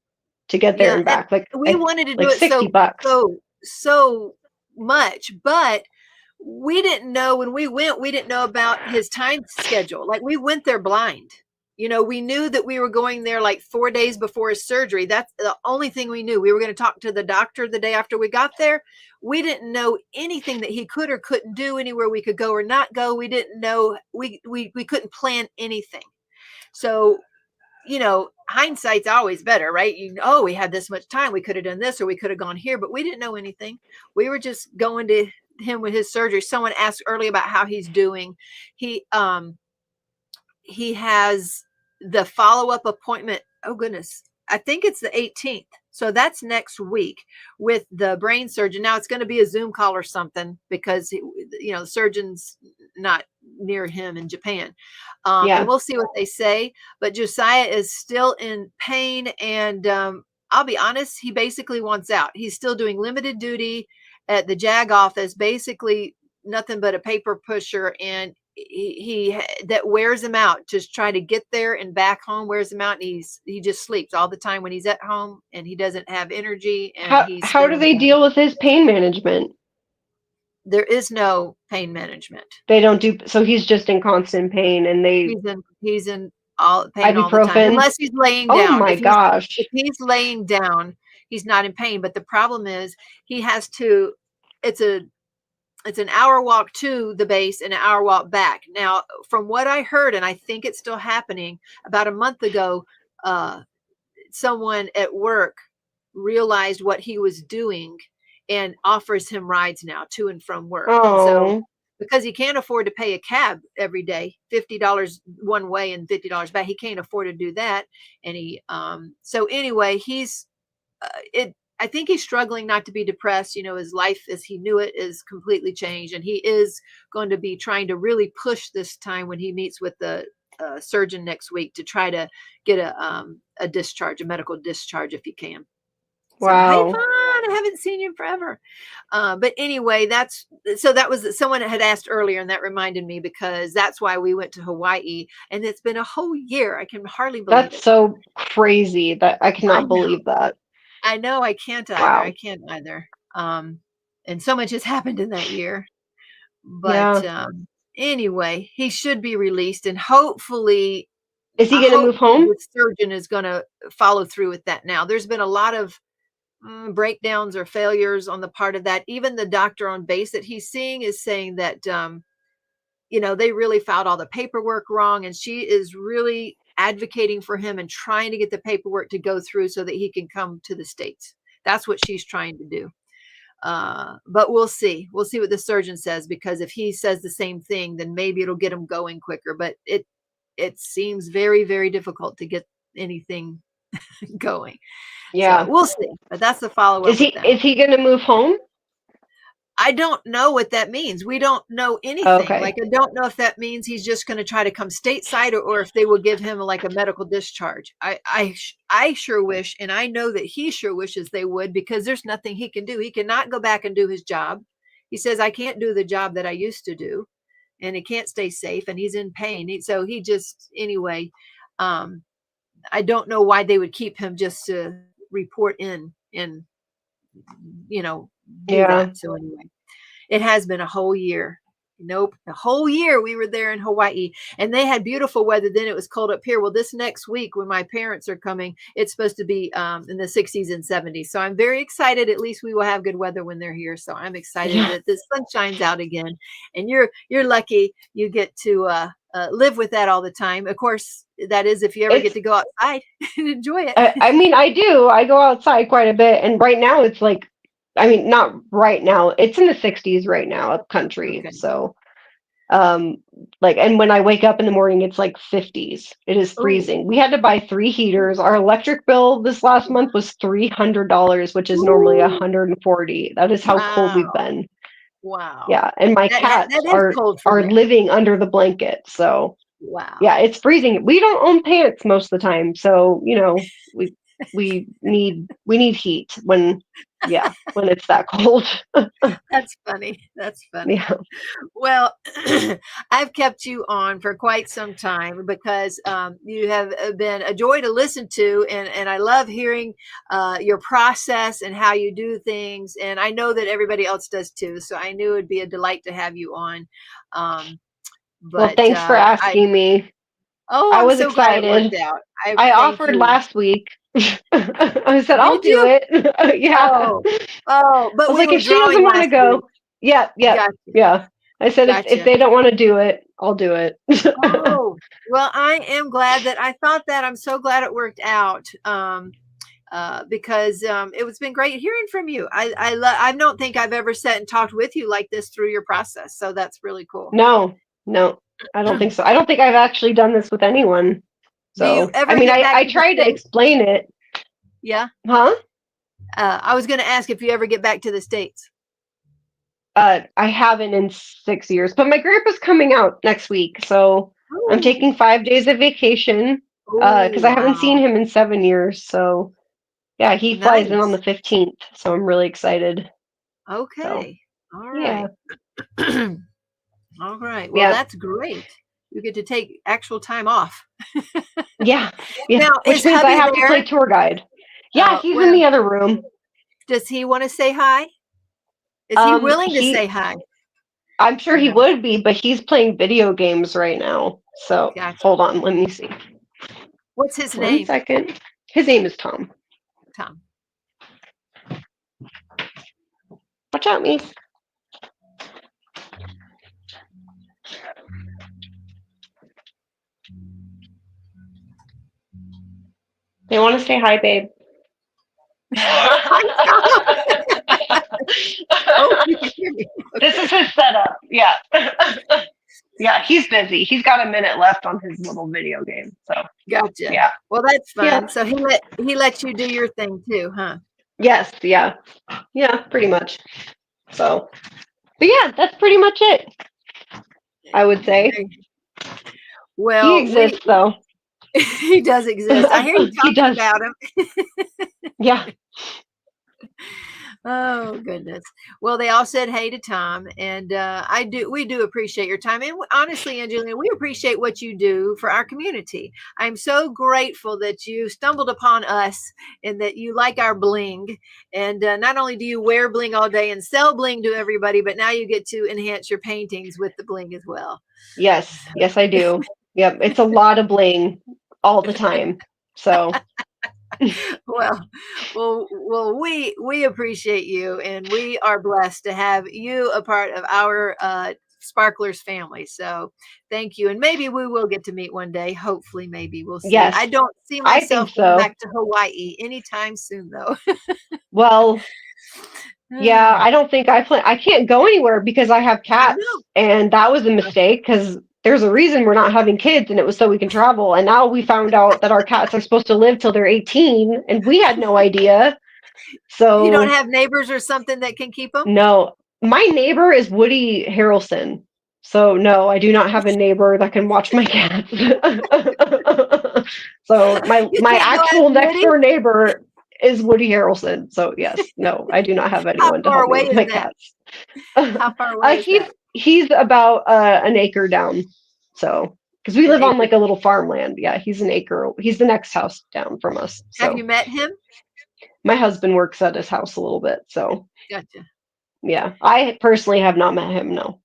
to get there Yeah, and back. Like and we wanted to do like it $60. so much, but we didn't know when we went, we didn't know about his time schedule. Like we went there blind. You know, we knew that we were going there like 4 days before his surgery. That's the only thing we knew. We were going to talk to the doctor the day after we got there. We didn't know anything that he could or couldn't do, anywhere we could go or not go. We didn't know, we couldn't plan anything. So, you know, hindsight's always better, right? You know, oh, we had this much time, we could have done this or we could have gone here, but we didn't know anything. We were just going to him with his surgery. Someone asked early about how he's doing. He has the follow-up appointment. Oh goodness, I think it's the 18th. So that's next week with the brain surgeon. Now it's going to be a Zoom call or something because you know the surgeon's not near him in Japan. Yeah. And we'll see what they say. But Josiah is still in pain, and I'll be honest, he basically wants out. He's still doing limited duty at the JAG office, basically nothing but a paper pusher, and he that wears him out. Just try to get there and back home wears him out, and he just sleeps all the time when he's at home, and he doesn't have energy, and he's How do they deal with his pain management? There is no pain management. They don't do, so he's just in constant pain, and He's in all pain all the time, ibuprofen. unless he's laying Oh down. my gosh. If he's laying down, he's not in pain. But the problem is he has to. It's an hour walk to the base and an hour walk back. Now, from what I heard, and I think it's still happening, about a month ago, someone at work realized what he was doing and offers him rides now to and from work. And so, Oh, because he can't afford to pay a cab every day, $50 one way and $50 back, he can't afford to do that. And so anyway, I think he's struggling not to be depressed. You know, his life as he knew it is completely changed, and he is going to be trying to really push this time when he meets with the surgeon next week to try to get a discharge, a medical discharge, if he can. So, hey, wow. Vaughn, I haven't seen you forever. But anyway, that was someone had asked earlier, and that reminded me because that's why we went to Hawaii, and it's been a whole year. I can hardly believe That's it. so crazy that I I cannot know. believe that. I know I can't either. Wow. I can't either. And so much has happened in that year. But Yeah. anyway, he should be released, and hopefully, Is he I going to hope move home? the surgeon is going to follow through with that. Now, there's been a lot of breakdowns or failures on the part of that. Even the doctor on base that he's seeing is saying that you know, they really filed all the paperwork wrong, and she is really advocating for him and trying to get the paperwork to go through so that he can come to the States. That's what she's trying to do. But we'll see. We'll see what the surgeon says, because if he says the same thing, then maybe it'll get him going quicker. But it seems very, very difficult to get anything going. Yeah. So we'll see. But that's the follow-up. Is he going to move home? I don't know what that means. We don't know anything. Okay. Like, I don't know if that means he's just going to try to come stateside, or if they will give him like a medical discharge. I sure wish, and I know that he sure wishes they would, because there's nothing he can do. He cannot go back and do his job. He says, I can't do the job that I used to do, and he can't stay safe, and he's in pain. So he just, anyway, I don't know why they would keep him just to report in, you know, do that. So anyway, it has been a whole year. Nope, a whole year we were there in Hawaii, and they had beautiful weather. Then it was cold up here. Well, this next week when my parents are coming, it's supposed to be in the 60s and 70s. So I'm very excited. At least we will have good weather when they're here. So I'm excited that the sun shines out again. And you're lucky you get to live with that all the time. Of course, that is if you ever get to go outside and enjoy it. I mean, I do. I go outside quite a bit, and right now it's like, I mean, not right now. It's in the 60s right now up country. Okay. So Like, and when I wake up in the morning, it's like 50s. It is Ooh. freezing. We had to buy 3 heaters. Our electric bill this last month was $300, which is normally Ooh. $140. That is how cold we've Wow. been. Wow. Yeah, and my cats That is cold for are you. living under the blanket. So Wow. yeah, it's freezing. We don't own pants most of the time, so you know we need heat when it's that cold. That's funny. That's funny. Yeah. Well, I've kept you on for quite some time because you have been a joy to listen to, and I love hearing your process and how you do things. And I know that everybody else does too. So I knew it'd be a delight to have you on. Well, But thanks for asking me. I I'm was so glad it excited. worked out. I Thank offered you. last week. I said I'll Did do you? it. Yeah. Oh, I but was we like, were if she doesn't drawing want to last week. go, yeah. Gotcha. I said if Gotcha. they don't want to do it, I'll do it. Oh, well, I am glad that I thought that. I'm so glad it worked out. Because it's been great hearing from you. I don't think I've ever sat and talked with you like this through your process. So that's really cool. No, I don't think so. I don't think I've actually done this with anyone. Do you So, ever I mean, get back I to the tried to States? explain it. Yeah. Huh? I was going to ask if you ever get back to the States. I haven't in 6 years, but my grandpa's coming out next week. So I'm taking 5 days of vacation Oh, because I haven't seen wow. him in 7 years. So yeah, he flies in on the Nice. 15th. So I'm really excited. So Okay. All yeah. right. All right. Well, Yeah. that's great. You get to take actual time off. Yeah. Now, Which is means I hubby have to play there? tour guide. Yeah, he's in Well, the other room. does he want to say hi? Is he willing to say He hi? I'm sure Or he no? would be, but he's playing video games right now. So Gotcha. hold on, let me see. What's his 1 name? second. His name is Tom. Tom. Watch out, me. They want to say hi, babe. Oh, you can hear me. This is his setup. Yeah. Yeah, he's busy. He's got a minute left on his little video game. So Gotcha. yeah. Well, that's fun. Yeah. So he let you do your thing too, huh? Yes, yeah. Yeah, pretty much. So but yeah, that's pretty much it. I would say. He Well, exists though. he does exist. I hear you He talking does. about him. Yeah. Oh goodness. Well, they all said hey to Tom, and we do appreciate your time. And honestly, Angelina, we appreciate what you do for our community. I'm so grateful that you stumbled upon us and that you like our bling. And not only do you wear bling all day and sell bling to everybody, but now you get to enhance your paintings with the bling as well. Yes, I do. Yep, it's a lot of bling all the time. So well, we appreciate you, and we are blessed to have you a part of our Sparklers family. So thank you, and maybe we will get to meet one day. Hopefully, maybe we'll see. yes, I don't see I think myself going so. back to Hawaii anytime soon, though. Well, yeah, I don't think I can't go anywhere because I have I cats, know. and that was a mistake because there's a reason we're not having kids, and it was so we can travel. And now we found out that our cats are supposed to live till they're 18, and we had no idea. So You don't have neighbors or something that can keep them? no, my neighbor is Woody Harrelson. So no, I do not have a neighbor that can watch my cats. So my You can't go actual ask next Woody? door neighbor is Woody Harrelson. So yes, no, I do not have How anyone to far help me away with is my that? cats. How far away is that? He's about an acre down. So because we An live on acre. like a little farmland. Yeah, he's an acre. He's the next house down from us. Have So you met him? my husband works at his house a little bit. So Gotcha. yeah, I personally have not met him. No.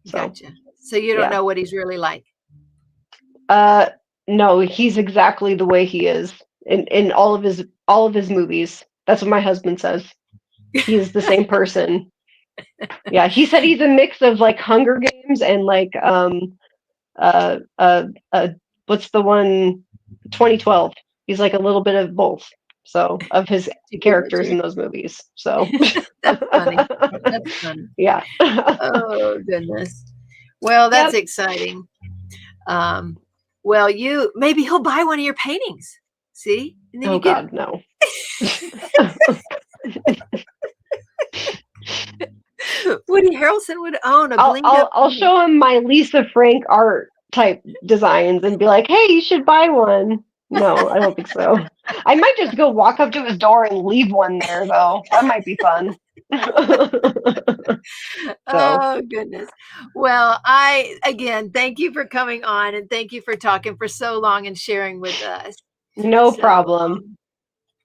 So Gotcha. So you don't yeah. know what he's really like. No, he's exactly the way he is in all of his movies. That's what my husband says. He is the same person. Yeah, he said he's a mix of like Hunger Games and like uh uh, uh what's the one 2012. He's like a little bit of both. So of his characters in those movies. So That's funny. That's funny. yeah. Oh goodness. Well, that's Yep. exciting. Well, maybe he'll buy one of your paintings. See? And then Oh you get God, no. Woody Harrelson would own a blinged up. I'll show him my Lisa Frank art type designs and be like, hey, you should buy one. No, I don't think so. I might just go walk up to his door and leave one there, though. That might be fun. Oh goodness. Well, again thank you for coming on and thank you for talking for so long and sharing with us. No So, problem.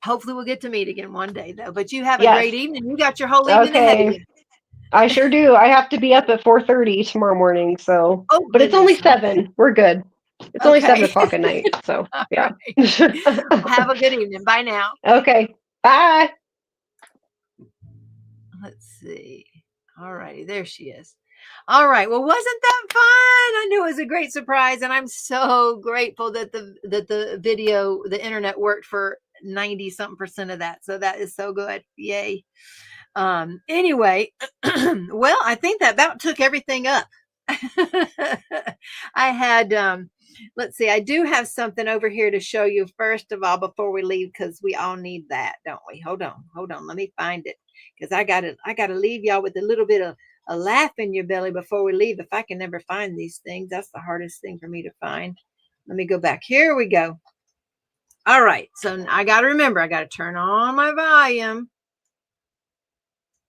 hopefully we'll get to meet again one day though. But you have a Yes. great evening. You got your whole evening ahead of Okay. you. I sure do. I have to be up at 4:30 tomorrow morning, so. Oh, But it's only goodness. 7. We're good. It's only Okay. 7 o'clock at night, so All yeah. right. Have a good evening. Bye now. Okay. Bye. Let's see. All righty, there she is. All right. Well, wasn't that fun? I knew it was a great surprise, and I'm so grateful that the video, the internet worked for 90-something% of that. So that is so good. Yay. Anyway, well, I think that about took everything up. I had let's see, I do have something over here to show you first of all before we leave, because we all need that, don't we? Hold on, let me find it, because I gotta leave y'all with a little bit of a laugh in your belly before we leave. If I can never find these things, that's the hardest thing for me to find. Let me go back. Here we go. All right, so I gotta remember, I gotta turn on my volume.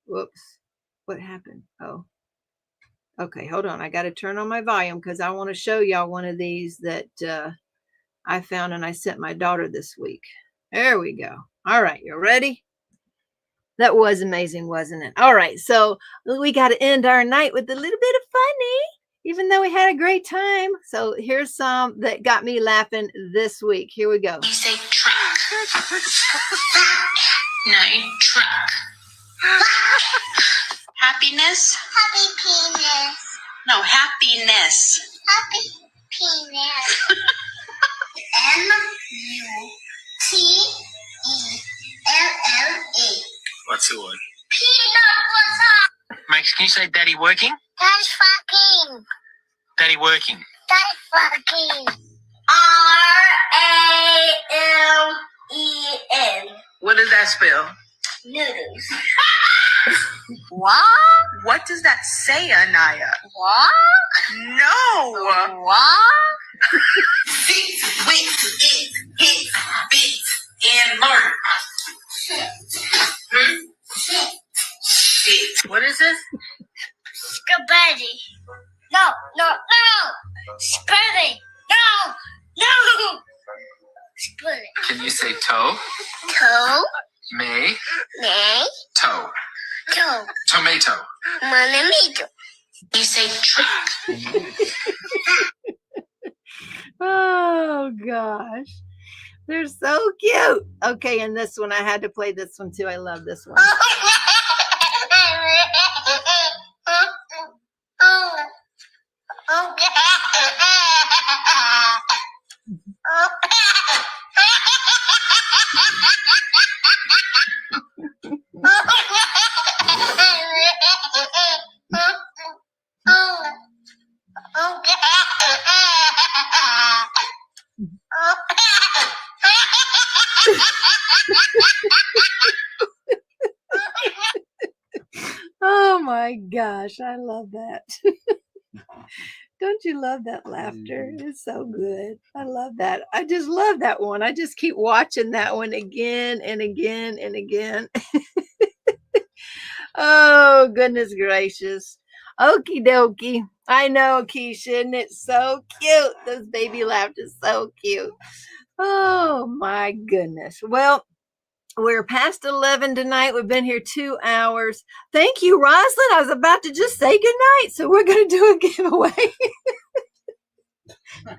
Whoops, what happened? Oh, okay, hold on. I got to turn on my volume because I want to show y'all one of these that I found and I sent my daughter this week. There we go. All right, you ready? That was amazing, wasn't it? All right, so we got to end our night with a little bit of funny, even though we had a great time. So here's some that got me laughing this week. Here we go. You say truck. No, truck. Happiness? Happy penis. No, happiness. Happy penis. MUTELLE. What's the word? Peanut, what's up? Max, can you say daddy working? That's fucking. Daddy working. That's fucking. RALEN. What does that spell? Noodles. What? What does that say, Anaya? What? No. What? Fix, wix, hit, bits, and learn. Shit. What is this? Spaghetti. No. Spaghetti. No. Spaghetti. Can you say toe? Toe. May. Nay. Toe. Toe. Tomato. Manamito. You say truck. Oh gosh, they're so cute. Okay, and this one, I had to play this one too. I love this one. Oh my gosh, I love that. Don't you love that laughter? It's so good. I love that. I just love that one. I just keep watching that one again and again and again. Oh, goodness gracious. Okie dokie. I know, Keisha, isn't it so cute? This baby laughter is so cute. Oh my goodness. Well, we're past 11 tonight. We've been here 2 hours. Thank you, Rosalind. I was about to just say goodnight. So we're going to do a giveaway.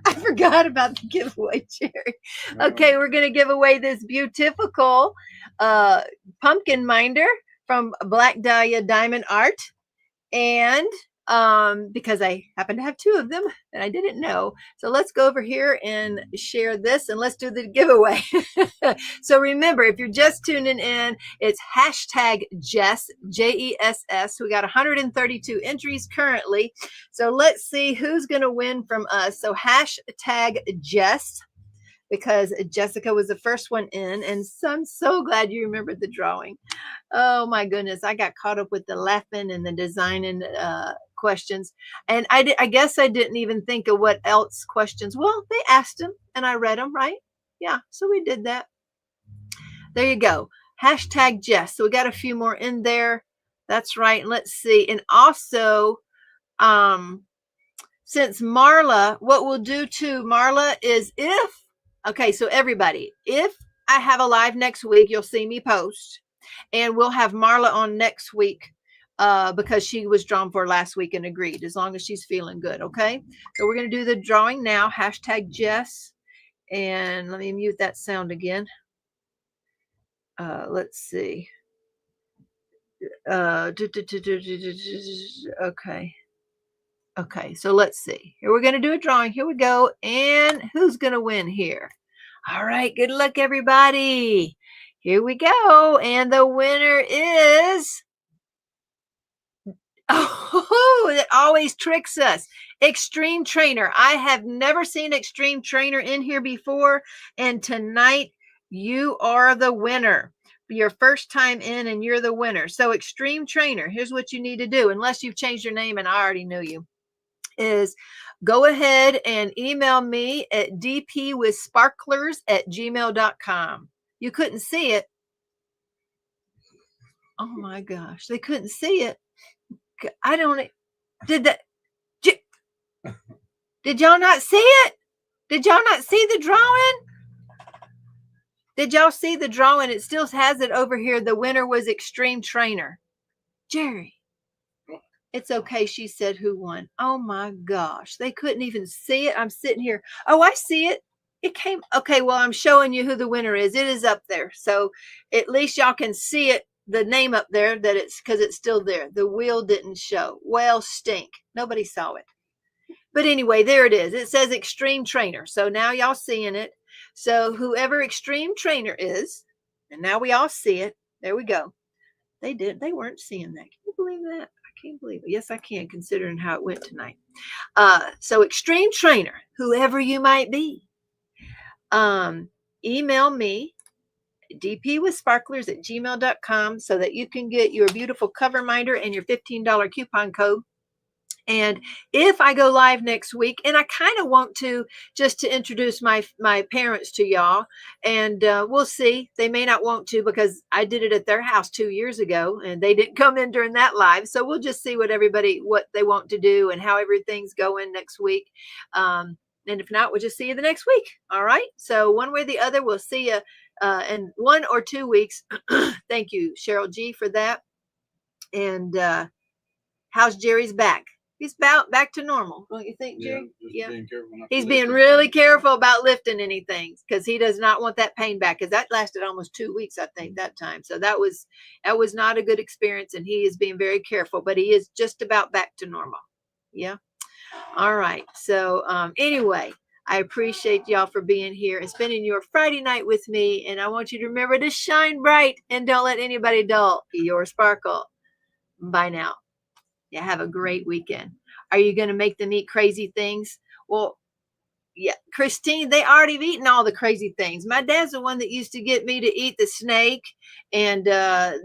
I forgot about the giveaway, Jerry. Okay, we're going to give away this beautiful pumpkin minder from Black Dahlia Diamond Art. And because I happen to have 2 of them and I didn't know. So let's go over here and share this and let's do the giveaway. So remember, if you're just tuning in, it's hashtag Jess, Jess. We got 132 entries currently. So let's see who's going to win from us. So hashtag Jess, because Jessica was the first one in. And so I'm so glad you remembered the drawing. Oh my goodness. I got caught up with the laughing and the designing questions. And I guess I didn't even think of what else questions. Well, they asked them and I read them, right? Yeah. So we did that. There you go. Hashtag Jess. So we got a few more in there. That's right. Let's see. And also, since Marla, what we'll do too, Marla, is okay, so everybody, if I have a live next week, you'll see me post. And we'll have Marla on next week because she was drawn for last week and agreed, as long as she's feeling good, okay? So we're going to do the drawing now, hashtag Jess. And let me mute that sound again. Let's see. Okay. Okay, so let's see. Here we're going to do a drawing. Here we go. And who's going to win here? All right, good luck, everybody. Here we go. And the winner is... Oh, it always tricks us. Extreme Trainer. I have never seen Extreme Trainer in here before. And tonight, you are the winner. Your first time in and you're the winner. So Extreme Trainer, here's what you need to do. Unless you've changed your name and I already knew you. Is go ahead and email me at dpwithsparklers@gmail.com. You couldn't see it. Oh my gosh, they couldn't see it. I don't, did y'all not see it? Did y'all not see the drawing? Did y'all see the drawing? It still has it over here. The winner was Extreme Trainer. Jerry. It's okay. She said who won. Oh my gosh. They couldn't even see it. I'm sitting here. Oh, I see it. It came. Okay. Well, I'm showing you who the winner is. It is up there. So at least y'all can see it. The name up there that it's because it's still there. The wheel didn't show. Well, stink. Nobody saw it. But anyway, there it is. It says Extreme Trainer. So now y'all seeing it. So whoever Extreme Trainer is, and now we all see it. There we go. They weren't seeing that. Can you believe that? Can't believe it. Yes, I can, considering how it went tonight. So Extreme Trainer, whoever you might be, email me dpwithsparklers@gmail.com so that you can get your beautiful cover minder and your $15 coupon code. And if I go live next week, and I kind of want to just to introduce my parents to y'all, and we'll see. They may not want to because I did it at their house 2 years ago, and they didn't come in during that live. So we'll just see what they want to do and how everything's going next week. And if not, we'll just see you the next week. All right. So one way or the other, we'll see you in 1 or 2 weeks. Thank you, Cheryl G, for that. And how's Jerry's back? He's back to normal, don't you think, Jerry? Yeah. He's being really careful about lifting anything because he does not want that pain back, because that lasted almost 2 weeks, I think, that time. So that was not a good experience, and he is being very careful, but he is just about back to normal. Yeah. All right. So anyway, I appreciate y'all for being here and spending your Friday night with me. And I want you to remember to shine bright and don't let anybody dull your sparkle. Bye now. Yeah, have a great weekend. Are you going to make them eat crazy things? Well, yeah, Christine, they already have eaten all the crazy things. My dad's the one that used to get me to eat the snake, and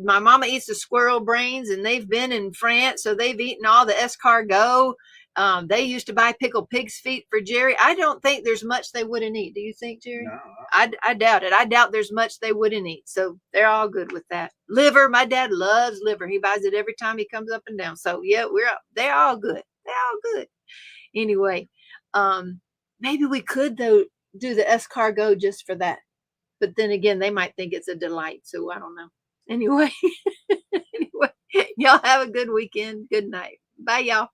my mama eats the squirrel brains, and they've been in France, so they've eaten all the escargot. They used to buy pickled pig's feet for Jerry. I don't think there's much they wouldn't eat. Do you think, Jerry? No. I doubt it. I doubt there's much they wouldn't eat. So they're all good with that. Liver. My dad loves liver. He buys it every time he comes up and down. So yeah, they're all good. They're all good. Anyway, maybe we could though do the escargot just for that. But then again, they might think it's a delight. So I don't know. Anyway, y'all have a good weekend. Good night. Bye, y'all.